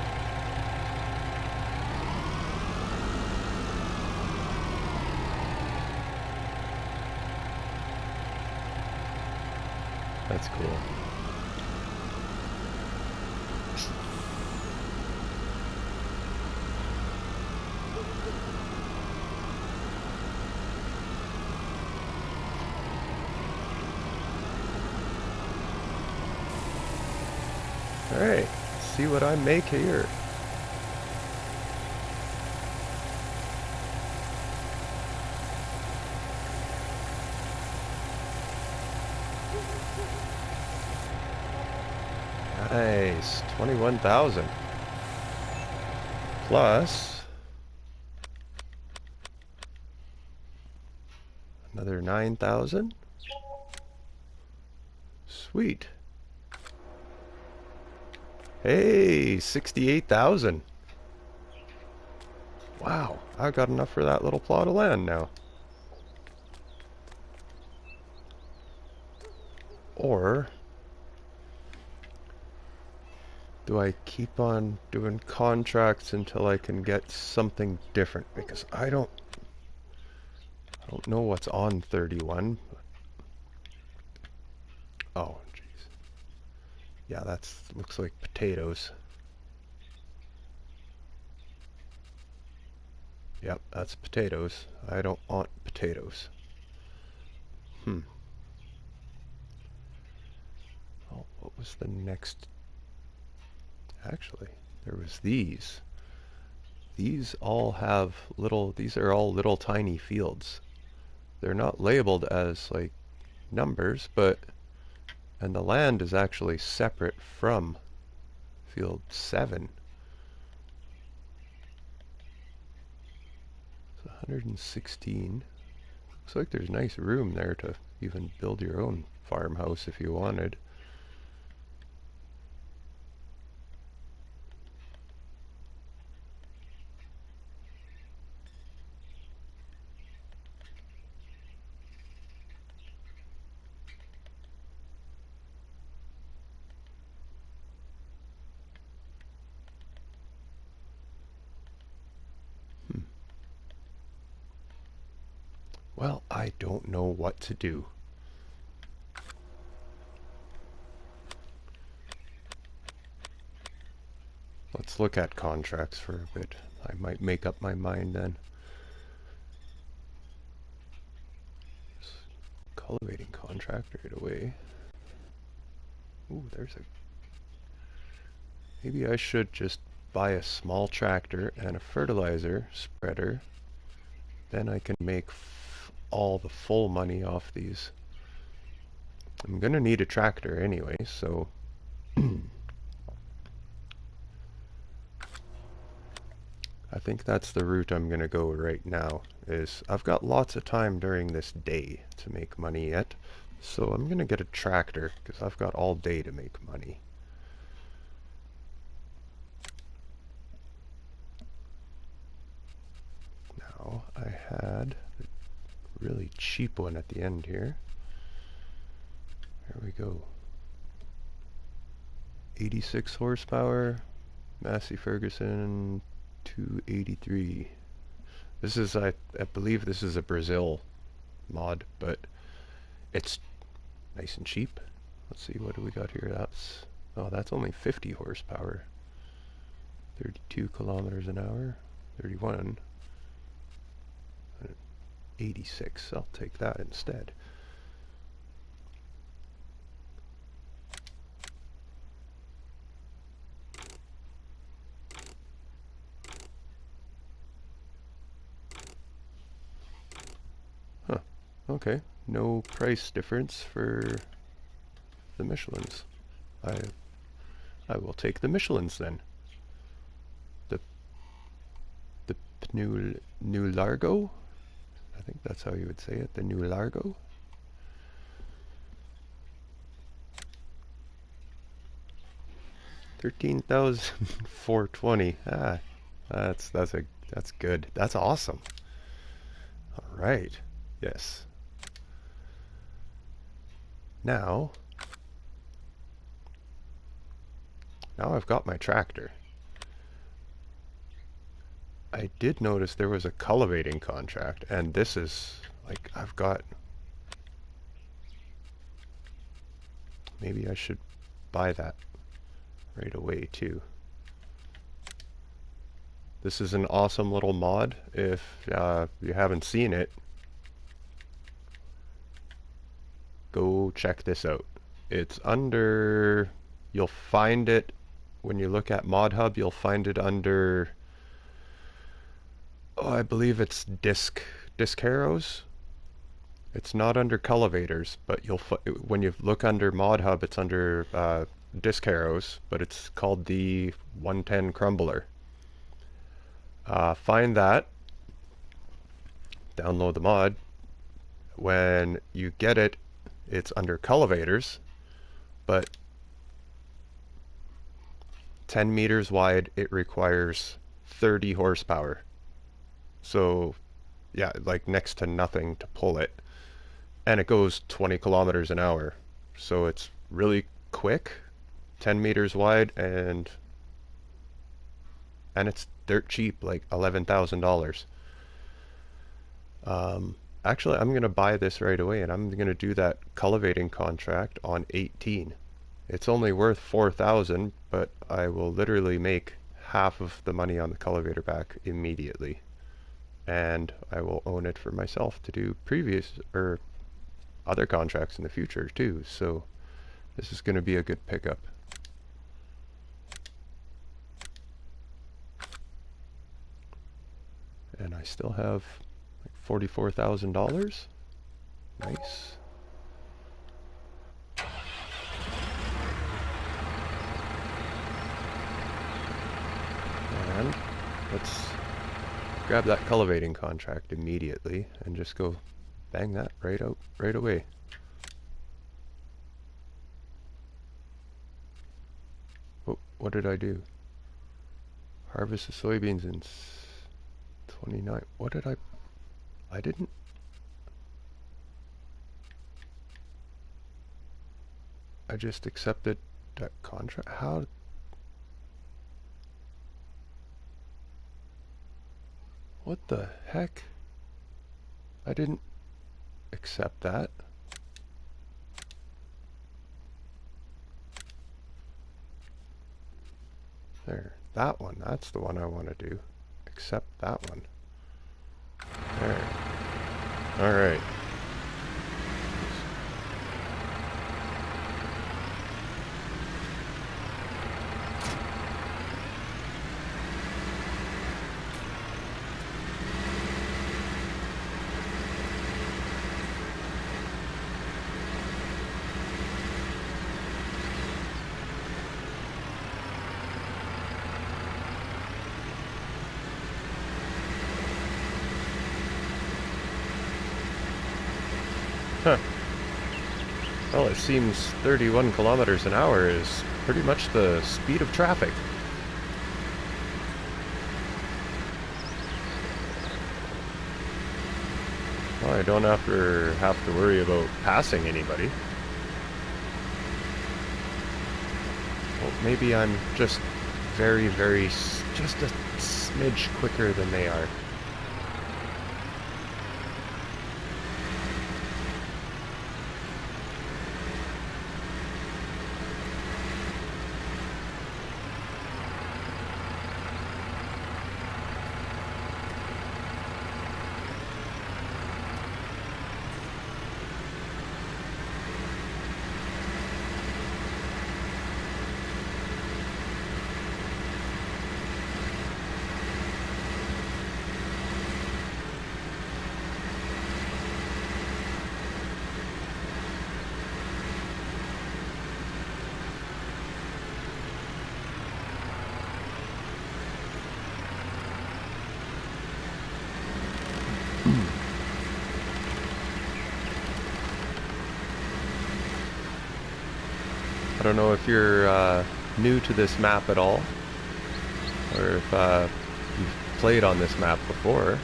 That's cool. Alright, see what I make here. Nice, 21,000. Plus another 9,000. Sweet. Hey, 68,000. Wow, I got enough for that little plot of land now. Or do I keep on doing contracts until I can get something different? Because I don't know what's on 31. Oh, jeez. Yeah, that's looks like potatoes. Yep, that's potatoes. I don't want potatoes. Oh, what was the next? Actually, there was these. These all have little, these are all little tiny fields. They're not labeled as like numbers, but, and the land is actually separate from field 7. It's 116. Looks like there's nice room there to even build your own farmhouse if you wanted. Well, I don't know what to do. Let's look at contracts for a bit. I might make up my mind then. Cultivating contract right away. Ooh, there's a... Maybe I should just buy a small tractor and a fertilizer spreader. Then I can make all the full money off these. I'm gonna need a tractor anyway, so... I think that's the route I'm gonna go right now, is I've got lots of time during this day to make money yet. So I'm gonna get a tractor, because I've got all day to make money. Now, I had a really cheap one at the end here. There we go. 86 horsepower, Massey Ferguson 283. This is, I believe this is a Brazil mod, but it's nice and cheap. Let's see, what do we got here? That's only 50 horsepower. 32 kilometers an hour. 31. 86. I'll take that instead. Okay, no price difference for the Michelins. I I will take the Michelins then. The the New Largo? I think that's how you would say it, the New Largo. 13,420. Ah, that's good. That's awesome. All right. Yes. Now I've got my tractor. I did notice there was a cultivating contract, and this is like I've got. Maybe I should buy that right away too. This is an awesome little mod. If you haven't seen it, go check this out. It's under, you'll find it when you look at Mod Hub, you'll find it under, oh, I believe it's disc arrows. It's not under cultivators, but when you look under Mod Hub, it's under disc arrows, but it's called the 110 Crumbler. Find that, download the mod. When you get it, it's under cultivators, but 10 meters wide, it requires 30 horsepower. So yeah, like next to nothing to pull it. And it goes 20 kilometers an hour. So it's really quick, 10 meters wide, and it's dirt cheap, like $11,000. Actually, I'm going to buy this right away, and I'm going to do that cultivating contract on 18. It's only worth 4,000, but I will literally make half of the money on the cultivator back immediately. And I will own it for myself to do previous or other contracts in the future too. So this is going to be a good pickup. And I still have like $44,000. Nice. And let's grab that cultivating contract immediately and just go bang that right out right away. Oh, what did I do? Harvest the soybeans in 29. What did I didn't. I just accepted that contract. How? What the heck? I didn't accept that. There. That one. That's the one I want to do. Accept that one. There. Alright. Huh. Well, it seems 31 kilometers an hour is pretty much the speed of traffic. Well, I don't have to worry about passing anybody. Well, maybe I'm just just a smidge quicker than they are. I don't know if you're new to this map at all, or if you've played on this map before,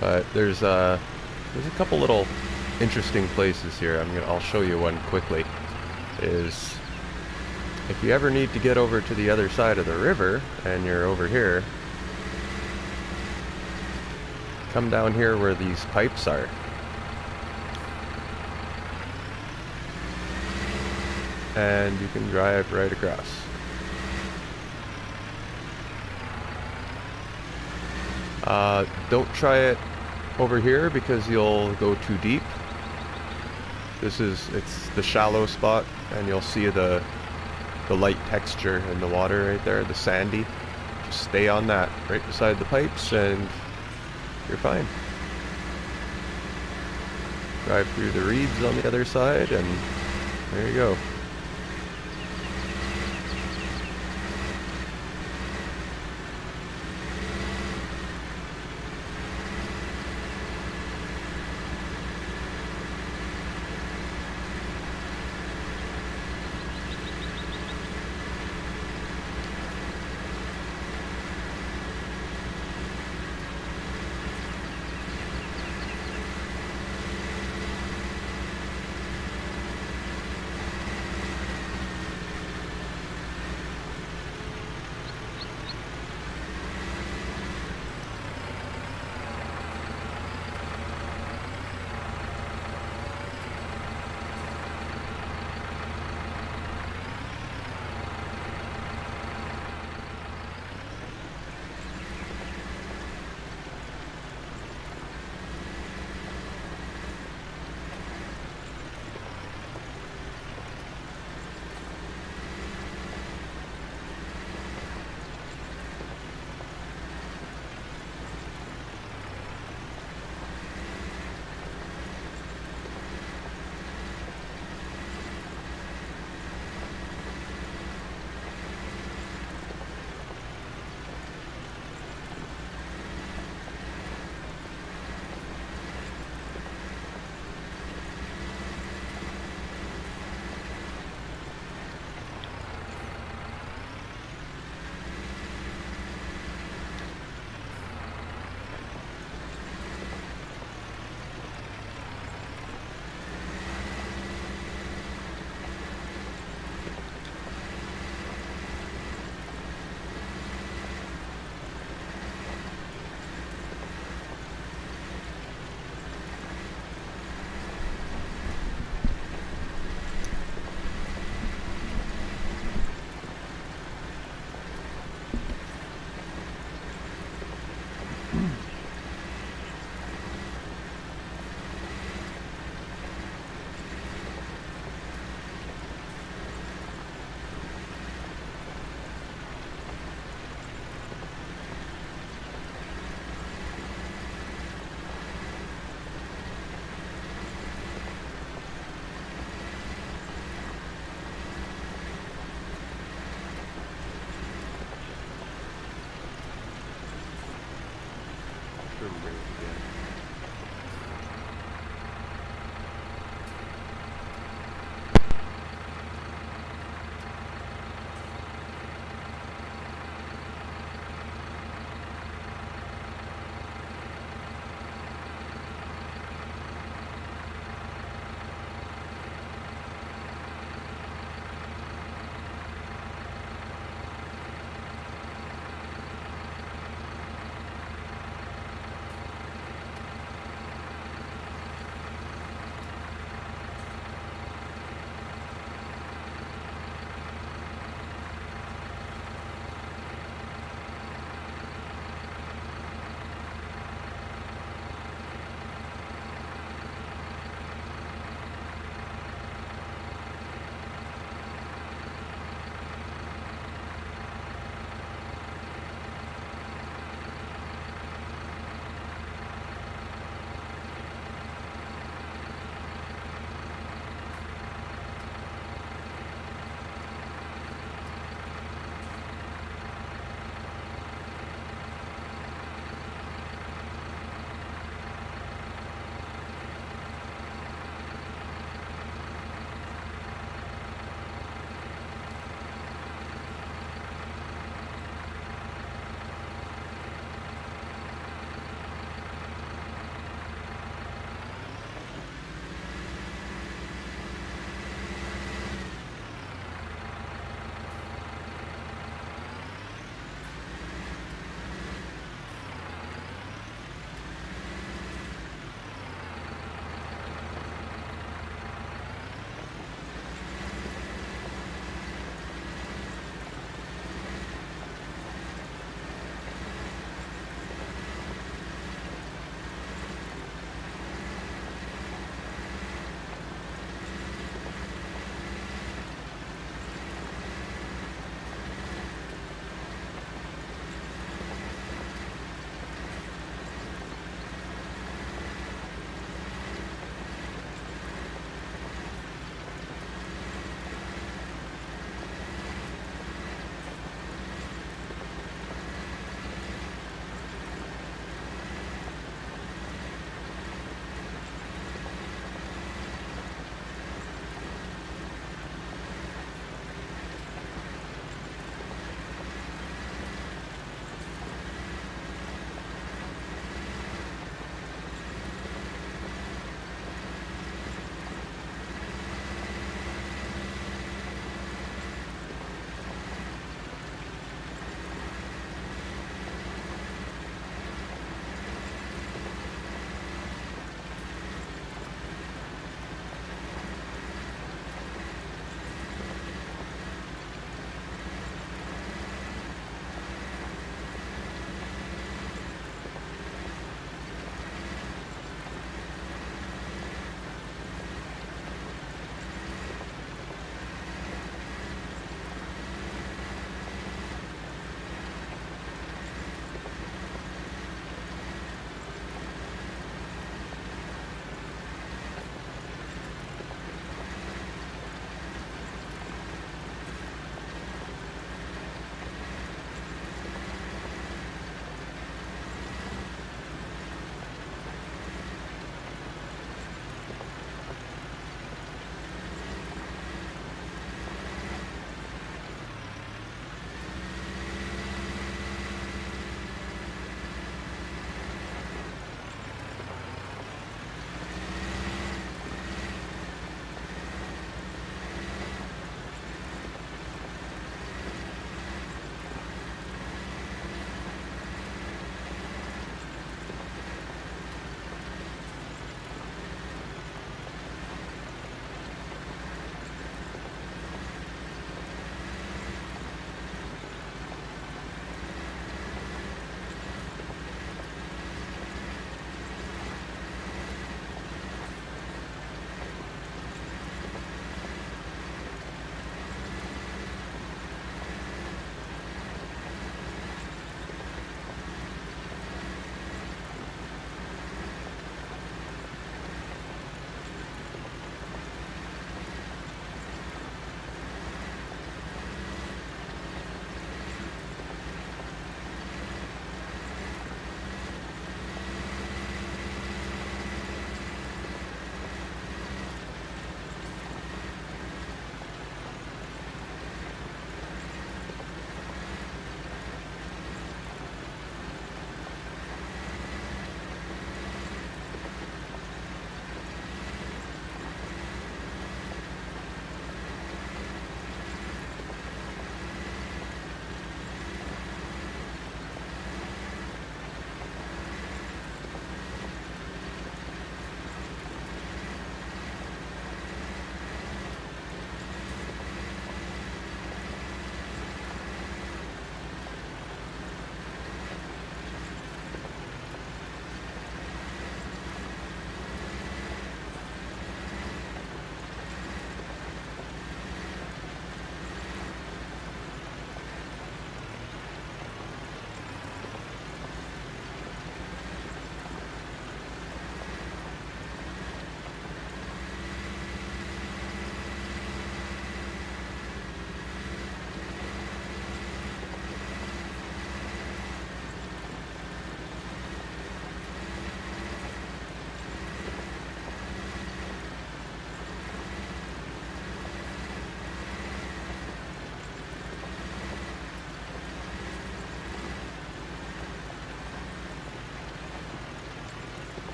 but there's a couple little interesting places here. I'll show you one quickly. Is if you ever need to get over to the other side of the river and you're over here, come down here where these pipes are. And you can drive right across. Don't try it over here because you'll go too deep. It's the shallow spot, and you'll see the light texture in the water right there, the sandy. Just stay on that right beside the pipes and you're fine. Drive through the reeds on the other side and there you go.